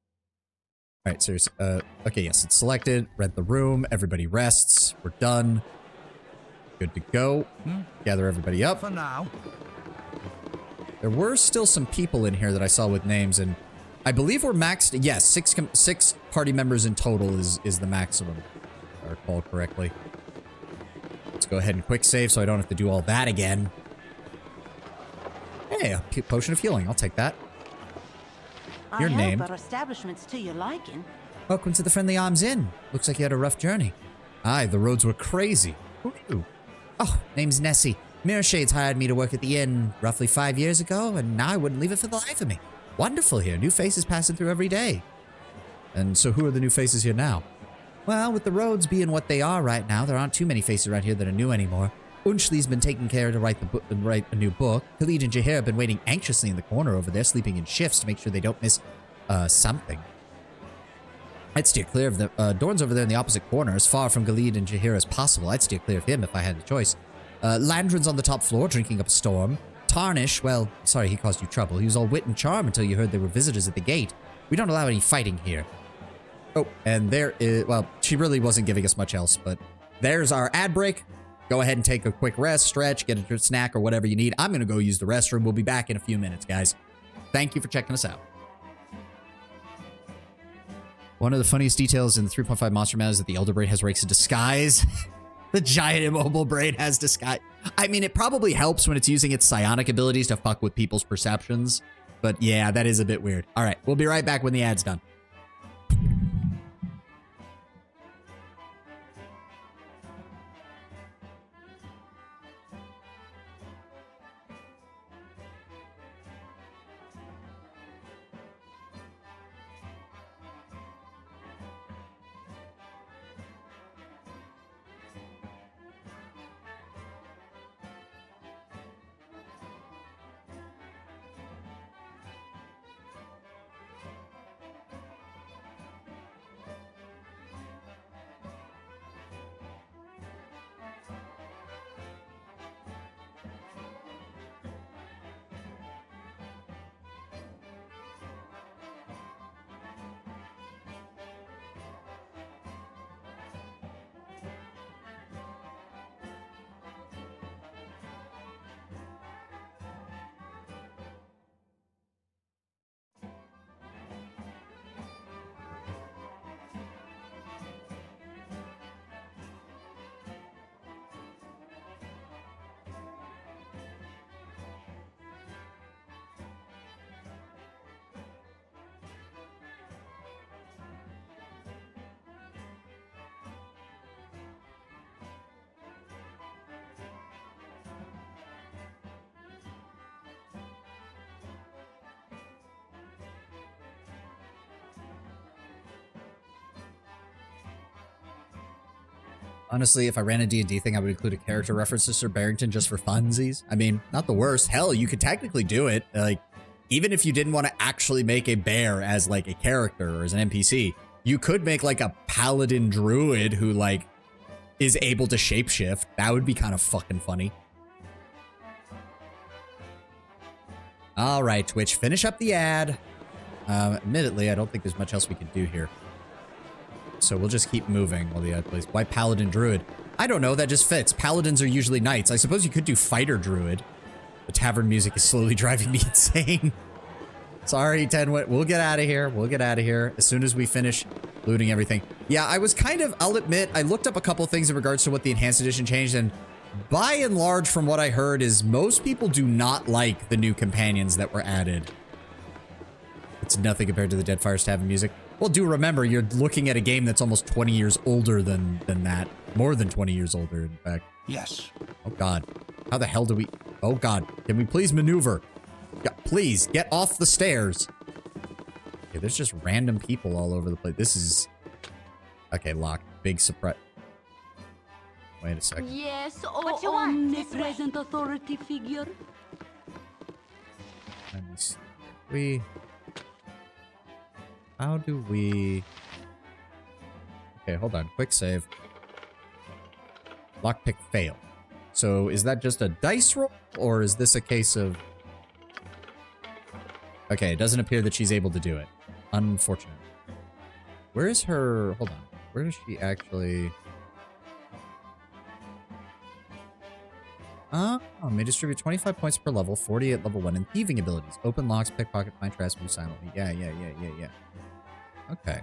All right, serious. Okay, yes, it's selected. Rent the room. Everybody rests. We're done. Good to go. Gather everybody up. For now. There were still some people in here that I saw with names, and I believe we're maxed. Yes, six party members in total is the maximum, if I recall correctly. Let's go ahead and quick save so I don't have to do all that again. Hey, a potion of healing. I'll take that. Your name. Our establishment's to your liking. Welcome to the Friendly Arms Inn. Looks like you had a rough journey. Aye, the roads were crazy. Who knew? Oh, name's Nessie. Mirror Shades hired me to work at the inn roughly 5 years ago, and now I wouldn't leave it for the life of me. Wonderful here. New faces passing through every day. And so who are the new faces here now? Well, with the roads being what they are right now, there aren't too many faces around here that are new anymore. Unshli's been taking care to write a new book. Khalid and Jahir have been waiting anxiously in the corner over there, sleeping in shifts to make sure they don't miss something. I'd steer clear of the Dorn's over there in the opposite corner, as far from Khalid and Jahir as possible. I'd steer clear of him if I had the choice. Landron's on the top floor, drinking up a storm. Tarnish, well, sorry he caused you trouble. He was all wit and charm until you heard there were visitors at the gate. We don't allow any fighting here. Oh, and there is, well, she really wasn't giving us much else, but there's our ad break. Go ahead and take a quick rest, stretch, get a snack or whatever you need. I'm going to go use the restroom. We'll be back in a few minutes, guys. Thank you for checking us out. One of the funniest details in the 3.5 Monster Manual is that the Elder Brain has ranks of disguise. The giant immobile brain has disguise. I mean, it probably helps when it's using its psionic abilities to fuck with people's perceptions. But yeah, that is a bit weird. All right, we'll be right back when the ad's done. Honestly, if I ran a D&D thing, I would include a character reference to Sir Barrington just for funsies. I mean, not the worst. Hell, you could technically do it. Like, even if you didn't want to actually make a bear as, like, a character or as an NPC, you could make, like, a paladin druid who, like, is able to shapeshift. That would be kind of fucking funny. All right, Twitch, finish up the ad. Admittedly, I don't think there's much else we can do here. so we'll just keep moving while the other plays. Why Paladin Druid? I don't know, that just fits. Paladins are usually knights. I suppose you could do Fighter Druid. The tavern music is slowly driving me insane. Sorry, Tenwit. We'll get out of here. We'll get out of here as soon as we finish looting everything. Yeah, I was kind of, I'll admit, I looked up a couple things in regards to what the Enhanced Edition changed, and by and large, from what I heard, is most people do not like the new companions that were added. It's nothing compared to the Deadfire's Tavern music. Well, do remember, you're looking at a game that's almost 20 years older than that. More than 20 years older, in fact. Yes. Oh, God. How the hell do we... Oh, God. Can we please maneuver? Yeah, please, get off the stairs. Okay, there's just random people all over the place. This is... Okay, locked. Big surprise. Wait a second. Yes, What you want? Omnipresent authority figure. Let me see. How do we... Okay, hold on. Quick save. Lockpick fail. So is that just a dice roll, or is this a case of... Okay, it doesn't appear that she's able to do it. Unfortunate. Where is her... Hold on. Where does she actually... May distribute 25 points per level, 40 at level 1, and thieving abilities. Open locks, pickpocket, find traps, move silently. Yeah. Okay.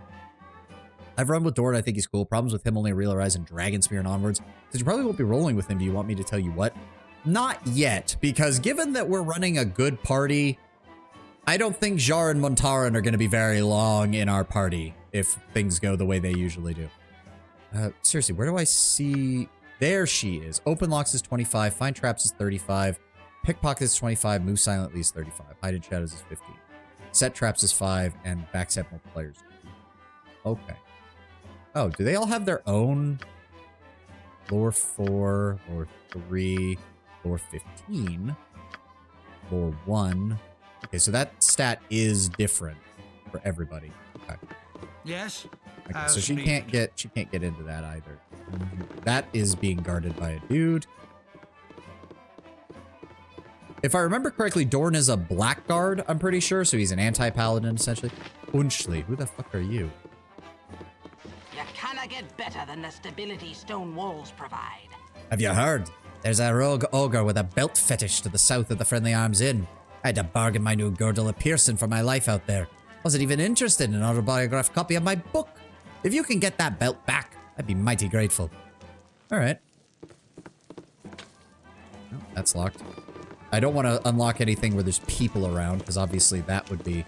I've run with Dorn, I think he's cool. Problems with him only real arise in Dragon Spear and onwards. Since you probably won't be rolling with him, do you want me to tell you what? Not yet, because given that we're running a good party, I don't think Jar and Montaran are going to be very long in our party if things go the way they usually do. Seriously, where do I see... There she is. Open locks is 25. Find traps is 35. Pickpocket is 25. Move silently is 35. Hide in shadows is 15. Set traps is 5. And backset multipliers is 2. Okay. Oh, do they all have their own? Lore 4, Lore 3, Lore 15, Lore 1. Okay, so that stat is different for everybody. Okay. Yes. Okay, so she can't get into that either. That is being guarded by a dude. If I remember correctly, Dorn is a blackguard, I'm pretty sure, so he's an anti-paladin, essentially. Unchli, who the fuck are you? You cannot get better than the stability stone walls provide. Have you heard? There's a rogue ogre with a belt fetish to the south of the Friendly Arms Inn. I had to bargain my new girdle of Pearson for my life out there. Wasn't even interested in an autobiographed copy of my book. If you can get that belt back, I'd be mighty grateful. Alright. Oh, that's locked. I don't want to unlock anything where there's people around, because obviously that would be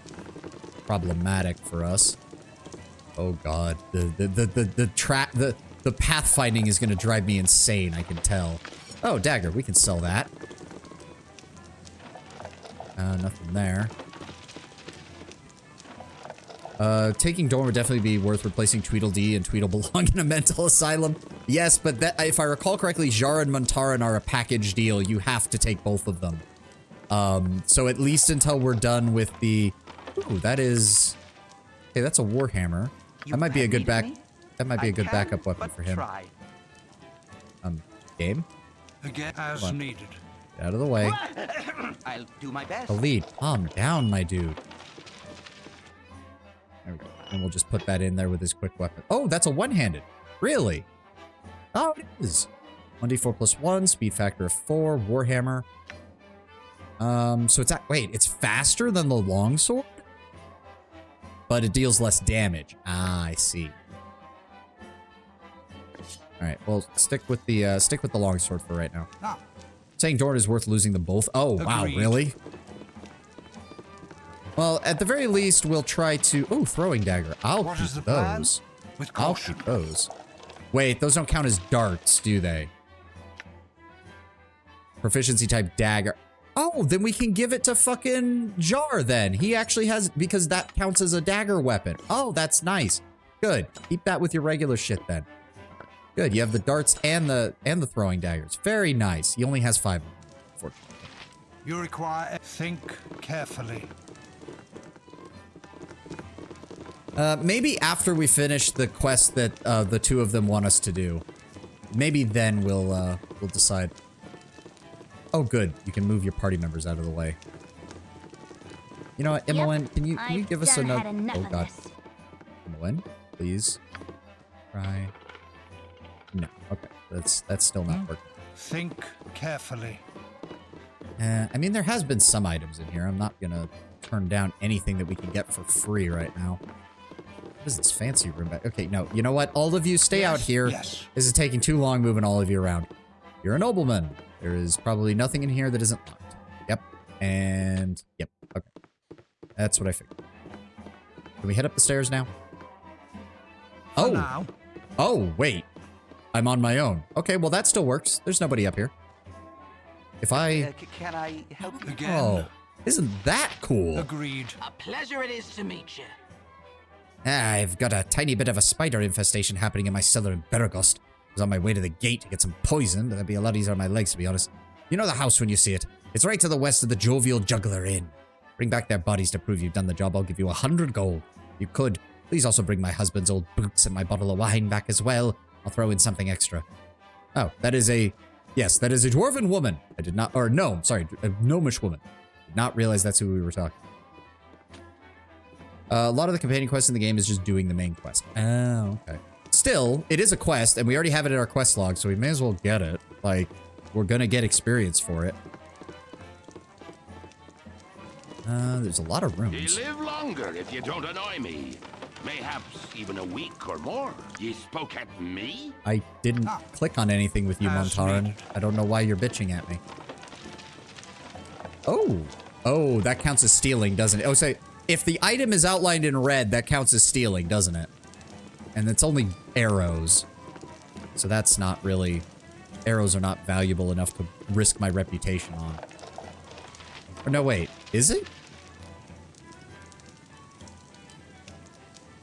problematic for us. Oh god. The pathfinding is going to drive me insane, I can tell. Oh, dagger. We can sell that. Nothing there. Taking Dorn would definitely be worth replacing Tweedledee, and Tweedle belong in a mental asylum. Yes, but that, if I recall correctly, Jar and Montaran are a package deal. You have to take both of them. So at least until we're done with the... Ooh, that is... Okay, that's a Warhammer. That might be a good That might be a good backup weapon for him. Game? Again, as needed. Get out of the way. I'll do my best. Khalid, calm down, my dude. There we go. And we'll just put that in there with his quick weapon. Oh, that's a one-handed. Really? Oh, it is. 1d4 plus 1, speed factor of 4, Warhammer. So it's wait, it's faster than the longsword? But it deals less damage. Ah, I see. Alright, well, stick with the longsword for right now. Ah. Saying Dorn is worth losing them both. Oh, wow, really? Well, at the very least, we'll try to... Oh, throwing dagger. I'll keep those. I'll keep those. Wait, those don't count as darts, do they? Proficiency type dagger. Oh, then we can give it to fucking Jar then. He actually has... Because that counts as a dagger weapon. Oh, that's nice. Good. Keep that with your regular shit then. Good. You have the darts and the throwing daggers. Very nice. He only has 5 of them, unfortunately. You require... Think carefully. Maybe after we finish the quest that the two of them want us to do, maybe then we'll decide. Oh, good. You can move your party members out of the way. You know what, Imoen, can you give us another? Oh God, Imoen, please. Try. No. Okay. That's still not working. Think carefully. I mean, there has been some items in here. I'm not gonna turn down anything that we can get for free right now. What is this fancy room back? Okay, no. You know what? All of you stay out here. Yes. This is taking too long moving all of you around. You're a nobleman. There is probably nothing in here that isn't locked. Yep. And yep. Okay. That's what I figured. Can we head up the stairs now? Oh. Now. Oh, wait. I'm on my own. Okay, well, that still works. There's nobody up here. If I... Can I help you? Again. Oh, isn't that cool? Agreed. A pleasure it is to meet you. I've got a tiny bit of a spider infestation happening in my cellar in Baragost. I was on my way to the gate to get some poison, but that'd be a lot easier on my legs, to be honest. You know the house when you see it. It's right to the west of the Jovial Juggler Inn. Bring back their bodies to prove you've done the job. I'll give you 100 gold. You could. Please also bring my husband's old boots and my bottle of wine back as well. I'll throw in something extra. Oh, that is a... Yes, that is a dwarven woman. I did not... Or no, sorry, a gnomish woman. Did not realize that's who we were talking. A lot of the companion quests in the game is just doing the main quest. Oh, okay. Still, it is a quest, and we already have it in our quest log, so we may as well get it. Like, we're gonna get experience for it. There's a lot of rooms. Ye live longer if you don't annoy me. Mayhaps even a week or more. Ye spoke at me? I didn't click on anything with you, Montaran. I don't know why you're bitching at me. Oh. Oh, that counts as stealing, doesn't it? Oh, say, if the item is outlined in red, that counts as stealing, doesn't it? And it's only arrows. So that's not really... Arrows are not valuable enough to risk my reputation on. Or no, wait. Is it?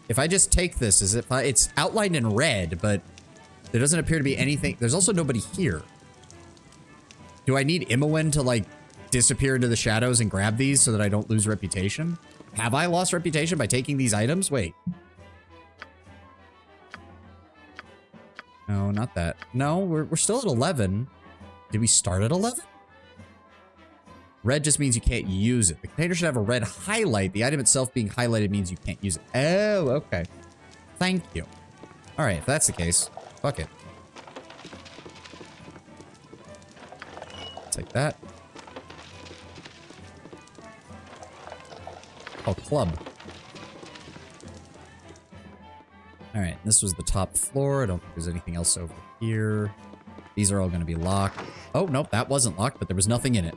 If I just take this, is it? It's outlined in red, but there doesn't appear to be anything. There's also nobody here. Do I need Imowen to, like, disappear into the shadows and grab these so that I don't lose reputation? Have I lost reputation by taking these items? Wait. No, not that. No, we're still at 11. Did we start at 11? Red just means you can't use it. The container should have a red highlight. The item itself being highlighted means you can't use it. Oh, okay. Thank you. All right, if that's the case, fuck it. Take that. Oh, club. All right, this was the top floor. I don't think there's anything else over here. These are all going to be locked. Oh, nope, that wasn't locked, but there was nothing in it.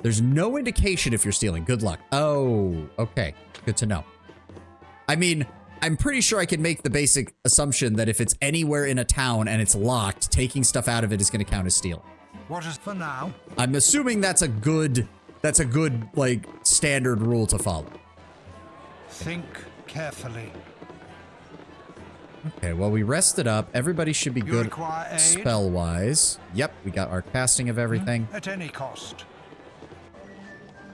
There's no indication if you're stealing. Good luck. Oh, okay. Good to know. I mean, I'm pretty sure I can make the basic assumption that if it's anywhere in a town and it's locked, taking stuff out of it is going to count as stealing. What is for now? I'm assuming that's a good, like, standard rule to follow. Think carefully. Okay, well, we rested up. Everybody should be You good require aid? spell-wise. Yep, we got our casting of everything. At any cost.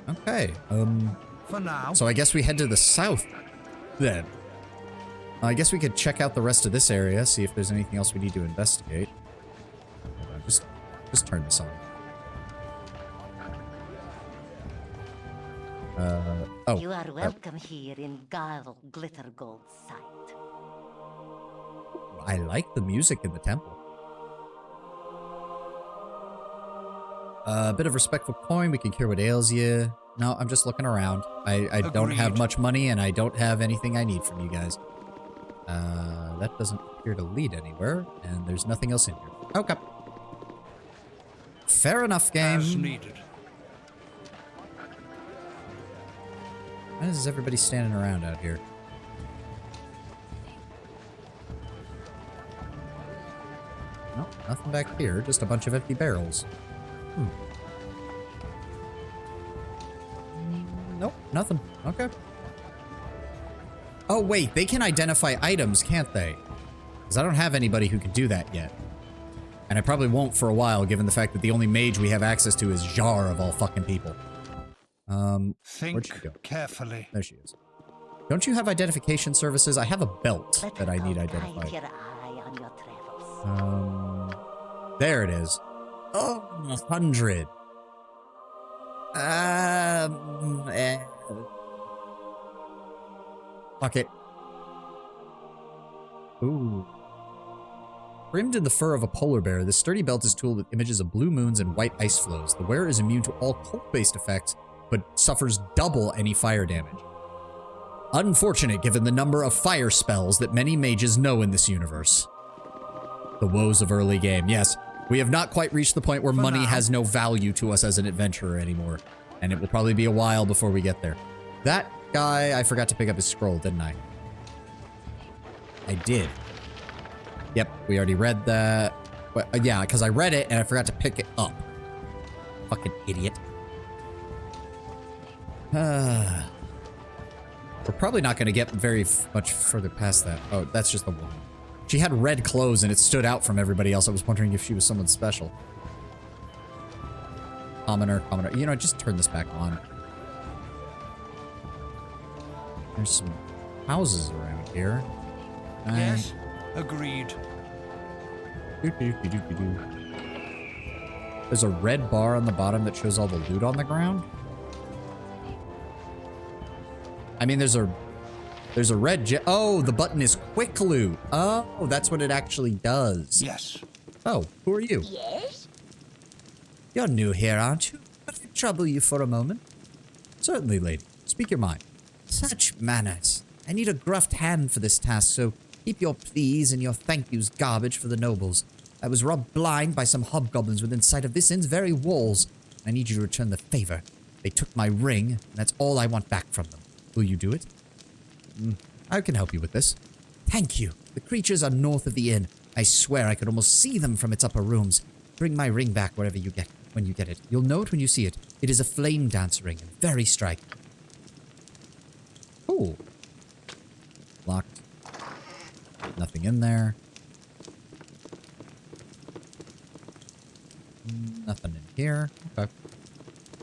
Okay, For now. so I guess we head to the south, then. I guess we could check out the rest of this area, see if there's anything else we need to investigate. Hold on, just turn this on. Oh. You are welcome here in Garl Glittergold's sight. I like the music in the temple. A bit of respectful coin. We can cure what ails you. No, I'm just looking around. I don't have much money, and I don't have anything I need from you guys. That doesn't appear to lead anywhere, and there's nothing else in here. Okay. Fair enough, game. As needed. Why is everybody standing around out here? No, nothing back here. Just a bunch of empty barrels. Nope, nothing. Okay. Oh, wait. They can identify items, can't they? Because I don't have anybody who can do that yet. And I probably won't for a while, given the fact that the only mage we have access to is Jar of all fucking people. Where'd she go? Carefully. There she is. Don't you have identification services? I have a belt that I need identified. Your eye on your travels. There it is. Oh, 100. Fuck it. Ooh. Trimmed in the fur of a polar bear, this sturdy belt is tooled with images of blue moons and white ice flows. The wearer is immune to all cold-based effects, but suffers double any fire damage. Unfortunate given the number of fire spells that many mages know in this universe. The woes of early game. Yes, we have not quite reached the point where money has no value to us as an adventurer anymore. And it will probably be a while before we get there. That guy, I forgot to pick up his scroll, didn't I? I did. Yep, we already read that. But, yeah, because I read it and I forgot to pick it up. Fucking idiot. We're probably not going to get very much further past that. Oh, that's just the woman. She had red clothes and it stood out from everybody else. I was wondering if she was someone special. Commoner. You know, just turn this back on. There's some houses around here. Yes, agreed. There's a red bar on the bottom that shows all the loot on the ground. I mean, there's a red oh, the button is quick loot. Oh, that's what it actually does. Yes. Oh, who are you? Yes? You're new here, aren't you? Could I trouble you for a moment? Certainly, lady. Speak your mind. Such manners. I need a gruffed hand for this task, so keep your please and your thank yous garbage for the nobles. I was robbed blind by some hobgoblins within sight of this inn's very walls. I need you to return the favor. They took my ring, and that's all I want back from them. Will you do it? I can help you with this. Thank you. The creatures are north of the inn. I swear I could almost see them from its upper rooms. Bring my ring back wherever you get when you get it. You'll know it when you see it. It is a flame dance ring and very striking. Cool. Locked. Nothing in there. Nothing in here. Okay.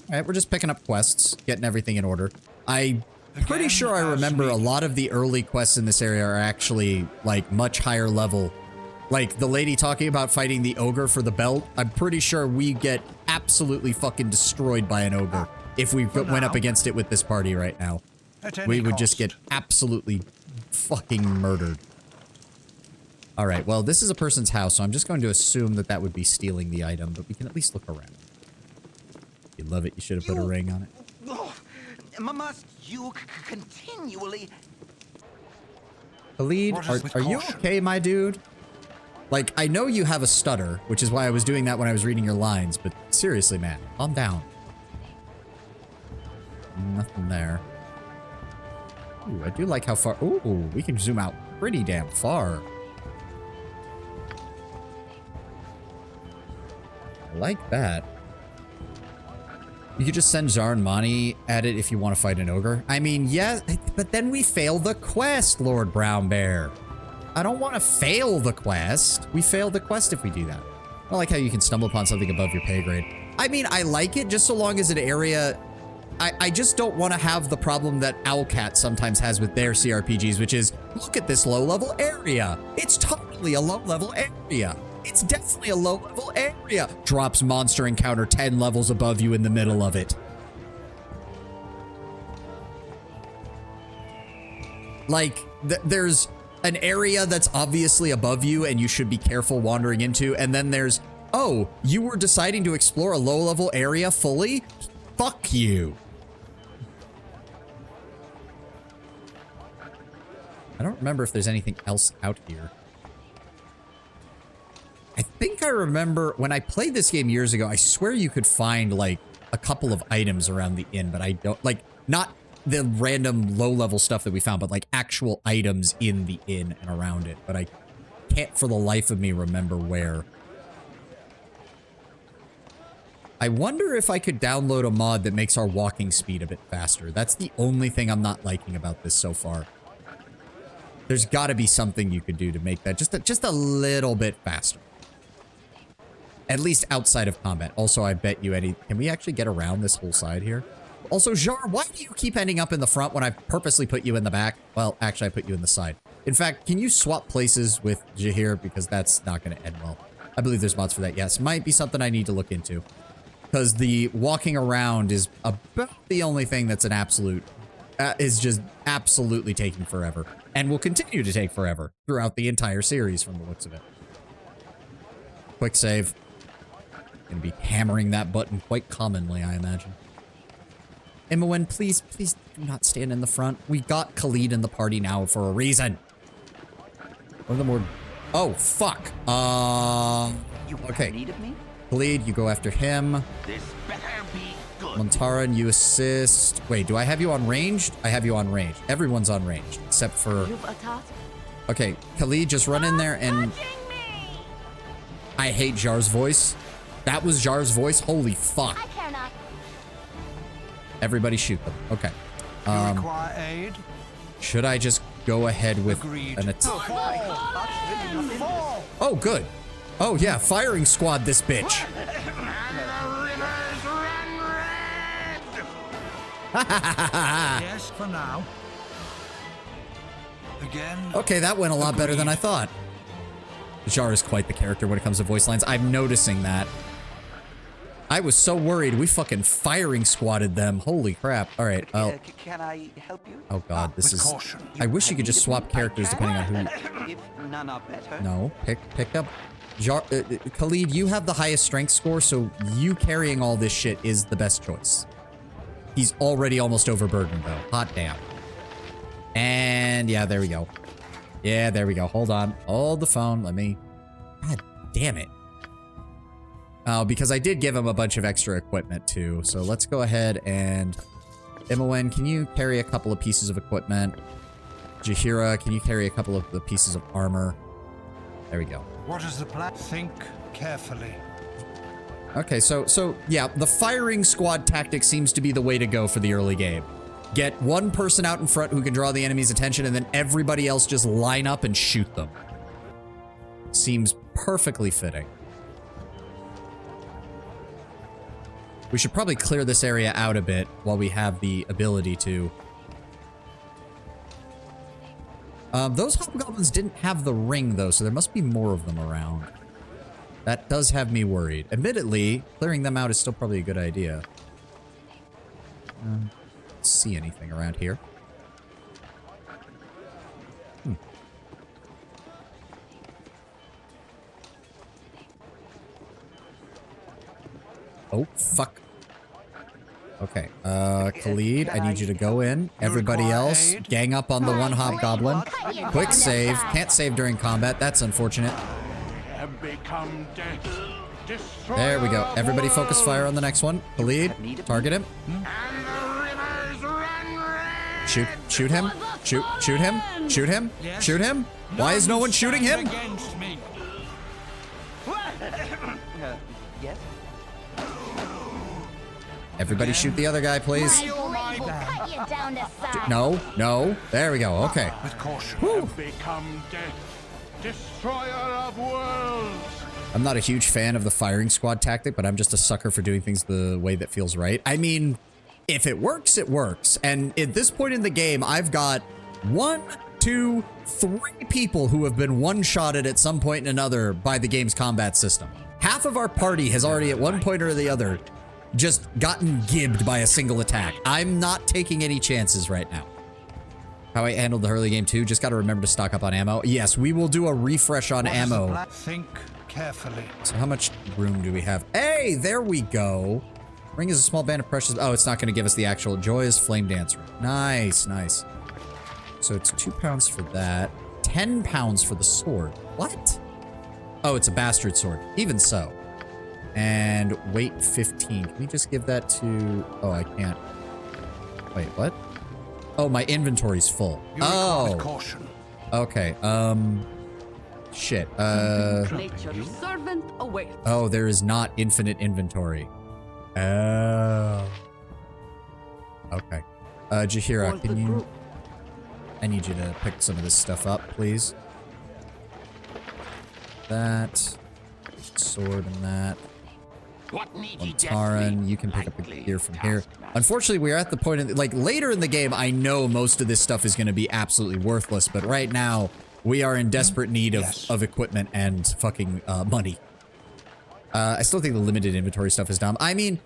Alright, we're just picking up quests, getting everything in order. I'm pretty sure I remember a lot of the early quests in this area are actually, like, much higher level. Like, the lady talking about fighting the ogre for the belt, I'm pretty sure we get absolutely fucking destroyed by an ogre if we went up against it with this party right now. We would just get absolutely fucking murdered. Alright, well, this is a person's house, so I'm just going to assume that that would be stealing the item, but we can at least look around. You love it, you should have put a ring on it. Must you continually... Khalid, are you okay, my dude? Like, I know you have a stutter, which is why I was doing that when I was reading your lines, but seriously, man, calm down. Nothing there. Ooh, I do like how far... Ooh, we can zoom out pretty damn far. I like that. You could just send Zar and Mani at it if you want to fight an ogre. I mean, yes, but then we fail the quest, Lord Brown Bear. I don't want to fail the quest. We fail the quest if we do that. I like how you can stumble upon something above your pay grade. I mean, I like it just so long as an area... I just don't want to have the problem that Owlcat sometimes has with their CRPGs, which is, look at this low-level area. It's totally a low-level area. It's definitely a low-level area. Drops monster encounter 10 levels above you in the middle of it. Like, there's an area that's obviously above you and you should be careful wandering into, and then there's, oh, you were deciding to explore a low-level area fully? Fuck you. I don't remember if there's anything else out here. I think I remember when I played this game years ago, I swear you could find like a couple of items around the inn, but I don't, like, not the random low-level stuff that we found, but like actual items in the inn and around it. But I can't for the life of me remember where. I wonder if I could download a mod that makes our walking speed a bit faster. That's the only thing I'm not liking about this so far. There's got to be something you could do to make that just a little bit faster. At least outside of combat. Also, I bet you can we actually get around this whole side here? Also, Jar, why do you keep ending up in the front when I purposely put you in the back? Well, actually, I put you in the side. In fact, can you swap places with Jahir? Because that's not going to end well. I believe there's mods for that. Yes, might be something I need to look into. Because the walking around is about the only thing that's an absolute... is just absolutely taking forever. And will continue to take forever throughout the entire series from the looks of it. Quick save. Gonna be hammering that button quite commonly, I imagine. Imowen, please do not stand in the front. We got Khalid in the party now for a reason. One of the more... Oh, fuck. Okay. Khalid, you go after him. This better be good. Montaran, you assist. Wait, do I have you on ranged? I have you on ranged. Everyone's on ranged, except for... Okay, Khalid, just run in there and... I hate Jar's voice. That was Jar's voice? Holy fuck. Everybody shoot them. Okay. You require aid? Should I just go ahead with an attack? Oh, good. Oh, yeah. Firing squad this bitch. Yes, for now. Again. Okay, that went a lot better than I thought. Jar is quite the character when it comes to voice lines. I'm noticing that. I was so worried. We fucking firing squatted them. Holy crap. All right. Can I help you? Oh god, this is... I wish you could just swap characters depending on who... If none are better. No, pick up... Jar, Khalid, you have the highest strength score, so you carrying all this shit is the best choice. He's already almost overburdened, though. Hot damn. And yeah, there we go. Yeah, there we go. Hold on. Hold the phone. Let me... God damn it. Oh, because I did give him a bunch of extra equipment, too. So let's go ahead and... Imowen, can you carry a couple of pieces of equipment? Jaheira, can you carry a couple of the pieces of armor? There we go. What is the plan? Think carefully. Okay, so yeah, the firing squad tactic seems to be the way to go for the early game. Get one person out in front who can draw the enemy's attention, and then everybody else just line up and shoot them. Seems perfectly fitting. We should probably clear this area out a bit while we have the ability to. Those hobgoblins didn't have the ring, though, so there must be more of them around. That does have me worried. Admittedly, clearing them out is still probably a good idea. Let's see anything around here. Oh, fuck. Okay, Khalid, I need you to go in. Everybody else, gang up on the one hobgoblin. Quick save. Can't save during combat. That's unfortunate. There we go. Everybody focus fire on the next one. Khalid, target him. Shoot him. Shoot him. Shoot him. Shoot him. Why is no one shooting him? Yes? Everybody shoot the other guy, please. No. There we go. Okay. With caution. Become death, destroyer of worlds. I'm not a huge fan of the firing squad tactic, but I'm just a sucker for doing things the way that feels right. I mean, if it works, it works. And at this point in the game, I've got 1, 2, 3 people who have been one-shotted at some point or another by the game's combat system. Half of our party has already at one point or the other just gotten gibbed by a single attack. I'm not taking any chances right now. How I handled the early game too, just got to remember to stock up on ammo. Yes, we will do a refresh on ammo. Think carefully. So how much room do we have? Hey, there we go. Ring is a small band of precious. Oh, it's not going to give us the actual joyous flame dancer. Nice, nice. So it's 2 pounds for that. 10 pounds for the sword. What? Oh, it's a bastard sword. Even so. And weight 15. Can we just give that to... Oh, I can't. Wait, what? Oh, my inventory's full. Oh. Caution. Okay, shit. Nature's servant awaits. Oh, there is not infinite inventory. Oh. Okay. Jaheira, can you... I need you to pick some of this stuff up, please. That. Sword and that. Montaran, you can pick up the gear from here. Unfortunately, we're at the point in, like, later in the game, I know most of this stuff is going to be absolutely worthless, but right now, we are in desperate need of equipment and fucking money. I still think the limited inventory stuff is dumb. I mean,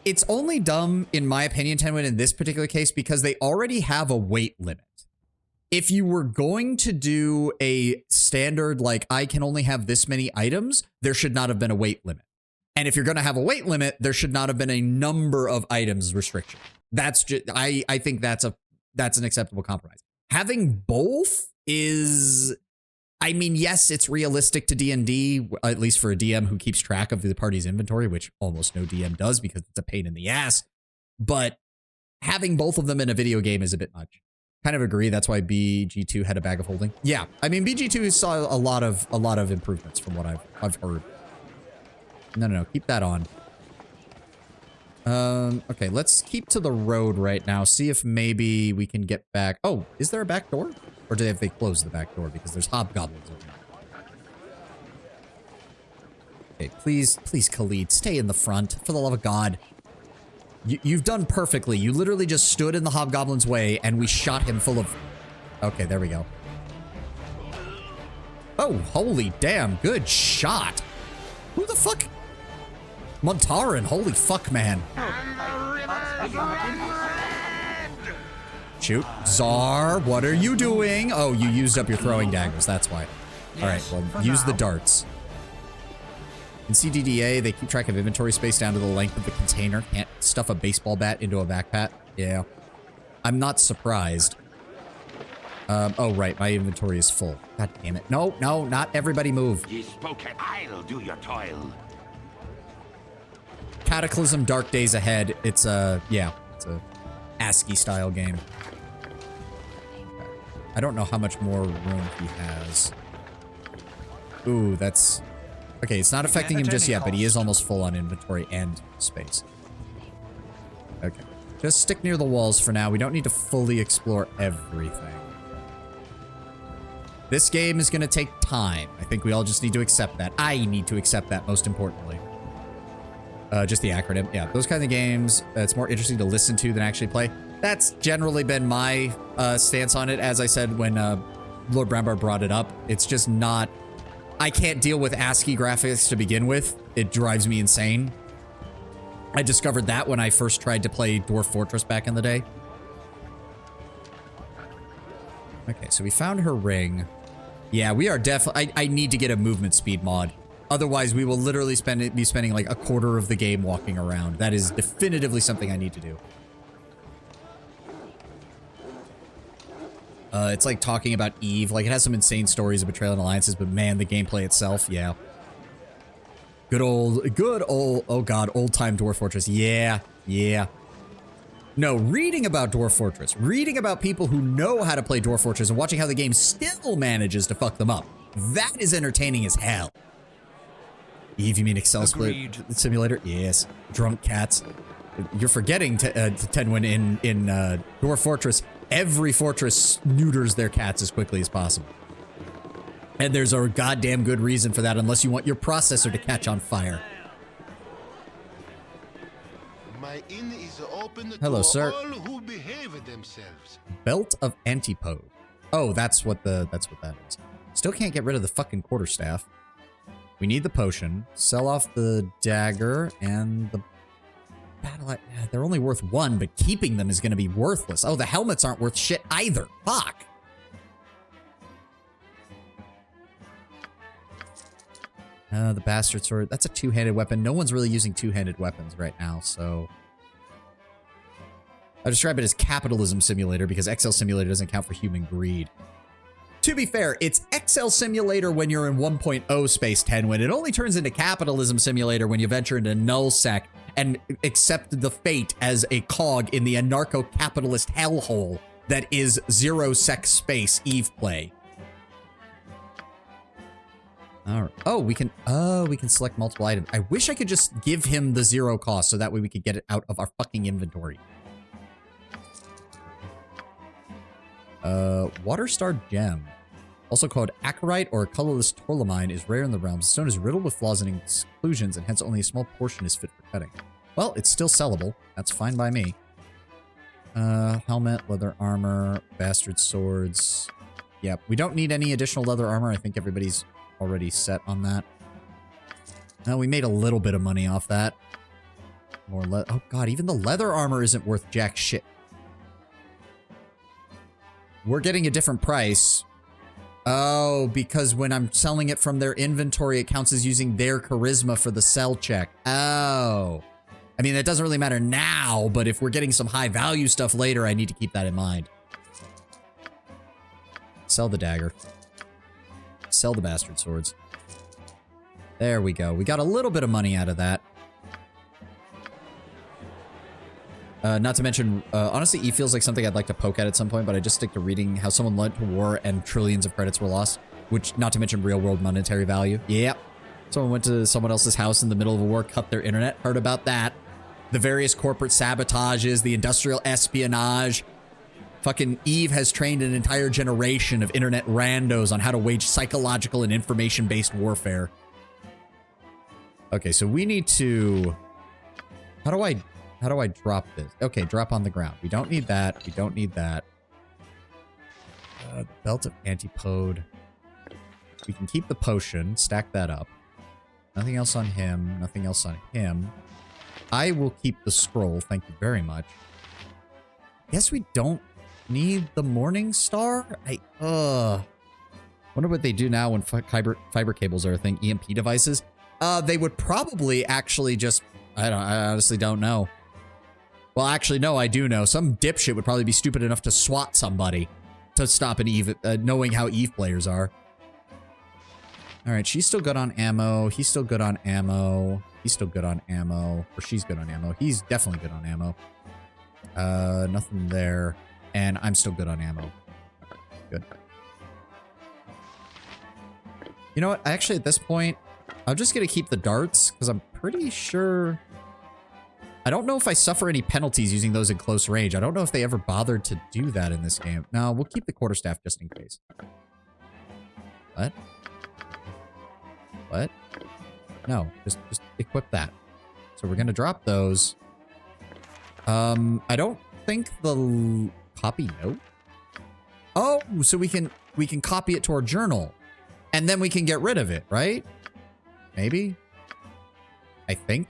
it's only dumb, in my opinion, Tenwin, in this particular case, because they already have a weight limit. if you were going to do a standard, like, I can only have this many items, there should not have been a weight limit. And if you're going to have a weight limit, there should not have been a number of items restriction. That's just, I think that's an acceptable compromise. Having both is, I mean, yes, it's realistic to D&D, at least for a DM who keeps track of the party's inventory, which almost no DM does because it's a pain in the ass. But having both of them in a video game is a bit much. Kind of agree. That's why BG2 had a bag of holding. Yeah, I mean, BG2 saw a lot of improvements from what I've heard. No, keep that on. Okay, let's keep to the road right now. See if maybe we can get back. Oh, is there a back door? Or do they close the back door because there's hobgoblins over here? Okay, please, Khalid, stay in the front. For the love of God. You've done perfectly. You literally just stood in the hobgoblin's way and we shot him full of... Okay, there we go. Oh, holy damn. Good shot. Who the fuck? Montaran, holy fuck, man. Shoot. Czar, what are you doing? Oh, you used up your throwing daggers. That's why. All right, well, use the darts. In CDDA, they keep track of inventory space down to the length of the container. Can't stuff a baseball bat into a backpack. Yeah. I'm not surprised. Oh, right. My inventory is full. God damn it. No, not everybody move. Ye spoke at, I'll do your toil. Cataclysm Dark Days Ahead. It's a ASCII style game. I don't know how much more room he has. Ooh, that's... Okay, it's not affecting him just yet, but he is almost full on inventory and space. Okay. Just stick near the walls for now. We don't need to fully explore everything. This game is going to take time. I think we all just need to accept that. I need to accept that, most importantly. Just the acronym. Yeah, those kind of games, it's more interesting to listen to than actually play. That's generally been my stance on it. As I said when Lord Brambar brought it up, it's just not... I can't deal with ASCII graphics to begin with. It drives me insane. I discovered that when I first tried to play Dwarf Fortress back in the day. Okay, so we found her ring. Yeah, we are definitely... I need to get a movement speed mod. Otherwise, we will literally be spending like a quarter of the game walking around. That is definitively something I need to do. It's like talking about Eve. Like, it has some insane stories of betrayal and alliances, but man, the gameplay itself, yeah. Good old, oh god, old-time Dwarf Fortress. Yeah. No, reading about Dwarf Fortress, reading about people who know how to play Dwarf Fortress and watching how the game still manages to fuck them up. That is entertaining as hell. Eve, you mean Excel Split Simulator? Yes. Drunk cats. You're forgetting, Tenwin, in Dwarf Fortress, every fortress neuters their cats as quickly as possible. And there's a goddamn good reason for that, unless you want your processor to catch on fire. My inn is open Hello, sir. all who behave themselves. Belt of Antipode. Oh, that's what that is. Still can't get rid of the fucking quarterstaff. We need the potion. Sell off the dagger and the battle. They're only worth one, but keeping them is going to be worthless. Oh, the helmets aren't worth shit either. Fuck. The bastard sword. That's a two-handed weapon. No one's really using two-handed weapons right now, so... I describe it as capitalism simulator because Excel simulator doesn't count for human greed. To be fair, it's Excel simulator when you're in 1.0 space 10, when it only turns into capitalism simulator when you venture into nullsec and accept the fate as a cog in the anarcho-capitalist hellhole that is zero sec space Eve play. All right. Oh, we can select multiple items. I wish I could just give him the zero cost so that way we could get it out of our fucking inventory. Waterstar Gem, also called Acarite or colorless tourmaline, is rare in the realms. The stone is riddled with flaws and exclusions, and hence only a small portion is fit for cutting. Well, it's still sellable. That's fine by me. Helmet, leather armor, bastard swords. Yep, we don't need any additional leather armor. I think everybody's already set on that. Now, we made a little bit of money off that. Oh god, even the leather armor isn't worth jack shit. we're getting a different price. Oh, because when I'm selling it from their inventory, it counts as using their charisma for the sell check. Oh. I mean, that doesn't really matter now, but if we're getting some high value stuff later, I need to keep that in mind. Sell the dagger. Sell the bastard swords. There we go. We got a little bit of money out of that. Not to mention, honestly, E feels like something I'd like to poke at some point, but I just stick to reading how someone went to war and trillions of credits were lost, which, not to mention real-world monetary value. Yep. Someone went to someone else's house in the middle of a war, cut their internet. Heard about that. The various corporate sabotages, the industrial espionage. Fucking Eve has trained an entire generation of internet randos on how to wage psychological and information-based warfare. Okay, so we need to... How do I drop this? Okay, drop on the ground. We don't need that. We don't need that. The belt of antipode. We can keep the potion. Stack that up. Nothing else on him. Nothing else on him. I will keep the scroll. Thank you very much. Guess we don't need the Morning Star? Wonder what they do now when fiber cables are a thing. EMP devices? They would probably actually just... I honestly don't know. Well, actually, no, I do know. Some dipshit would probably be stupid enough to swat somebody to stop an Eve, knowing how Eve players are. All right, she's still good on ammo. He's still good on ammo. He's still good on ammo. Or she's good on ammo. He's definitely good on ammo. Nothing there. And I'm still good on ammo. Good. You know what? Actually, at this point, I'm just going to keep the darts because I'm pretty sure... I don't know if I suffer any penalties using those in close range. I don't know if they ever bothered to do that in this game. No, we'll keep the quarterstaff just in case. What? What? No, just equip that. So we're going to drop those. I don't think the copy note. Oh, so we can copy it to our journal and then we can get rid of it, right? Maybe? I think.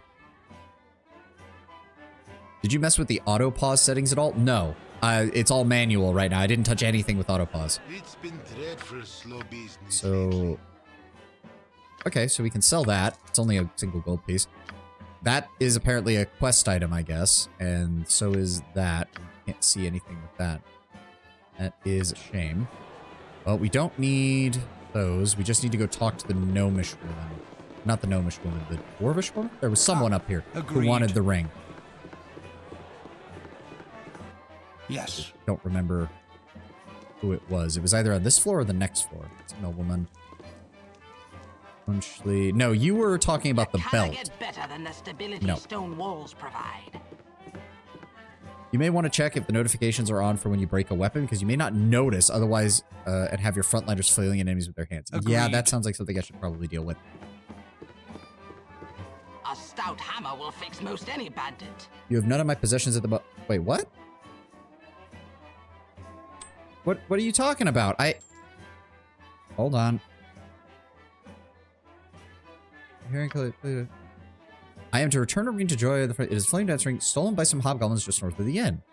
Did you mess with the auto pause settings at all? No. It's all manual right now. I didn't touch anything with auto pause. It's been dreadful slow business. So, okay, so we can sell that. It's only a single gold piece. That is apparently a quest item, I guess, and so is that. Can't see anything with that. That is a shame. Well, we don't need those. We just need to go talk to the gnomish woman. Not the gnomish woman, the dwarvish woman? There was someone up here who wanted the ring. Yes. Don't remember who it was. It was either on this floor or the next floor. It's a nobleman. Punchly. No, you were talking about the belt. Get better than the stability stone walls provide. You may want to check if the notifications are on for when you break a weapon, because you may not notice otherwise and have your frontliners flailing at enemies with their hands. Agreed. Yeah, that sounds like something I should probably deal with. A stout hammer will fix most any bandit. You have none of my possessions at the Wait, what? What are you talking about? Hold on. I am to return a ring to Joy. It is a flame dance ring stolen by some hobgoblins just north of the inn.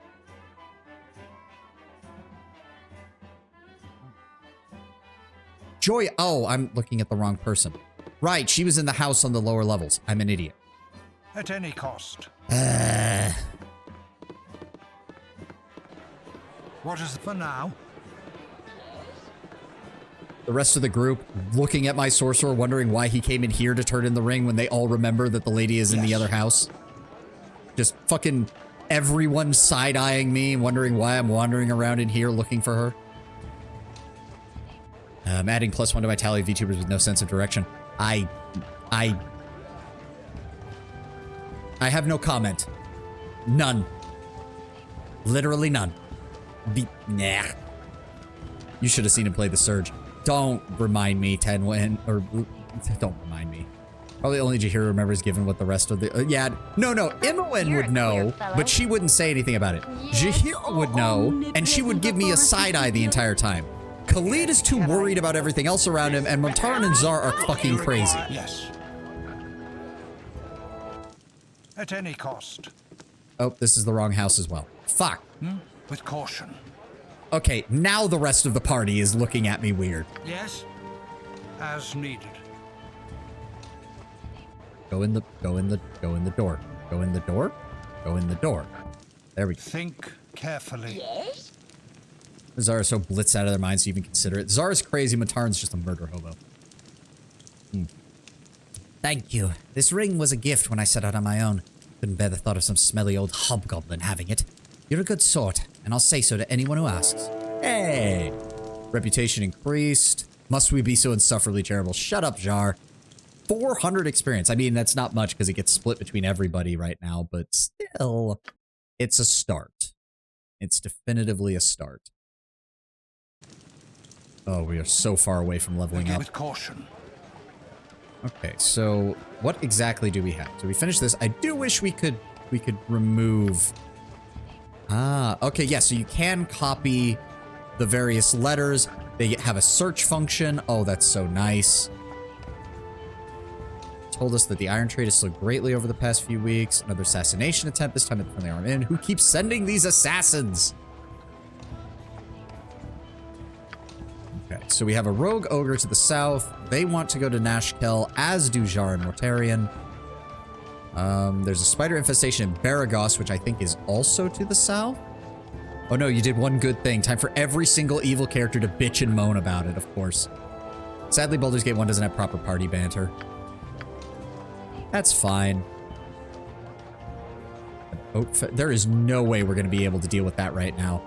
Joy. Oh, I'm looking at the wrong person. Right, she was in the house on the lower levels. I'm an idiot. At any cost. What is it for now? The rest of the group looking at my sorcerer, wondering why he came in here to turn in the ring when they all remember that the lady is in the other house. Just fucking everyone side-eyeing me, wondering why I'm wandering around in here looking for her. I'm adding +1 to my tally of VTubers with no sense of direction. I have no comment. None. Literally none. Nah. You should have seen him play the Surge. Don't remind me, Tenwin, or don't remind me. Probably only Jahira remembers given what the rest of the... yeah, no, Imowen would know, but she wouldn't say anything about it. Jahira would know, and she would give me a side-eye the entire time. Khalid is too worried about everything else around him, and Montaran and Zar are fucking crazy. Yes. At any cost. Oh, this is the wrong house as well. Fuck. With caution. Okay, now the rest of the party is looking at me weird. Yes? As needed. Go in the door. Go in the door. Go in the door. There we go. Think carefully. Yes? Zara's so blitzed out of their minds to even consider it. Zara's crazy, Mataran's just a murder hobo. Thank you. This ring was a gift when I set out on my own. Couldn't bear the thought of some smelly old hobgoblin having it. You're a good sort, and I'll say so to anyone who asks. Hey! Reputation increased. Must we be so insufferably terrible? Shut up, Jar. 400 experience. I mean, that's not much because it gets split between everybody right now, but still, it's a start. It's definitively a start. Oh, we are so far away from leveling up. With caution. Okay, so what exactly do we have? So we finished this. I do wish we could remove. Ah, okay, yeah, so you can copy the various letters. They have a search function. Oh, that's so nice. Told us that the Iron Trade has slowed greatly over the past few weeks. Another assassination attempt, this time at the friendly arm in. Who keeps sending these assassins? Okay, so we have a rogue ogre to the south. They want to go to Nashkel, as do Jar and Mortarion. There's a spider infestation in Baragos, which I think is also to the south. Oh no, you did one good thing. Time for every single evil character to bitch and moan about it, of course. Sadly, Baldur's Gate 1 doesn't have proper party banter. That's fine. There is no way we're going to be able to deal with that right now.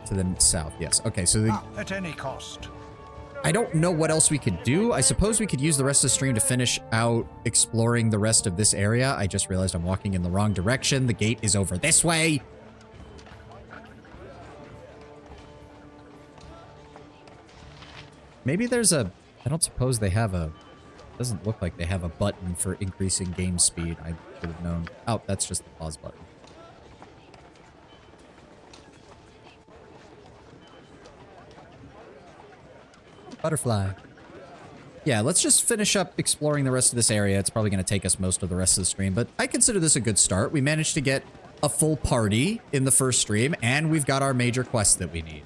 To the south, yes. Okay, so at any cost. I don't know what else we could do. I suppose we could use the rest of the stream to finish out exploring the rest of this area. I just realized I'm walking in the wrong direction. The gate is over this way. Maybe there's a... I don't suppose they have a... Doesn't look like they have a button for increasing game speed. I should have known. Oh, that's just the pause button. Butterfly. Yeah, let's just finish up exploring the rest of this area. It's probably going to take us most of the rest of the stream, but I consider this a good start. We managed to get a full party in the first stream, and we've got our major quest that we need.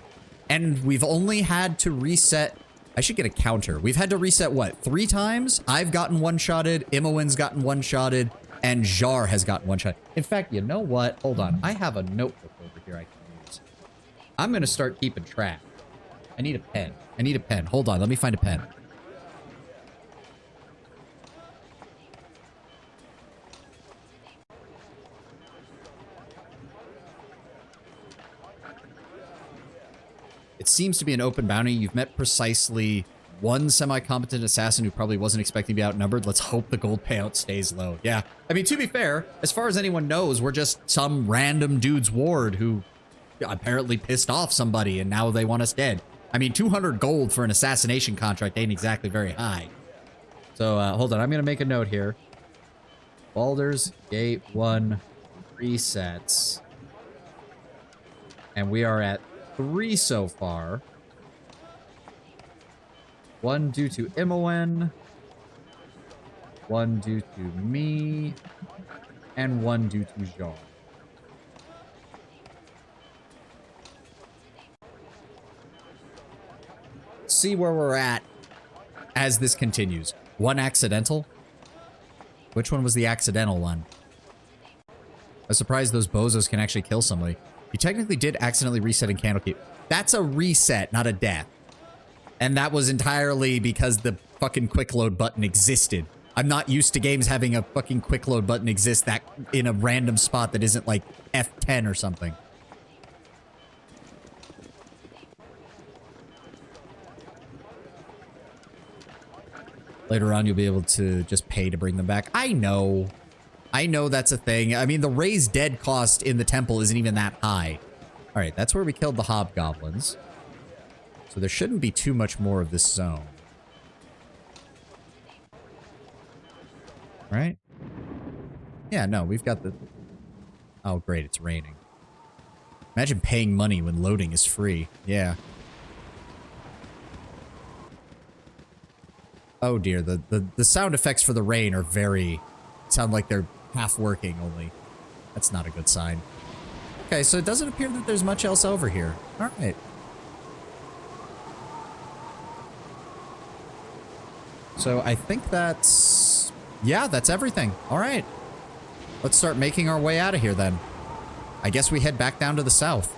And we've only had to reset... I should get a counter. We've had to reset, what, 3 times? I've gotten one-shotted, Imowen's gotten one-shotted, and Jar has gotten one-shot. In fact, you know what? Hold on. I have a notebook over here I can use. I'm going to start keeping track. I need a pen. I need a pen. Hold on. Let me find a pen. It seems to be an open bounty. You've met precisely one semi-competent assassin who probably wasn't expecting to be outnumbered. Let's hope the gold payout stays low. Yeah. I mean, to be fair, as far as anyone knows, we're just some random dude's ward who apparently pissed off somebody and now they want us dead. I mean, 200 gold for an assassination contract ain't exactly very high. So, hold on. I'm going to make a note here. Baldur's Gate 1 resets. And we are at 3 so far. 1 due to Imowen. 1 due to me. And 1 due to Jar. See where we're at as this continues. 1 accidental? Which one was the accidental one? I'm surprised those bozos can actually kill somebody. You technically did accidentally reset in Candlekeep. That's a reset, not a death. And that was entirely because the fucking quick load button existed. I'm not used to games having a fucking quick load button exist that in a random spot that isn't like F10 or something. Later on, you'll be able to just pay to bring them back. I know. I know that's a thing. I mean, the raised dead cost in the temple isn't even that high. All right, that's where we killed the hobgoblins. So there shouldn't be too much more of this zone. Right? Yeah, no, we've got the... Oh, great, it's raining. Imagine paying money when loading is free. Yeah. Oh dear, the sound effects for the rain are very... sound like they're half working only. That's not a good sign. Okay, so it doesn't appear that there's much else over here. All right. So I think that's... Yeah, that's everything. All right. Let's start making our way out of here then. I guess we head back down to the south.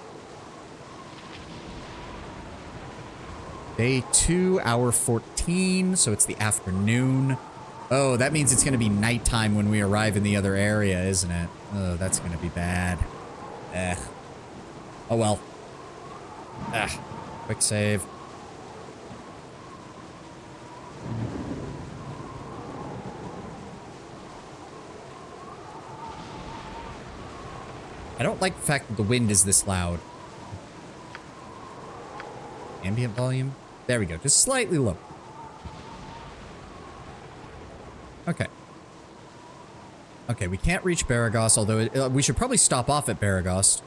Day 2, hour 14, so it's the afternoon. Oh, that means it's going to be nighttime when we arrive in the other area, isn't it? Oh, that's going to be bad. Oh well. Quick save. I don't like the fact that the wind is this loud. Ambient volume. There we go. Just slightly low. Okay. Okay, we can't reach Baragos, although we should probably stop off at Baragos.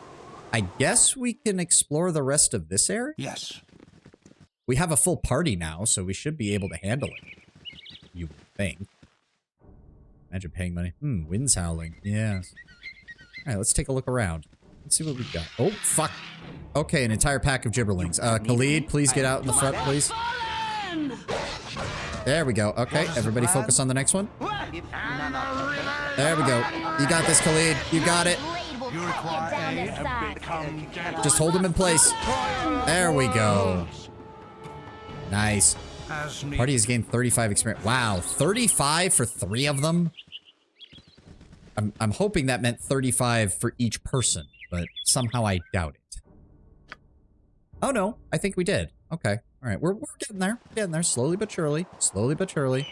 I guess we can explore the rest of this area? Yes. We have a full party now, so we should be able to handle it. You would think. Imagine paying money. Wind's howling. Yes. Alright, let's take a look around. Let's see what we've got. Oh, fuck. Okay, an entire pack of gibberlings. Khalid, please get out in the front, please. There we go. Okay, everybody focus on the next one. There we go. You got this, Khalid. You got it. Just hold him in place. There we go. Nice. Party has gained 35 experience. Wow, 35 for 3 of them? I'm hoping that meant 35 for each person, but somehow I doubt it. Oh no, I think we did. Okay. All right, we're getting there. Getting there, slowly but surely. Slowly but surely.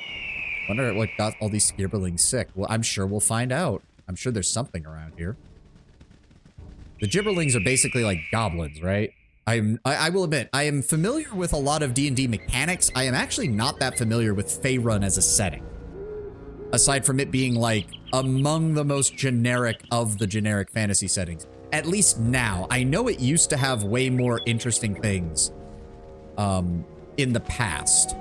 Wonder what got all these skibberlings sick. Well, I'm sure we'll find out. I'm sure there's something around here. The gibberlings are basically like goblins, right? I will admit, I am familiar with a lot of D&D mechanics. I am actually not that familiar with Faerun as a setting. Aside from it being like among the most generic of the generic fantasy settings. At least now. I know it used to have way more interesting things in the past.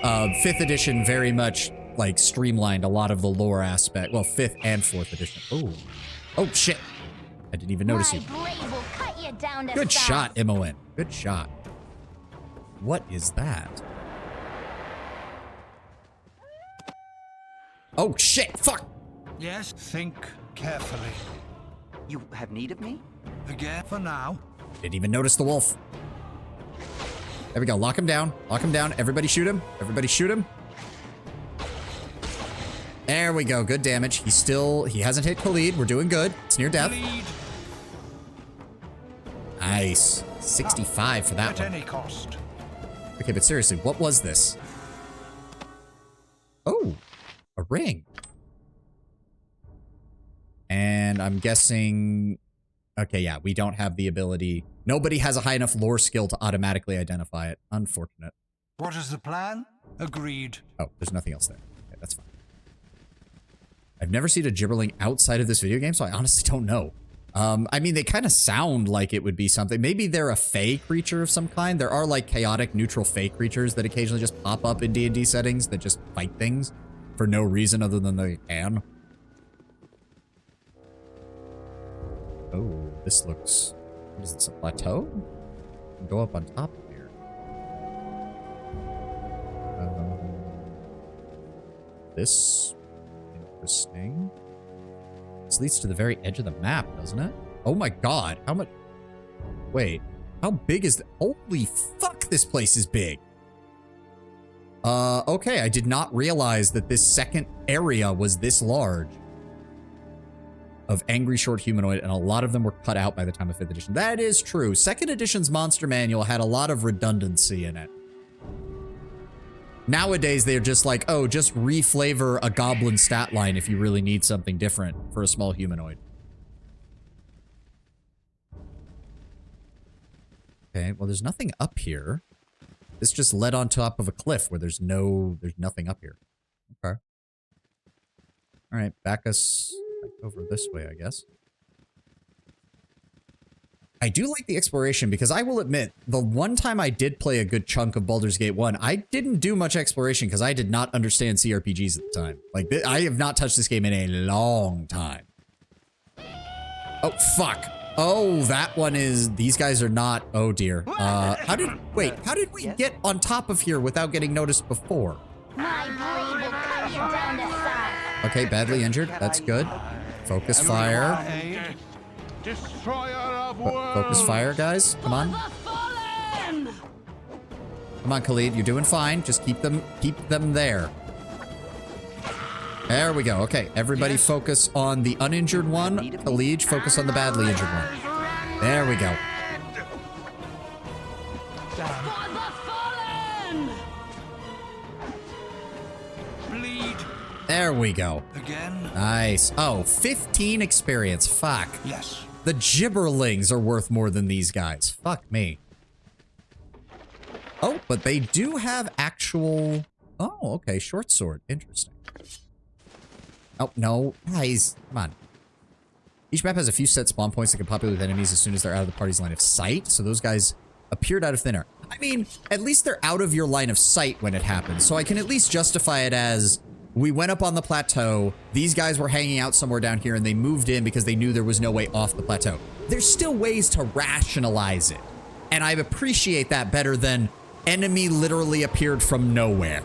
5th edition very much like streamlined a lot of the lore aspect. Well, 5th and 4th edition. Oh. Oh shit. I didn't even notice you. Good shot, MON. Good shot. What is that? Oh shit, fuck! Yes, think carefully. You have need of me? Again, for now. Didn't even notice the wolf. There we go, lock him down. Lock him down. Everybody shoot him. Everybody shoot him. There we go, good damage. He hasn't hit Khalid. We're doing good. It's near death. Nice. 65 for that one. At any cost. Okay, but seriously, what was this? Oh, a ring. And I'm guessing... Okay, yeah, we don't have the ability... Nobody has a high enough lore skill to automatically identify it. Unfortunate. What is the plan? Agreed. Oh, there's nothing else there. Okay, that's fine. I've never seen a gibberling outside of this video game, so I honestly don't know. I mean, they kind of sound like it would be something. Maybe they're a fey creature of some kind. There are, like, chaotic, neutral fey creatures that occasionally just pop up in D&D settings that just fight things for no reason other than they can. Oh, this looks... What is this, a plateau? Go up on top of here. This... Interesting. This leads to the very edge of the map, doesn't it? Oh my god, how much... Wait, how big is... Holy fuck, this place is big! Okay, I did not realize that this second area was this large. Of angry short humanoid, and a lot of them were cut out by the time of 5th edition. That is true. 2nd edition's monster manual had a lot of redundancy in it. Nowadays, they're just like, oh, just reflavor a goblin stat line if you really need something different for a small humanoid. Okay, well, there's nothing up here. This just led on top of a cliff where there's nothing up here. Okay. All right, back us over this way, I guess. I do like the exploration because I will admit, the one time I did play a good chunk of Baldur's Gate 1, I didn't do much exploration because I did not understand CRPGs at the time. Like, I have not touched this game in a long time. Oh, fuck. Oh, that one is... These guys are not... Oh, dear. How did we get on top of here without getting noticed before? My blade will cut you down to size. Okay, badly injured. That's good. Focus fire. Destroyer of worlds. Focus fire, guys. Come on. Come on, Khalid. You're doing fine. Just keep them there. There we go. Okay, everybody focus on the uninjured one. Khalid, focus on the badly injured one. There we go. Bleed. There we go. Again. Nice. Oh, 15 experience. Fuck. Yes. The gibberlings are worth more than these guys. Fuck me. Oh, but they do have actual... Oh, okay. Short sword. Interesting. Oh, no. Guys, come on. Each map has a few set spawn points that can populate with enemies as soon as they're out of the party's line of sight. So those guys appeared out of thin air. I mean, at least they're out of your line of sight when it happens. So I can at least justify it as... We went up on the plateau, these guys were hanging out somewhere down here, and they moved in because they knew there was no way off the plateau. There's still ways to rationalize it. And I appreciate that better than enemy literally appeared from nowhere.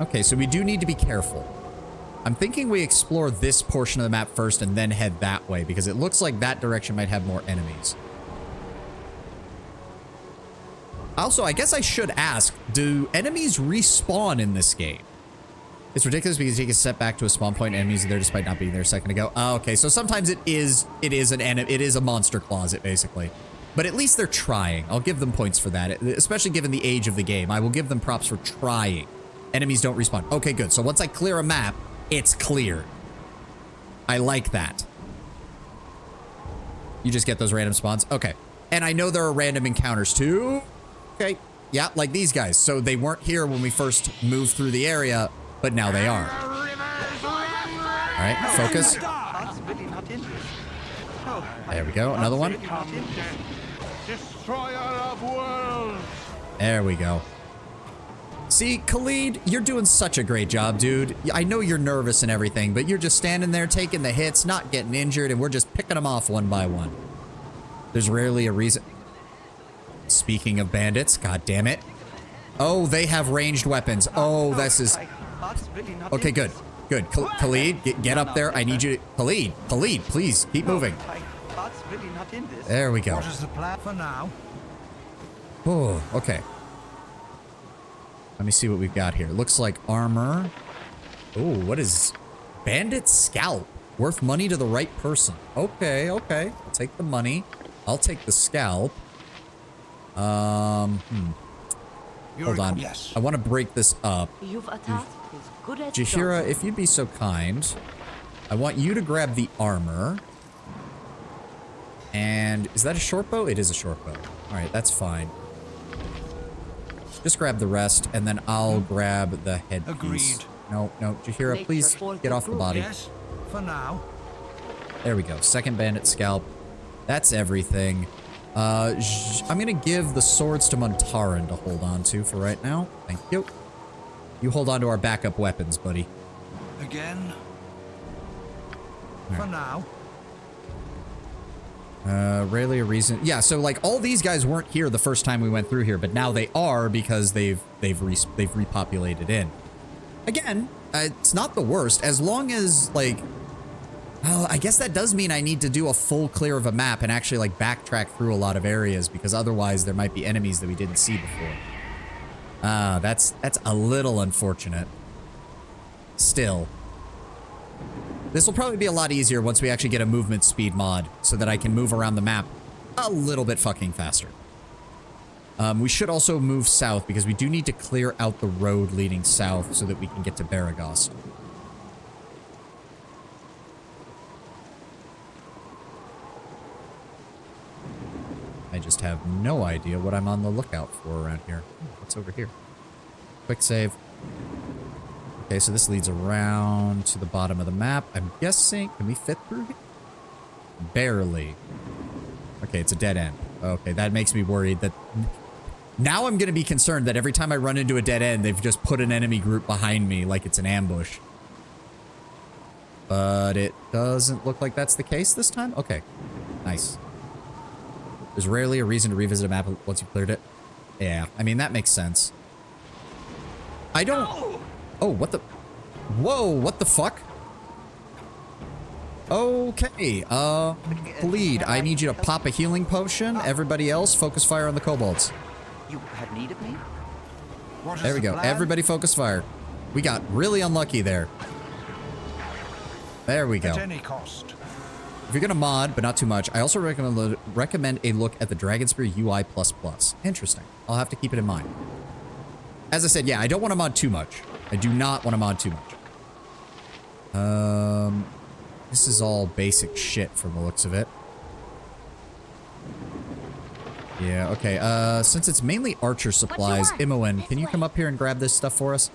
Okay, so we do need to be careful. I'm thinking we explore this portion of the map first and then head that way, because it looks like that direction might have more enemies. Also, I guess I should ask, do enemies respawn in this game? It's ridiculous because you take a step back to a spawn point, enemies are there despite not being there a second ago. Oh, okay, so sometimes it is a monster closet, basically. But at least they're trying. I'll give them points for that, especially given the age of the game. I will give them props for trying. Enemies don't respawn. Okay, good. So once I clear a map, it's cleared. I like that. You just get those random spawns? Okay. And I know there are random encounters too. Okay. Yeah, like these guys. So they weren't here when we first moved through the area, but now they are. All right, focus. There we go. Another one. Destroyer of worlds. There we go. See, Khalid, you're doing such a great job, dude. I know you're nervous and everything, but you're just standing there taking the hits, not getting injured, and we're just picking them off one by one. There's rarely a reason. Speaking of bandits, god damn it. Oh, they have ranged weapons. Oh, this is... Okay, good. Good. Khalid, get up there. I need you to... Khalid, please, keep moving. There we go. What is the plan for now? Oh, okay. Let me see what we've got here. Looks like armor. Oh, what is... Bandit scalp. Worth money to the right person. Okay, okay. I'll take the money. I'll take the scalp. Hold on. Yes. I want to break this up. You've attacked as good as Jahira, done. if you'd be so kind, I want you to grab the armor. And is that a short bow? It is a short bow. All right, that's fine. Just grab the rest, and then I'll grab the headpiece. Agreed. No, Jahira, please get off the body. Yes, for now. There we go. Second bandit scalp. That's everything. I'm gonna give the swords to Montaran to hold on to for right now. Thank you. You hold on to our backup weapons, buddy. Again. Right. For now. Rarely a reason. Yeah, so like all these guys weren't here the first time we went through here, but now they are because they've repopulated in. Again, it's not the worst as long as like... Well, I guess that does mean I need to do a full clear of a map and actually like backtrack through a lot of areas because otherwise there might be enemies that we didn't see before. That's a little unfortunate. Still. This will probably be a lot easier once we actually get a movement speed mod so that I can move around the map a little bit fucking faster. We should also move south because we do need to clear out the road leading south so that we can get to Baragos. I just have no idea what I'm on the lookout for around here. What's over here? Quick save. Okay, so this leads around to the bottom of the map. I'm guessing... Can we fit through here? Barely. Okay, it's a dead end. Okay, that makes me worried that... Now I'm going to be concerned that every time I run into a dead end, they've just put an enemy group behind me like it's an ambush. But it doesn't look like that's the case this time. Okay, nice. There's rarely a reason to revisit a map once you've cleared it. Yeah, I mean, that makes sense. I don't... Oh, what the... Whoa, what the fuck? Okay, Bleed, I need you to pop a healing potion. Everybody else, focus fire on the kobolds. You have need of me? There we go. Everybody focus fire. We got really unlucky there. There we go. At any cost. If you're gonna mod, but not too much, I also recommend a look at the Dragon Spear UI++. Interesting. I'll have to keep it in mind. As I said, yeah, I don't want to mod too much. I do not want to mod too much. This is all basic shit from the looks of it. Yeah, okay. Since it's mainly archer supplies, Imoen, can you come up here and grab this stuff for us?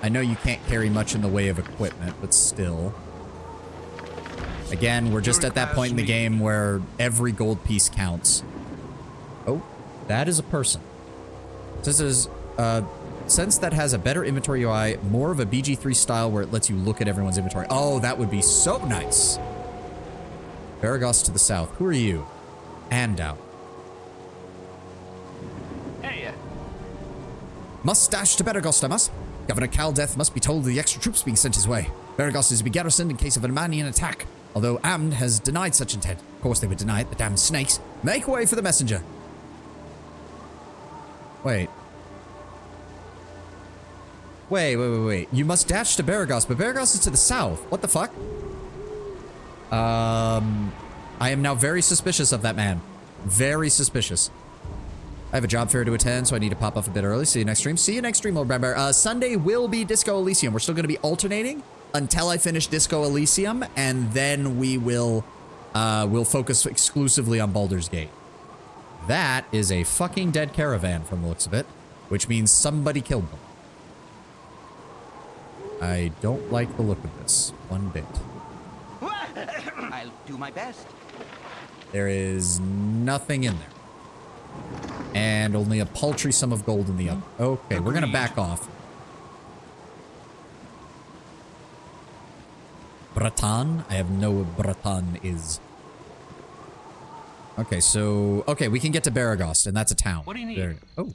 I know you can't carry much in the way of equipment, but still. Again, we're just at that point in the game where every gold piece counts. Oh, that is a person. Since that has a better inventory UI, more of a BG3 style where it lets you look at everyone's inventory. Oh, that would be so nice. Baragos to the south. Who are you? Andout. Hey, Mustache to Baragos, I must. Governor Caldeth must be told of the extra troops being sent his way. Baragos is to be garrisoned in case of an Armanian attack. Although Amd has denied such intent. Of course they would deny it, the damn snakes. Make way for the messenger. Wait. Wait. You must dash to Baragos, but Baragos is to the south. What the fuck? I am now very suspicious of that man. Very suspicious. I have a job fair to attend, so I need to pop off a bit early. See you next stream. See you next stream, Lord Bramber. Sunday will be Disco Elysium. We're still going to be alternating until I finish Disco Elysium, and then we will we'll focus exclusively on Baldur's Gate. That is a fucking dead caravan from the looks of it, which means somebody killed them. I don't like the look of this one bit. I'll do my best. There is nothing in there. And only a paltry sum of gold in the other. Okay, we're gonna back off. Breton? I have no what Breton is. Okay, so... Okay, we can get to Baragos, and that's a town. What do you need? There. Oh.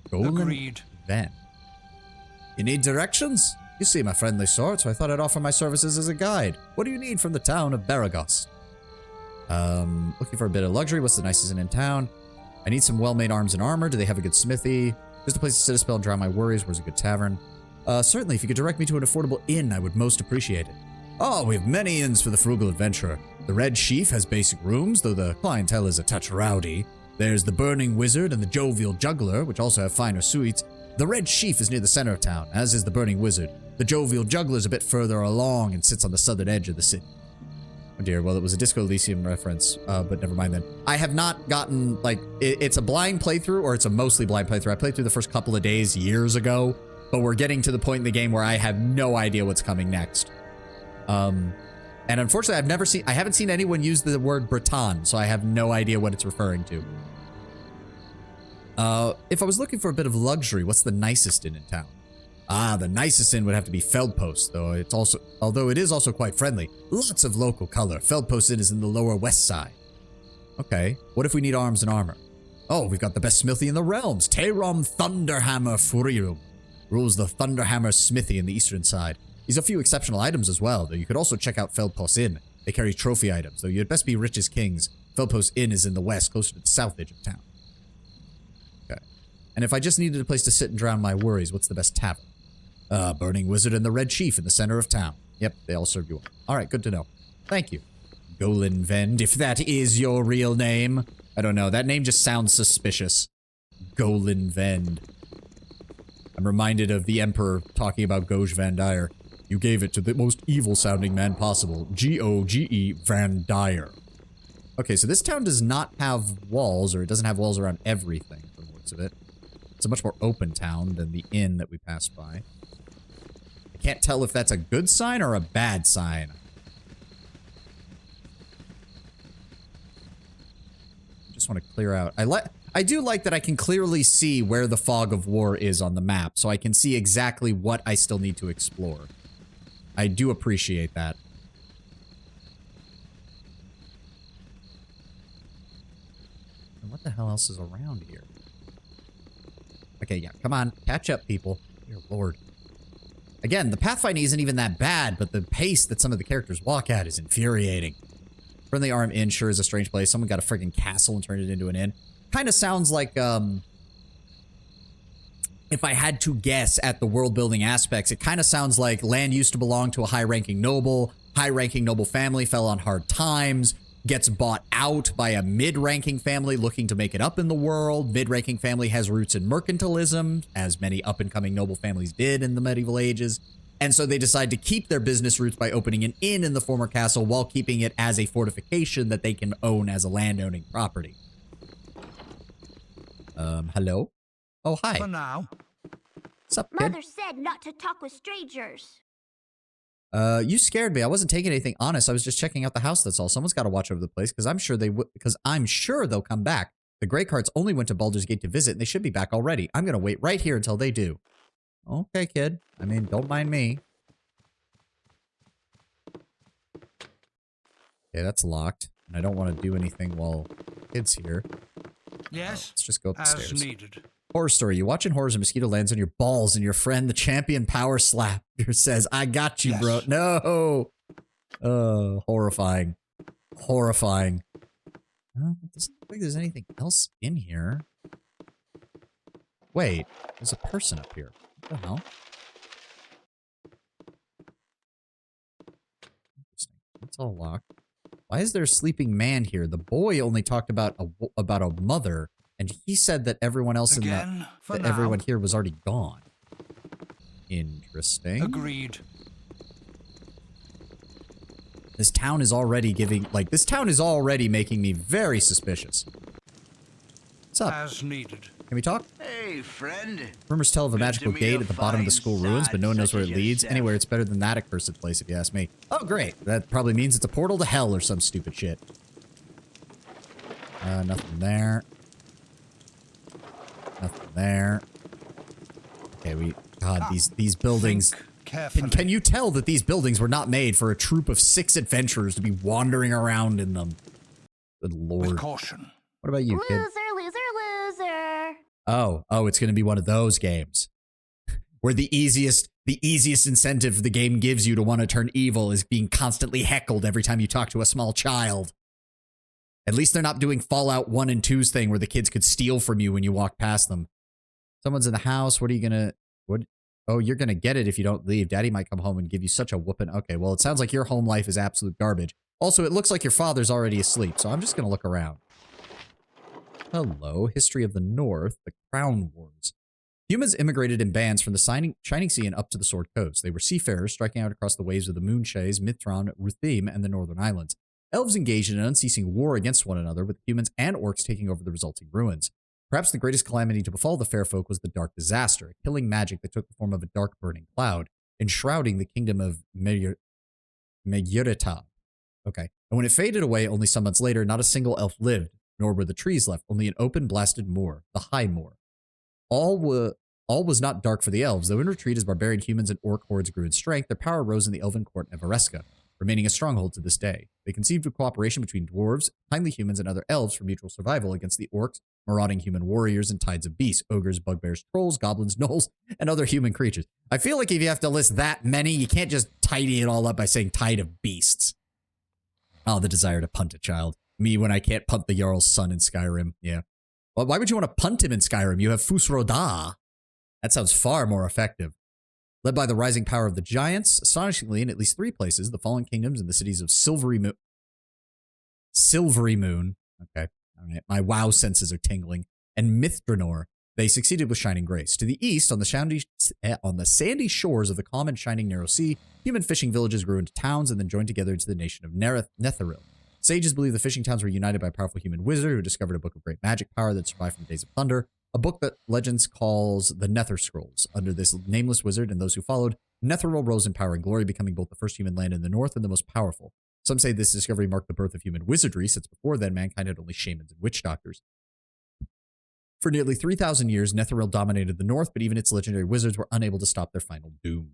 Golden Agreed. Van. You need directions? You seem a friendly sort, so I thought I'd offer my services as a guide. What do you need from the town of Baragos? Looking for a bit of luxury. What's the nicest inn in town? I need some well-made arms and armor. Do they have a good smithy? Just a place to sit a spell and drown my worries. Where's a good tavern? Certainly, if you could direct me to an affordable inn, I would most appreciate it. Oh, we have many inns for the frugal adventurer. The Red Chief has basic rooms, though the clientele is a touch rowdy. There's the Burning Wizard and the Jovial Juggler, which also have finer suites. The Red Chief is near the center of town, as is the Burning Wizard. The Jovial Juggler is a bit further along and sits on the southern edge of the city. Oh dear, well, it was a Disco Elysium reference, but never mind then. I have not gotten, like, it's a blind playthrough, or it's a mostly blind playthrough. I played through the first couple of days years ago, but we're getting to the point in the game where I have no idea what's coming next. And unfortunately, I haven't seen anyone use the word Breton, so I have no idea what it's referring to. If I was looking for a bit of luxury, what's the nicest inn in town? Ah, the nicest inn would have to be Feldpost, although it is also quite friendly. Lots of local color. Feldpost Inn is in the lower west side. Okay, what if we need arms and armor? Oh, we've got the best smithy in the realms. Terom Thunderhammer Furium rules the Thunderhammer smithy in the eastern side. He's a few exceptional items as well, though you could also check out Feldpost Inn. They carry trophy items, though you'd best be rich as kings. Feldpost Inn is in the west, closer to the south edge of town. Okay. And if I just needed a place to sit and drown my worries, what's the best tavern? Burning Wizard and the Red Chief in the center of town. Yep, they all serve you well. Alright, good to know. Thank you. Golan Vend, if that is your real name. I don't know, that name just sounds suspicious. Golan Vend. I'm reminded of the Emperor talking about Goj Van Dyer. You gave it to the most evil-sounding man possible. G-O-G-E Van Dyer. Okay, so this town does not have walls, or it doesn't have walls around everything, from the looks of it. It's a much more open town than the inn that we passed by. I can't tell if that's a good sign or a bad sign. Just want to clear out. I do like that I can clearly see where the fog of war is on the map, so I can see exactly what I still need to explore. I do appreciate that. And what the hell else is around here? Okay, yeah, come on. Catch up, people. Dear Lord. Again, the pathfinding isn't even that bad, but the pace that some of the characters walk at is infuriating. Friendly Arm Inn sure is a strange place. Someone got a friggin' castle and turned it into an inn. Kind of sounds like, if I had to guess at the world building aspects, it kind of sounds like land used to belong to a high-ranking noble. High-ranking noble family fell on hard times, gets bought out by a mid-ranking family looking to make it up in the world. Mid-ranking family has roots in mercantilism, as many up-and-coming noble families did in the medieval ages. And so they decide to keep their business roots by opening an inn in the former castle while keeping it as a fortification that they can own as a land-owning property. Hello? Oh, hi. For now. What's up, kid? Mother said not to talk with strangers. You scared me. I wasn't taking anything honest. I was just checking out the house, that's all. Someone's got to watch over the place, because I'm sure they'll come back. The Grey Carts only went to Baldur's Gate to visit, and they should be back already. I'm going to wait right here until they do. Okay, kid. I mean, don't mind me. Okay, that's locked. And I don't want to do anything while kid's here. Yes. Let's just go up the stairs. As needed. Horror story. You watching horrors, a mosquito lands on your balls, and your friend, the champion power slapper, says, I got you, bro. No. Horrifying. Horrifying. It doesn't look like there's anything else in here. Wait, there's a person up here. What the hell? Interesting. It's all locked. Why is there a sleeping man here? The boy only talked about a mother, and he said that everyone else everyone here was already gone. Interesting. Agreed. This town is already making me very suspicious. What's up? As needed. Can we talk? Hey, friend. Rumors tell of a magical gate at the bottom of the school ruins, but no one knows where it leads. Anywhere, it's better than that accursed place, if you ask me. Oh, great. That probably means it's a portal to hell or some stupid shit. Nothing there. Nothing there. Okay, God, these buildings. Can you tell that these buildings were not made for a troop of 6 adventurers to be wandering around in them? Good Lord. With caution. What about you, kid? Loser, loser, loser. Oh, it's going to be one of those games where the easiest incentive the game gives you to want to turn evil is being constantly heckled every time you talk to a small child. At least they're not doing Fallout 1 and 2's thing where the kids could steal from you when you walk past them. Someone's in the house. What are you going to... Oh, you're going to get it if you don't leave. Daddy might come home and give you such a whooping. Okay, well, it sounds like your home life is absolute garbage. Also, it looks like your father's already asleep, so I'm just going to look around. Hello, History of the North, the Crown Wars. Humans immigrated in bands from the Shining Sea and up to the Sword Coast. They were seafarers striking out across the waves of the Moonshaes, Mithron, Ruthim, and the Northern Islands. Elves engaged in an unceasing war against one another, with humans and orcs taking over the resulting ruins. Perhaps the greatest calamity to befall the fair folk was the Dark Disaster, a killing magic that took the form of a dark burning cloud, enshrouding the kingdom of Megurita. Okay. And when it faded away only some months later, not a single elf lived, nor were the trees left, only an open, blasted moor, the High Moor. All was not dark for the elves, though in retreat as barbarian humans and orc hordes grew in strength, their power rose in the elven court of Everesca, remaining a stronghold to this day. They conceived of cooperation between dwarves, kindly humans, and other elves for mutual survival against the orcs, marauding human warriors, and tides of beasts, ogres, bugbears, trolls, goblins, gnolls, and other human creatures. I feel like if you have to list that many, you can't just tidy it all up by saying tide of beasts. Oh, the desire to punt a child. Me when I can't punt the Jarl's son in Skyrim. Yeah. Well, why would you want to punt him in Skyrim? You have Fusroda. That sounds far more effective. Led by the rising power of the giants, astonishingly, in at least 3 places, the fallen kingdoms and the cities of Silvery Moon. Okay. All right. My WoW senses are tingling. And Mithranor. They succeeded with shining grace. To the east, on the sandy shores of the calm and shining narrow sea, human fishing villages grew into towns and then joined together into the nation of Netheril. Sages believe the fishing towns were united by a powerful human wizard who discovered a book of great magic power that survived from days of thunder, a book that legends calls the Nether Scrolls. Under this nameless wizard and those who followed, Netheril rose in power and glory, becoming both the first human land in the north and the most powerful. Some say this discovery marked the birth of human wizardry, since before then mankind had only shamans and witch doctors. For nearly 3,000 years, Netheril dominated the north, but even its legendary wizards were unable to stop their final doom.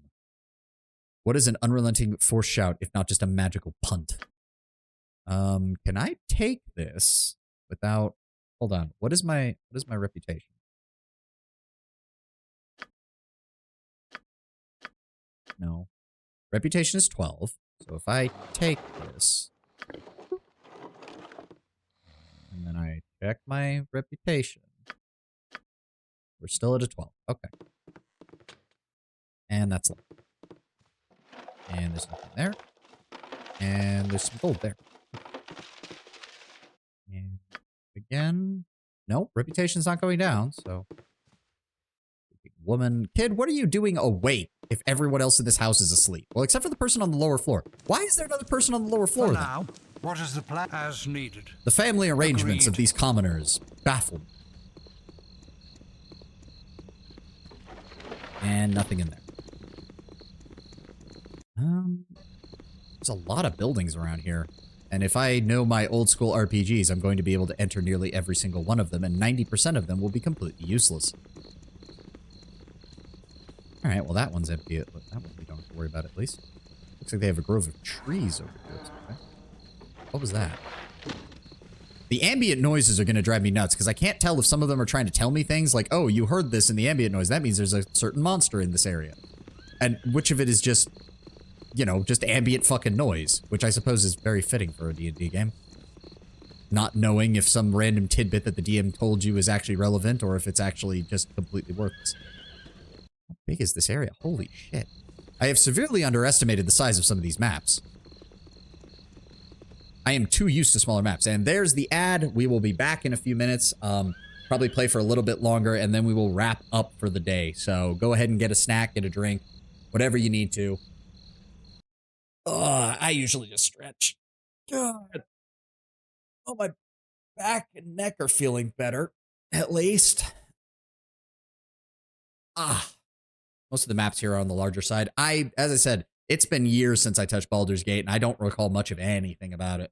What is an unrelenting force shout, if not just a magical punt? Can I take this without... Hold on. What is my reputation? No. Reputation is 12. So if I take this... And then I check my reputation. We're still at a 12. Okay. And that's low. And there's nothing there. And there's some gold there. And again, nope, reputation's not going down, so. Woman, kid, what are you doing awake if everyone else in this house is asleep? Well, except for the person on the lower floor. Why is there another person on the lower floor? For now, what is the plan? As needed. The family arrangements of these commoners baffle me. And nothing in there. There's a lot of buildings around here. And if I know my old school RPGs, I'm going to be able to enter nearly every single one of them, and 90% of them will be completely useless. Alright, well that one's empty. That one we don't have to worry about at least. Looks like they have a grove of trees over here. Okay. What was that? The ambient noises are going to drive me nuts, because I can't tell if some of them are trying to tell me things like, oh, you heard this in the ambient noise. That means there's a certain monster in this area. And which of it is just, you know, just ambient fucking noise, which I suppose is very fitting for a D&D game. Not knowing if some random tidbit that the DM told you is actually relevant, or if it's actually just completely worthless. How big is this area? Holy shit. I have severely underestimated the size of some of these maps. I am too used to smaller maps. And there's the ad. We will be back in a few minutes. Probably play for a little bit longer, and then we will wrap up for the day. So go ahead and get a snack, get a drink, whatever you need to. I usually just stretch. God. Oh, my back and neck are feeling better, at least. Most of the maps here are on the larger side. As I said, it's been years since I touched Baldur's Gate, and I don't recall much of anything about it.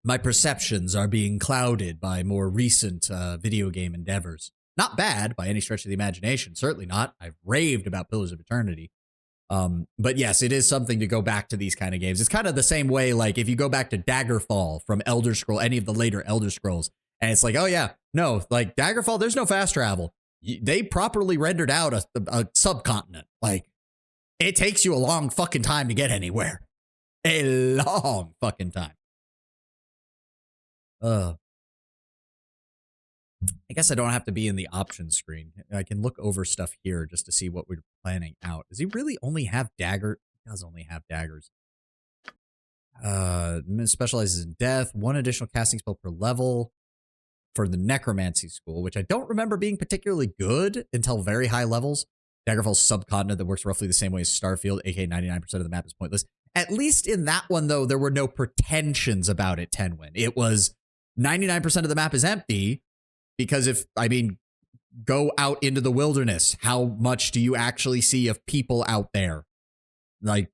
My perceptions are being clouded by more recent video game endeavors. Not bad by any stretch of the imagination. Certainly not. I've raved about Pillars of Eternity. But yes, it is something to go back to these kind of games. It's kind of the same way, like, if you go back to Daggerfall from Elder Scrolls, any of the later Elder Scrolls, and it's like, oh yeah, no, like, Daggerfall, there's no fast travel. They properly rendered out a subcontinent. Like, it takes you a long fucking time to get anywhere. A long fucking time. I guess I don't have to be in the options screen. I can look over stuff here just to see what we're planning out. Does he really only have dagger? He does only have daggers. Specializes in death. 1 additional casting spell per level for the necromancy school, which I don't remember being particularly good until very high levels. Daggerfall's subcontinent that works roughly the same way as Starfield, aka 99% of the map is pointless. At least in that one, though, there were no pretensions about it, Tenwin. It was 99% of the map is empty. Because go out into the wilderness. How much do you actually see of people out there? Like,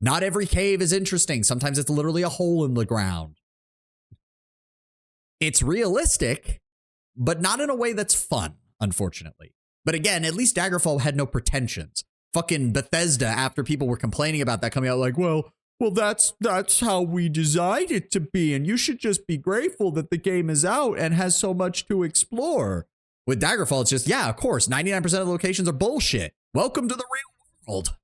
not every cave is interesting. Sometimes it's literally a hole in the ground. It's realistic, but not in a way that's fun, unfortunately. But again, at least Daggerfall had no pretensions. Fucking Bethesda, after people were complaining about that, coming out like, well, that's how we designed it to be, and you should just be grateful that the game is out and has so much to explore. With Daggerfall, it's just, yeah, of course, 99% of the locations are bullshit. Welcome to the real world.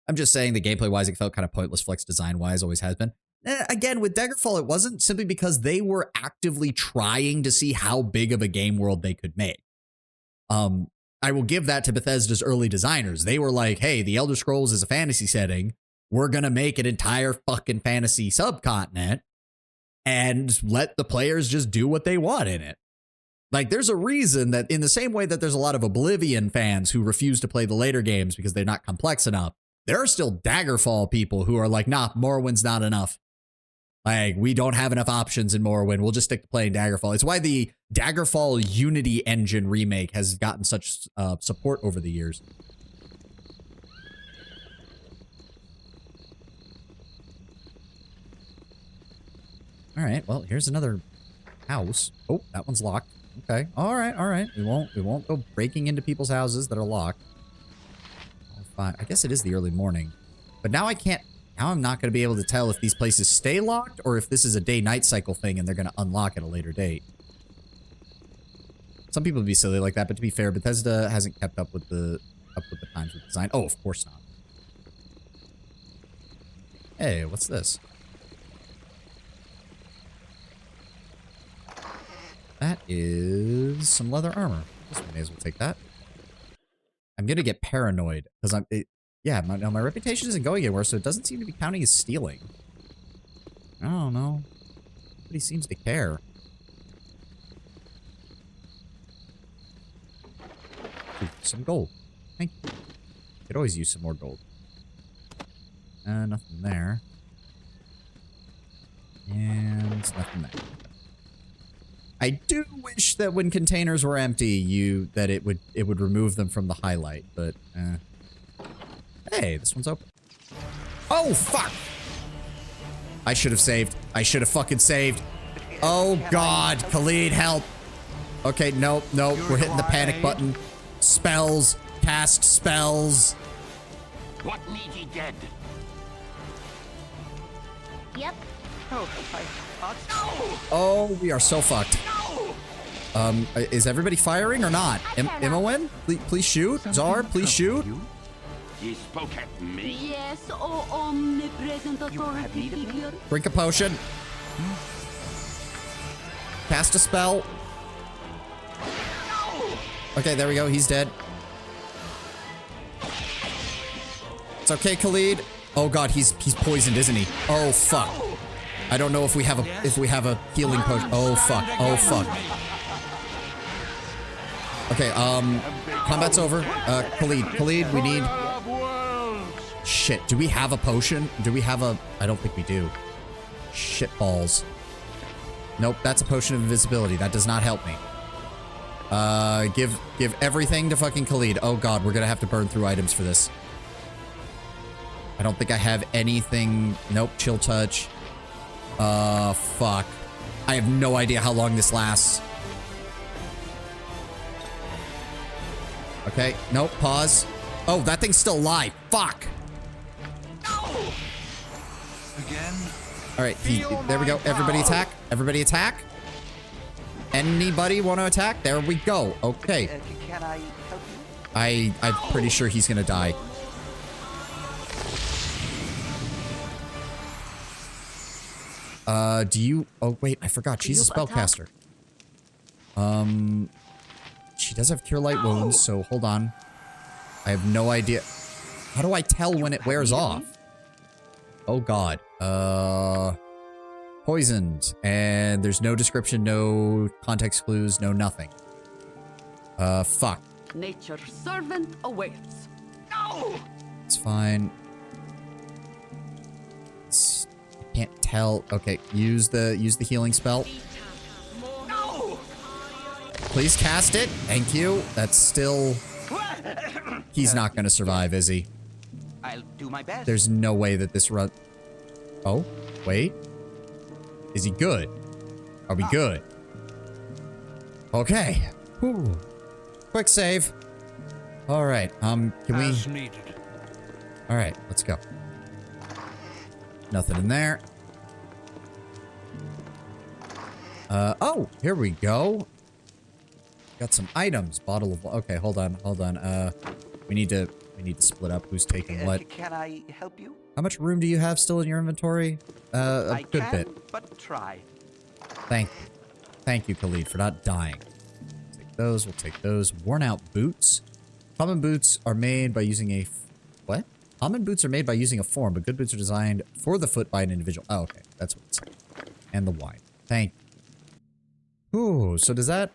I'm just saying that gameplay-wise, it felt kind of pointless. Flex design-wise always has been. Again, with Daggerfall, it wasn't simply because they were actively trying to see how big of a game world they could make. I will give that to Bethesda's early designers. They were like, hey, the Elder Scrolls is a fantasy setting. We're going to make an entire fucking fantasy subcontinent and let the players just do what they want in it. Like, there's a reason that in the same way that there's a lot of Oblivion fans who refuse to play the later games because they're not complex enough, there are still Daggerfall people who are like, nah, Morrowind's not enough. Like, we don't have enough options in Morrowind. We'll just stick to playing Daggerfall. It's why the Daggerfall Unity Engine remake has gotten such support over the years. All right, well, here's another house. Oh, that one's locked. Okay. All right. All right. We won't go breaking into people's houses that are locked. Oh, fine. I guess it is the early morning. But now I can't. Now I'm not going to be able to tell if these places stay locked or if this is a day-night cycle thing and they're going to unlock at a later date. Some people would be silly like that, but to be fair, Bethesda hasn't kept up with the times with design. Oh, of course not. Hey, what's this? That is some leather armor. This one may as well take that. I'm gonna get paranoid because my reputation isn't going anywhere, so it doesn't seem to be counting as stealing. I don't know. Nobody seems to care. Ooh, some gold. Thank you. Could always use some more gold. Nothing there. And nothing there. I do wish that when containers were empty, it would remove them from the highlight, but hey, this one's open. Oh fuck! I should have saved. I should have fucking saved. Oh god, Khalid, help! Okay, nope, we're hitting the panic button. Spells, cast spells. What need ye dead? Yep. Oh, we are so fucked. Is everybody firing or not? Imowen, please shoot. Czar, please shoot. Ye spoke at me? Yes, oh omnipresent authority figure. Drink a potion. Cast a spell. Okay, there we go. He's dead. It's okay, Khalid. Oh god, he's poisoned, isn't he? Oh fuck. I don't know if we have a healing potion. Oh fuck. Oh fuck. Okay, combat's over. Khalid, we need... Shit, do we have a potion? Do we have a... I don't think we do. Shit balls. Nope, that's a potion of invisibility. That does not help me. Give everything to fucking Khalid. Oh god, we're gonna have to burn through items for this. I don't think I have anything. Nope, chill touch. Fuck. I have no idea how long this lasts. Okay, nope, pause. Oh, that thing's still alive. Fuck. Again. All right, there we go. Everybody attack. Everybody attack. Anybody want to attack? There we go. Okay. Can I help you? I'm pretty sure he's gonna die. Do you... Oh, wait, I forgot. She's a spellcaster. She does have Cure Light Wounds, so hold on. I have no idea. How do I tell when it wears off? Oh, God. Poisoned. And there's no description, no context clues, no nothing. Fuck. Nature's servant awaits. No! It's fine. Can't tell. Okay, use the healing spell. No! Please cast it. Thank you. That's still... He's not gonna survive, is he? I'll do my best. There's no way that this run... Oh, wait. Is he good? Are we good? Okay. Whew. Quick save. All right. Can we... As needed. All right, let's go. Nothing in there. Oh, here we go. Got some items. Bottle of... Okay, hold on. We need to split up who's taking what. Can I help you? How much room do you have still in your inventory? A good bit. But try. Thank you. Thank you, Khalid, for not dying. Take those. We'll take those. Worn out boots. Common boots are made by using a... What? Common boots are made by using a form, but good boots are designed for the foot by an individual. Oh, okay. That's what it's saying. And the wine. Thank you. Ooh, so does that...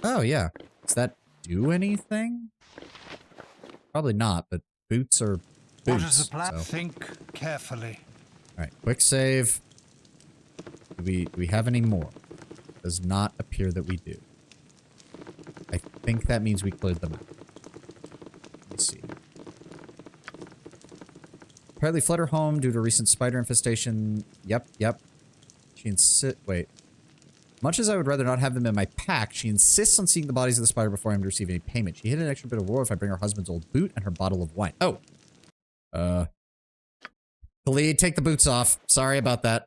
Oh, yeah. Does that do anything? Probably not, but boots are boots. What is the plan? So. Think carefully. Alright, quick save. Do we have any more? Does not appear that we do. I think that means we cleared them out. Let's see. Apparently fled her home due to recent spider infestation. Yep. She insist. Wait. Much as I would rather not have them in my pack, she insists on seeing the bodies of the spider before I'm to receive any payment. She hit an extra bit of war if I bring her husband's old boot and her bottle of wine. Oh. Khalid, take the boots off. Sorry about that.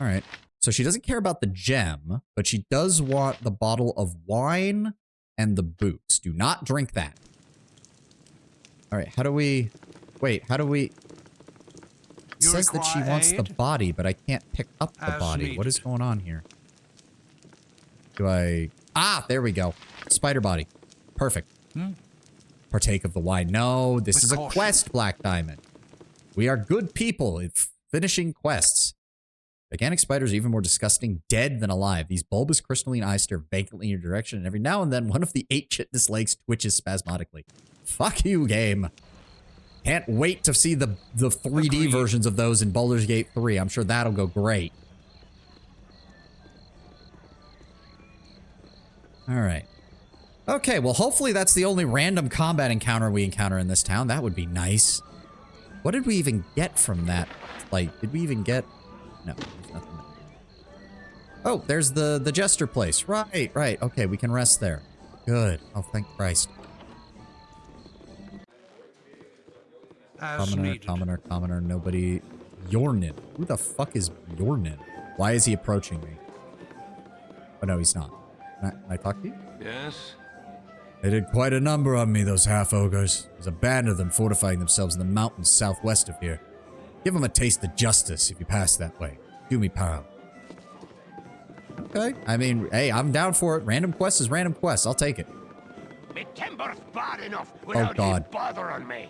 All right. So she doesn't care about the gem, but she does want the bottle of wine and the boots. Do not drink that. All right. How do we... Wait, how do we... It says that she wants the body, but I can't pick up the body. What is going on here? Do I... Ah, there we go. Spider body. Perfect. Partake of the wine. No, this is a quest, Black Diamond. We are good people in finishing quests. Gigantic spiders are even more disgusting dead than alive. These bulbous crystalline eyes stare vacantly in your direction, and every now and then one of the 8 chitinous legs twitches spasmodically. Fuck you, game. Can't wait to see the 3D versions of those in Baldur's Gate 3. I'm sure that'll go great. Alright. Okay, well hopefully that's the only random combat encounter we encounter in this town. That would be nice. What did we even get from that? Like, did we even get... No, there's nothing there. Oh, there's the jester place. Right, right. Okay, we can rest there. Good. Oh, thank Christ. Commoner, nobody. Yornin. Who the fuck is Yornin? Why is he approaching me? Oh, no, he's not. Can I talk to you? Yes? They did quite a number on me, those half-ogres. There's a band of them fortifying themselves in the mountains southwest of here. Give them a taste of justice if you pass that way. Do me pal. Okay. I mean, hey, I'm down for it. Random quest is random quest. I'll take it. Me timber's bad enough without you bothering me.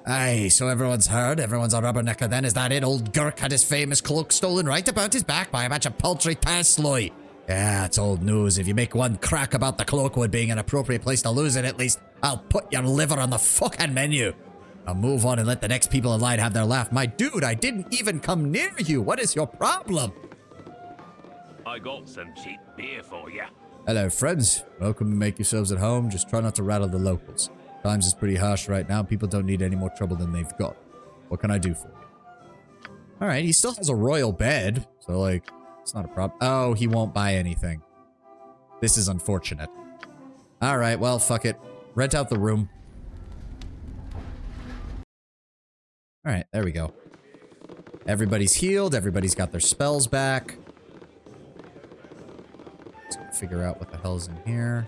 Aye, so everyone's heard? Everyone's a rubbernecker then? Is that it? Old Gurk had his famous cloak stolen right about his back by a bunch of paltry tasloi. Yeah, it's old news. If you make one crack about the cloakwood being an appropriate place to lose it, at least I'll put your liver on the fucking menu. Now move on and let the next people in line have their laugh. My dude, I didn't even come near you. What is your problem? I got some cheap beer for you. Hello, friends. Welcome to make yourselves at home. Just try not to rattle the locals. Times is pretty harsh right now. People don't need any more trouble than they've got. What can I do for you? All right, he still has a royal bed. So, like, it's not a problem. Oh, he won't buy anything. This is unfortunate. All right, well, fuck it. Rent out the room. All right, there we go. Everybody's healed. Everybody's got their spells back. Let's figure out what the hell's in here.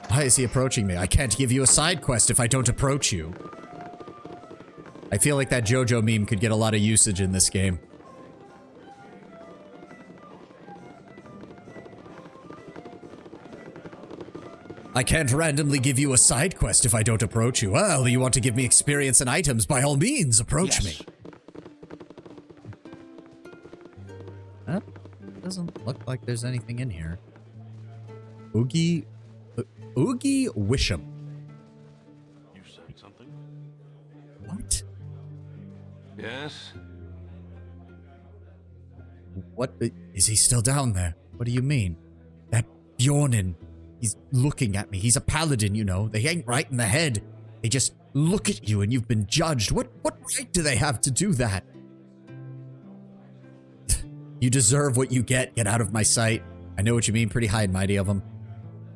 Why is he approaching me? I can't give you a side quest if I don't approach you. I feel like that JoJo meme could get a lot of usage in this game. I can't randomly give you a side quest if I don't approach you. Well, you want to give me experience and items, by all means, approach me. Doesn't look like there's anything in here. Oogie Wisham. You said something? What? Yes? What? Is he still down there? What do you mean? That Bjornin. He's looking at me. He's a paladin, you know. They ain't right in the head. They just look at you and you've been judged. What right do they have to do that? You deserve what you get. Get out of my sight. I know what you mean. Pretty high and mighty of him.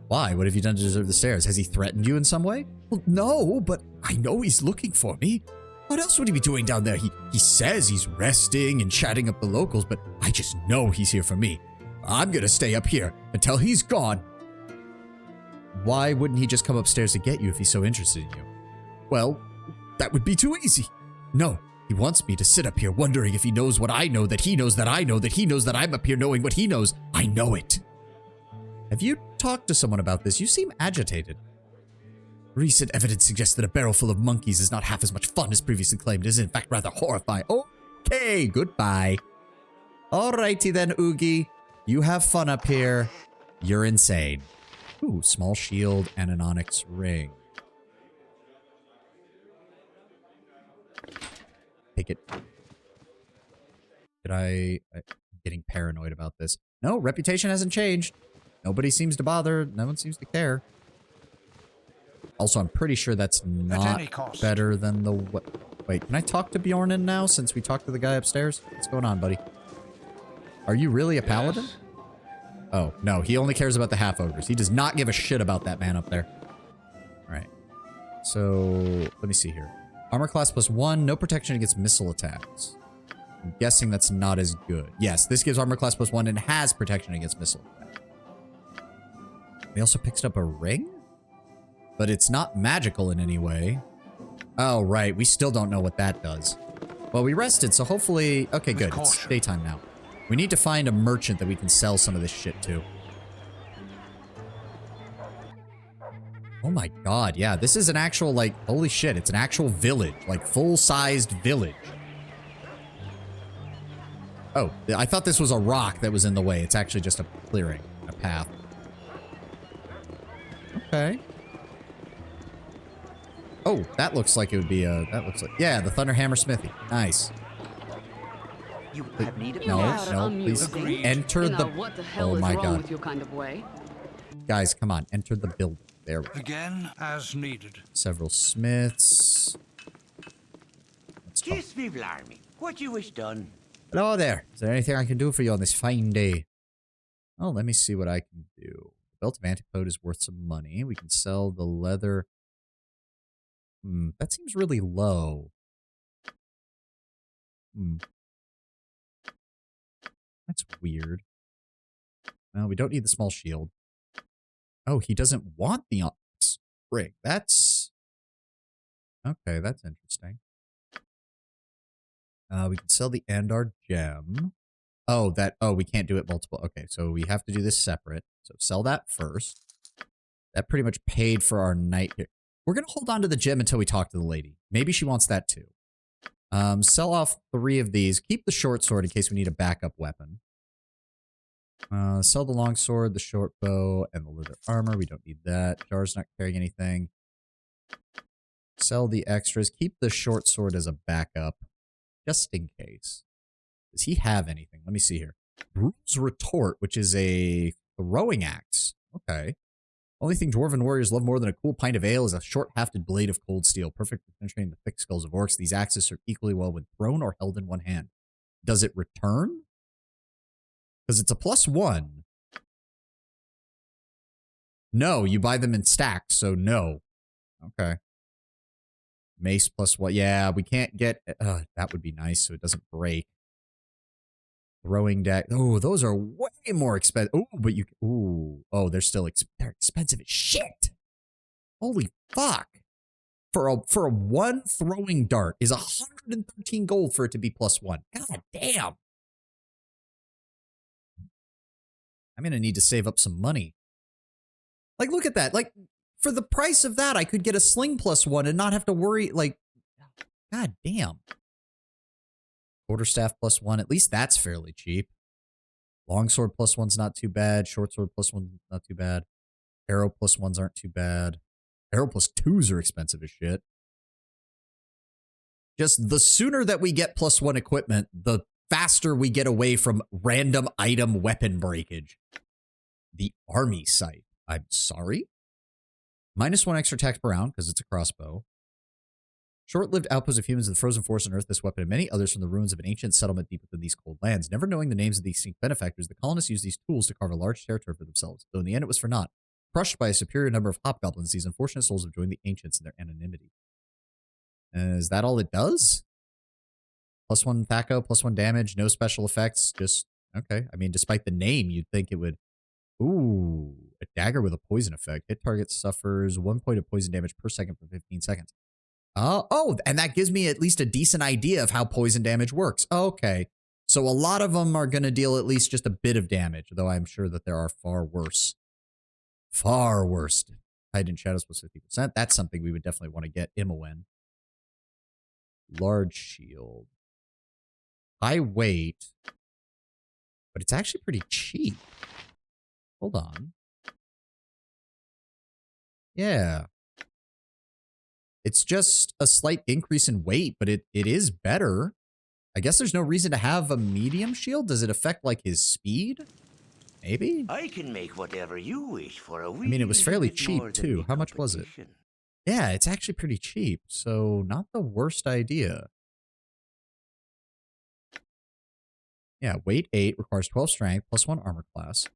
Why? What have you done to deserve the stares? Has he threatened you in some way? Well, no, but I know he's looking for me. What else would he be doing down there? He says he's resting and chatting up the locals, but I just know he's here for me. I'm gonna stay up here until he's gone. Why wouldn't he just come upstairs to get you if he's so interested in you? Well, that would be too easy. No, he wants me to sit up here wondering if he knows what I know, that he knows that I know, that he knows that I'm up here knowing what he knows. I know it. Have you talked to someone about this? You seem agitated. Recent evidence suggests that a barrel full of monkeys is not half as much fun as previously claimed. It is in fact rather horrifying. Okay, goodbye. Alrighty then, Oogie. You have fun up here. You're insane. Ooh, small shield and an onyx ring. Take it. I'm getting paranoid about this. No, reputation hasn't changed. Nobody seems to bother. No one seems to care. Also, I'm pretty sure that's not better than the... Wait, can I talk to Bjornin now since we talked to the guy upstairs? What's going on, buddy? Are you really a paladin? Oh, no. He only cares about the half-ogres. He does not give a shit about that man up there. All right. So, let me see here. Armor class +1. No protection against missile attacks. I'm guessing that's not as good. Yes, this gives armor class +1 and has protection against missile attacks. We also picked up a ring? But it's not magical in any way. Oh, right. We still don't know what that does. Well, we rested, so hopefully... Okay, good. It's daytime now. We need to find a merchant that we can sell some of this shit to. Oh my god, yeah. This is an actual, like... Holy shit, it's an actual village. Like, full-sized village. Oh, I thought this was a rock that was in the way. It's actually just a clearing, a path. Okay. Oh, that looks like it would be a... That looks like... Yeah, the Thunderhammer Smithy. Nice. You have need of No, please. Enter the... What the hell oh is my wrong god. with your kind of way? Guys, come on. Enter the building. There we go. Again, as needed. Several smiths. Kiss me, blarmy. What you wish done? Hello there. Is there anything I can do for you on this fine day? Oh, let me see what I can do. The belt of antipode is worth some money. We can sell the leather. That seems really low. That's weird. Well, we don't need the small shield. Oh, he doesn't want the ring. That's... Okay, that's interesting. We can sell the Andar gem. Oh, we can't do it multiple. Okay, so we have to do this separate. So sell that first. That pretty much paid for our night here. We're going to hold on to the gem until we talk to the lady. Maybe she wants that too. Sell off 3 of these. Keep the short sword in case we need a backup weapon. Sell the long sword, the short bow, and the leather armor. We don't need that. Jar's not carrying anything. Sell the extras. Keep the short sword as a backup. Just in case. Does he have anything? Let me see here. Bruce Retort, which is a throwing axe. Okay. Only thing dwarven warriors love more than a cool pint of ale is a short-hafted blade of cold steel, perfect for penetrating the thick skulls of orcs. These axes serve equally well when thrown or held in one hand. Does it return? Because it's a +1. No, you buy them in stacks, so no. Okay. Mace +1. Yeah, we can't get... that would be nice so it doesn't break. Throwing deck. Oh, those are way more expensive. Oh, but you... Ooh. Oh, they're still they're expensive as shit. Holy fuck. For a 1 throwing dart is 113 gold for it to be +1. God damn. I'm going to need to save up some money. Like, look at that. Like, for the price of that, I could get a sling +1 and not have to worry. Like, god damn. Quarterstaff +1. At least that's fairly cheap. Longsword +1's not too bad. Shortsword +1 not too bad. Arrow +1s aren't too bad. Arrow +2s are expensive as shit. Just the sooner that we get +1 equipment, the faster we get away from random item weapon breakage. The army site. I'm sorry? -1 extra attack per round, because it's a crossbow. Short-lived outposts of humans in the frozen forest unearthed this weapon and many others from the ruins of an ancient settlement deep within these cold lands. Never knowing the names of these distinct benefactors, the colonists used these tools to carve a large territory for themselves, though in the end it was for naught. Crushed by a superior number of hobgoblins, these unfortunate souls have joined the ancients in their anonymity. Is that all it does? +1 Thaco, +1 damage, no special effects, just... Okay. I mean, despite the name, you'd think it would... Ooh, a dagger with a poison effect. Hit target suffers 1 point of poison damage per second for 15 seconds. Oh, and that gives me at least a decent idea of how poison damage works. Okay. So a lot of them are going to deal at least just a bit of damage, though I'm sure that there are far worse. Far worse. Hide in shadows +50%. That's something we would definitely want to get Imowen. Large shield. High weight. But it's actually pretty cheap. Hold on. Yeah. It's just a slight increase in weight, but it is better. I guess there's no reason to have a medium shield. Does it affect, like, his speed? Maybe? I can make whatever you wish for a week. I mean, it was fairly cheap, too. How much was it? Yeah, it's actually pretty cheap, so not the worst idea. Yeah, weight 8, requires 12 strength, +1 armor class.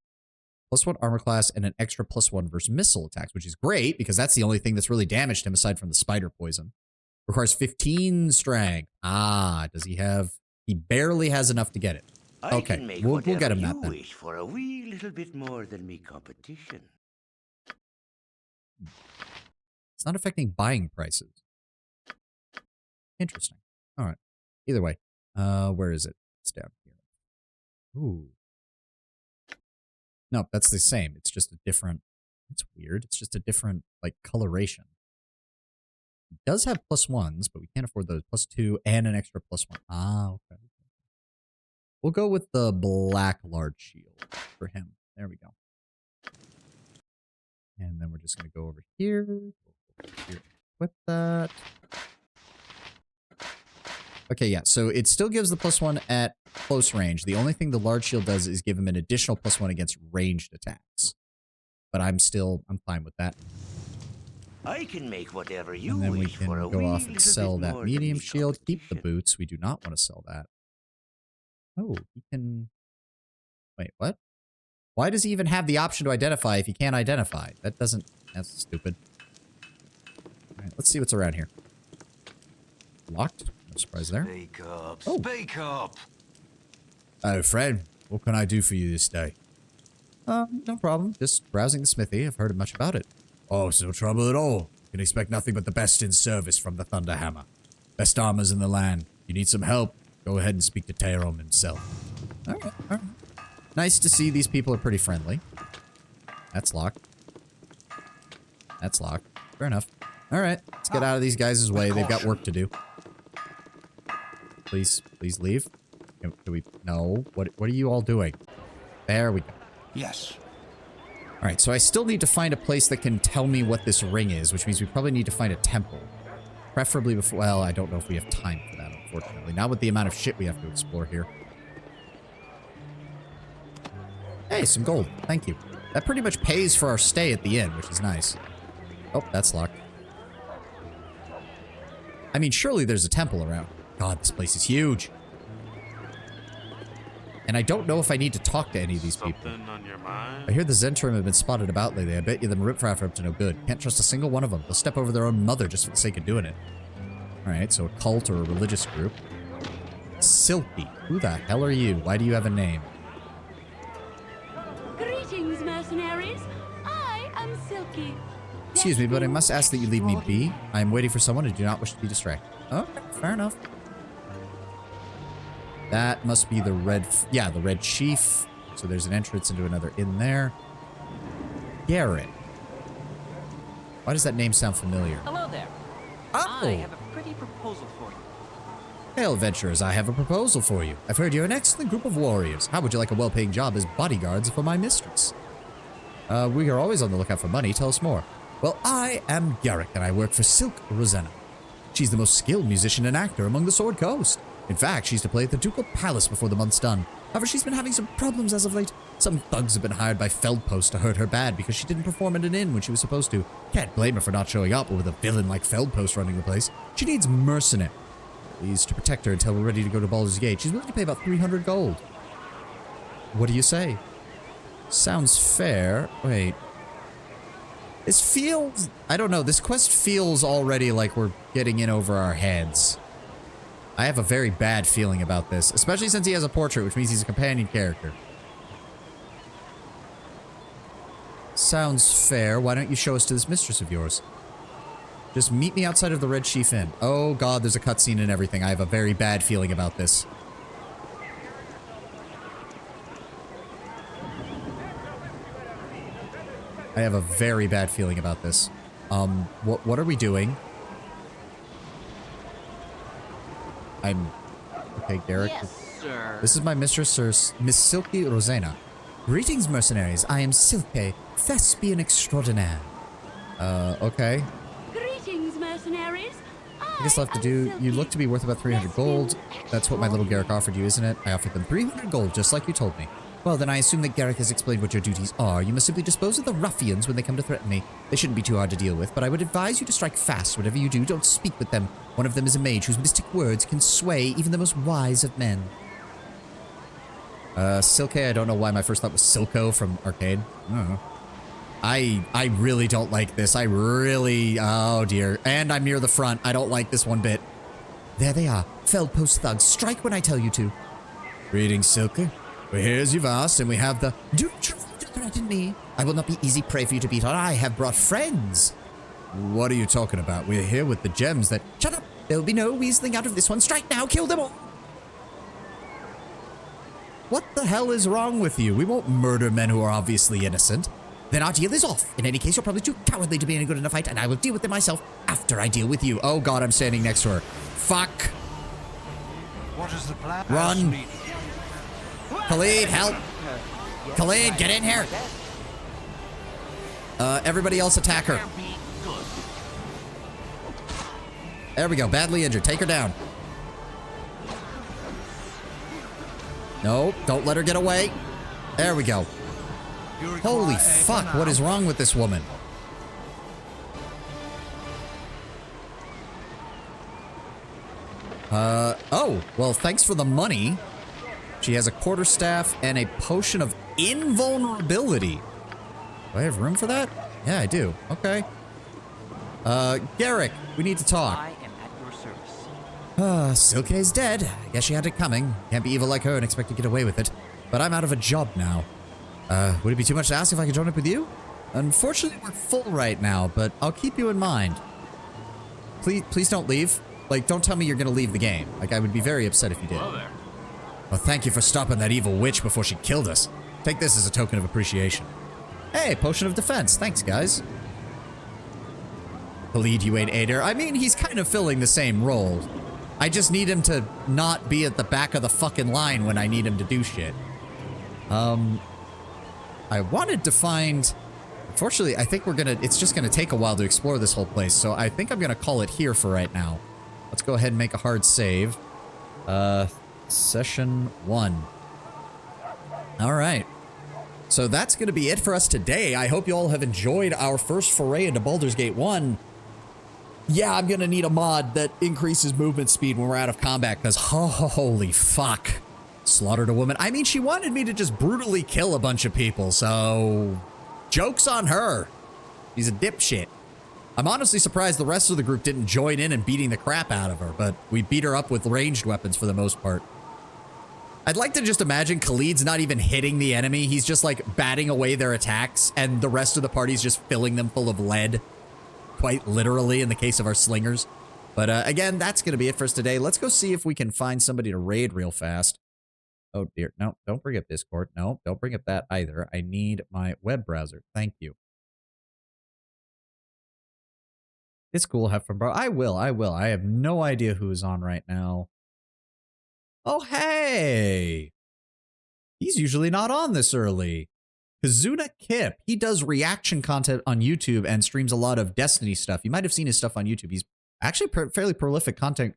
+1 armor class and an extra +1 versus missile attacks, which is great because that's the only thing that's really damaged him aside from the spider poison. Requires 15 strength. Ah, does he have... He barely has enough to get it. Okay, we'll get him that then. Wish for a wee little bit more than me competition. It's not affecting buying prices. Interesting. All right. Either way, where is it? It's down here. Ooh. No, that's the same. It's just a different... It's weird. It's just a different, like, coloration. It does have +1s, but we can't afford those. +2 and an extra +1. Ah, okay. We'll go with the black large shield for him. There we go. And then we're just going to go over here. Equip that. Okay, yeah. So it still gives the +1 at close range. The only thing the large shield does is give him an additional +1 against ranged attacks. But I'm fine with that. I can make whatever you and then we wish can for a go wee off and little sell bit that more medium than shield. Keep the boots. We do not want to sell that. Oh, he can... Wait, what? Why does he even have the option to identify if he can't identify? That doesn't... That's stupid. Alright, let's see what's around here. Locked? No surprise there. Speak up. Oh. Speak up. Oh, friend. What can I do for you this day? No problem. Just browsing the smithy. I've heard much about it. Oh, it's no trouble at all. You can expect nothing but the best in service from the Thunderhammer. Best armors in the land. You need some help? Go ahead and speak to Teron himself. Alright, alright. Nice to see these people are pretty friendly. That's locked. That's locked. Fair enough. Alright, let's get out of these guys' way. They've got work to do. Please, please leave. Can we... No. What are you all doing? There we go. Yes. Alright, so I still need to find a place that can tell me what this ring is, which means we probably need to find a temple. Preferably before... Well, I don't know if we have time for that, unfortunately. Not with the amount of shit we have to explore here. Hey, some gold. Thank you. That pretty much pays for our stay at the inn, which is nice. Oh, that's locked. I mean, surely there's a temple around. God, this place is huge. And I don't know if I need to talk to any of these people. On your mind? I hear the Zentrum have been spotted about lately. I bet you them riffraff are up to no good. Can't trust a single one of them. They'll step over their own mother just for the sake of doing it. Alright, so a cult or a religious group. Silky. Who the hell are you? Why do you have a name? Greetings, mercenaries. I am Silky. Excuse me, but I must ask that you leave me be. I am waiting for someone and do not wish to be distracted. Okay, fair enough. That must be the red... Yeah, the red chief. So there's an entrance into another inn there. Garrett. Why does that name sound familiar? Hello there. Oh. I have a pretty proposal for you. Hail, adventurers, I have a proposal for you. I've heard you're an excellent group of warriors. How would you like a well-paying job as bodyguards for my mistress? We are always on the lookout for money. Tell us more. Well, I am Garrick, and I work for Silk Rosanna. She's the most skilled musician and actor among the Sword Coast. In fact, she's to play at the Ducal Palace before the month's done. However, she's been having some problems as of late. Some thugs have been hired by Feldpost to hurt her bad because she didn't perform at an inn when she was supposed to. Can't blame her for not showing up, but with a villain like Feldpost running the place, she needs mercenaries to protect her until we're ready to go to Baldur's Gate. She's willing to pay about 300 gold. What do you say? Sounds fair. Wait. This feels... I don't know. This quest feels already like we're getting in over our heads. I have a very bad feeling about this, especially since he has a portrait, which means he's a companion character. Sounds fair. Why don't you show us to this mistress of yours? Just meet me outside of the Red Chief Inn. Oh god, there's a cutscene and everything. I have a very bad feeling about this. I have a very bad feeling about this. What are we doing? Okay, Garrick. Yes, sir. This is my mistress, Sir Miss Silky Rosanna. Greetings, mercenaries. I am Silke, thespian extraordinaire. Okay. Greetings, mercenaries. I guess I'll have to do... You look to be worth about 300 gold. That's what my little Garrick offered you, isn't it? I offered them 300 gold, just like you told me. Well, then I assume that Garrick has explained what your duties are. You must simply dispose of the ruffians when they come to threaten me. They shouldn't be too hard to deal with, but I would advise you to strike fast. Whatever you do, don't speak with them. One of them is a mage whose mystic words can sway even the most wise of men. Silke, I don't know why my first thought was Silco from Arcade. I don't know. I really don't like this. I really... Oh, dear. And I'm near the front. I don't like this one bit. There they are. Feldpost thugs. Strike when I tell you to. Greetings, Silke. We're here as you've asked, and we have the... Do not try to threaten me. I will not be easy prey for you to beat on. I have brought friends. What are you talking about? We're here with the gems that... Shut up. There'll be no weaseling out of this one. Strike now. Kill them all. What the hell is wrong with you? We won't murder men who are obviously innocent. Then our deal is off. In any case, you're probably too cowardly to be any good in a fight, and I will deal with them myself after I deal with you. Oh god, I'm standing next to her. Fuck. What is the plan? Run. Khalid, help. Khalid, get in here. Everybody else attack her. There we go. Badly injured. Take her down. No, don't let her get away. There we go. Holy fuck, what is wrong with this woman? Oh, well, thanks for the money. She has a quarterstaff and a potion of invulnerability. Do I have room for that? Yeah, I do. Okay. Garrick, we need to talk. I am at your service. Silke's dead. I guess she had it coming. Can't be evil like her and expect to get away with it. But I'm out of a job now. Would it be too much to ask if I could join up with you? Unfortunately, we're full right now, but I'll keep you in mind. Please don't leave. Like, don't tell me you're gonna leave the game. Like, I would be very upset if you did. Hello there. Well, thank you for stopping that evil witch before she killed us. Take this as a token of appreciation. Hey, potion of defense. Thanks, guys. Khalid, you ain't Ader. I mean, he's kind of filling the same role. I just need him to not be at the back of the fucking line when I need him to do shit. I wanted to find... Unfortunately, I think it's just gonna take a while to explore this whole place, so I think I'm gonna call it here for right now. Let's go ahead and make a hard save. Session 1. Alright. So that's gonna be it for us today. I hope you all have enjoyed our first foray into Baldur's Gate 1. Yeah, I'm gonna need a mod that increases movement speed when we're out of combat, because holy fuck. Slaughtered a woman. I mean, she wanted me to just brutally kill a bunch of people, so... Joke's on her. She's a dipshit. I'm honestly surprised the rest of the group didn't join in and beating the crap out of her, but we beat her up with ranged weapons for the most part. I'd like to just imagine Khalid's not even hitting the enemy. He's just like batting away their attacks, and the rest of the party's just filling them full of lead. Quite literally in the case of our slingers. But again, that's going to be it for us today. Let's go see if we can find somebody to raid real fast. Oh dear. No, don't bring up Discord. No, don't bring up that either. I need my web browser. Thank you. It's cool. Have fun, bro. I will. I have no idea who is on right now. Oh, hey. He's usually not on this early. Kazuna Kip. He does reaction content on YouTube and streams a lot of Destiny stuff. You might have seen his stuff on YouTube. He's actually fairly prolific content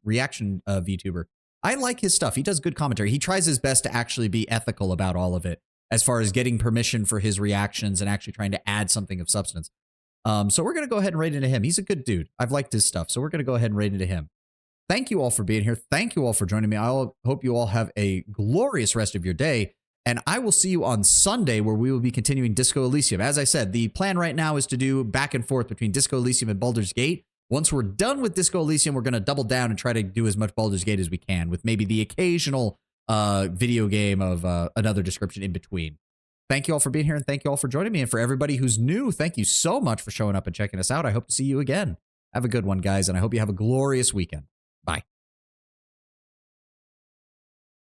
reaction VTuber. I like his stuff. He does good commentary. He tries his best to actually be ethical about all of it, as far as getting permission for his reactions and actually trying to add something of substance. So we're going to go ahead and raid into him. He's a good dude. I've liked his stuff. So we're going to go ahead and raid into him. Thank you all for being here. Thank you all for joining me. I hope you all have a glorious rest of your day. And I will see you on Sunday, where we will be continuing Disco Elysium. As I said, the plan right now is to do back and forth between Disco Elysium and Baldur's Gate. Once we're done with Disco Elysium, we're going to double down and try to do as much Baldur's Gate as we can, with maybe the occasional video game of another description in between. Thank you all for being here, and thank you all for joining me. And for everybody who's new, thank you so much for showing up and checking us out. I hope to see you again. Have a good one, guys, and I hope you have a glorious weekend.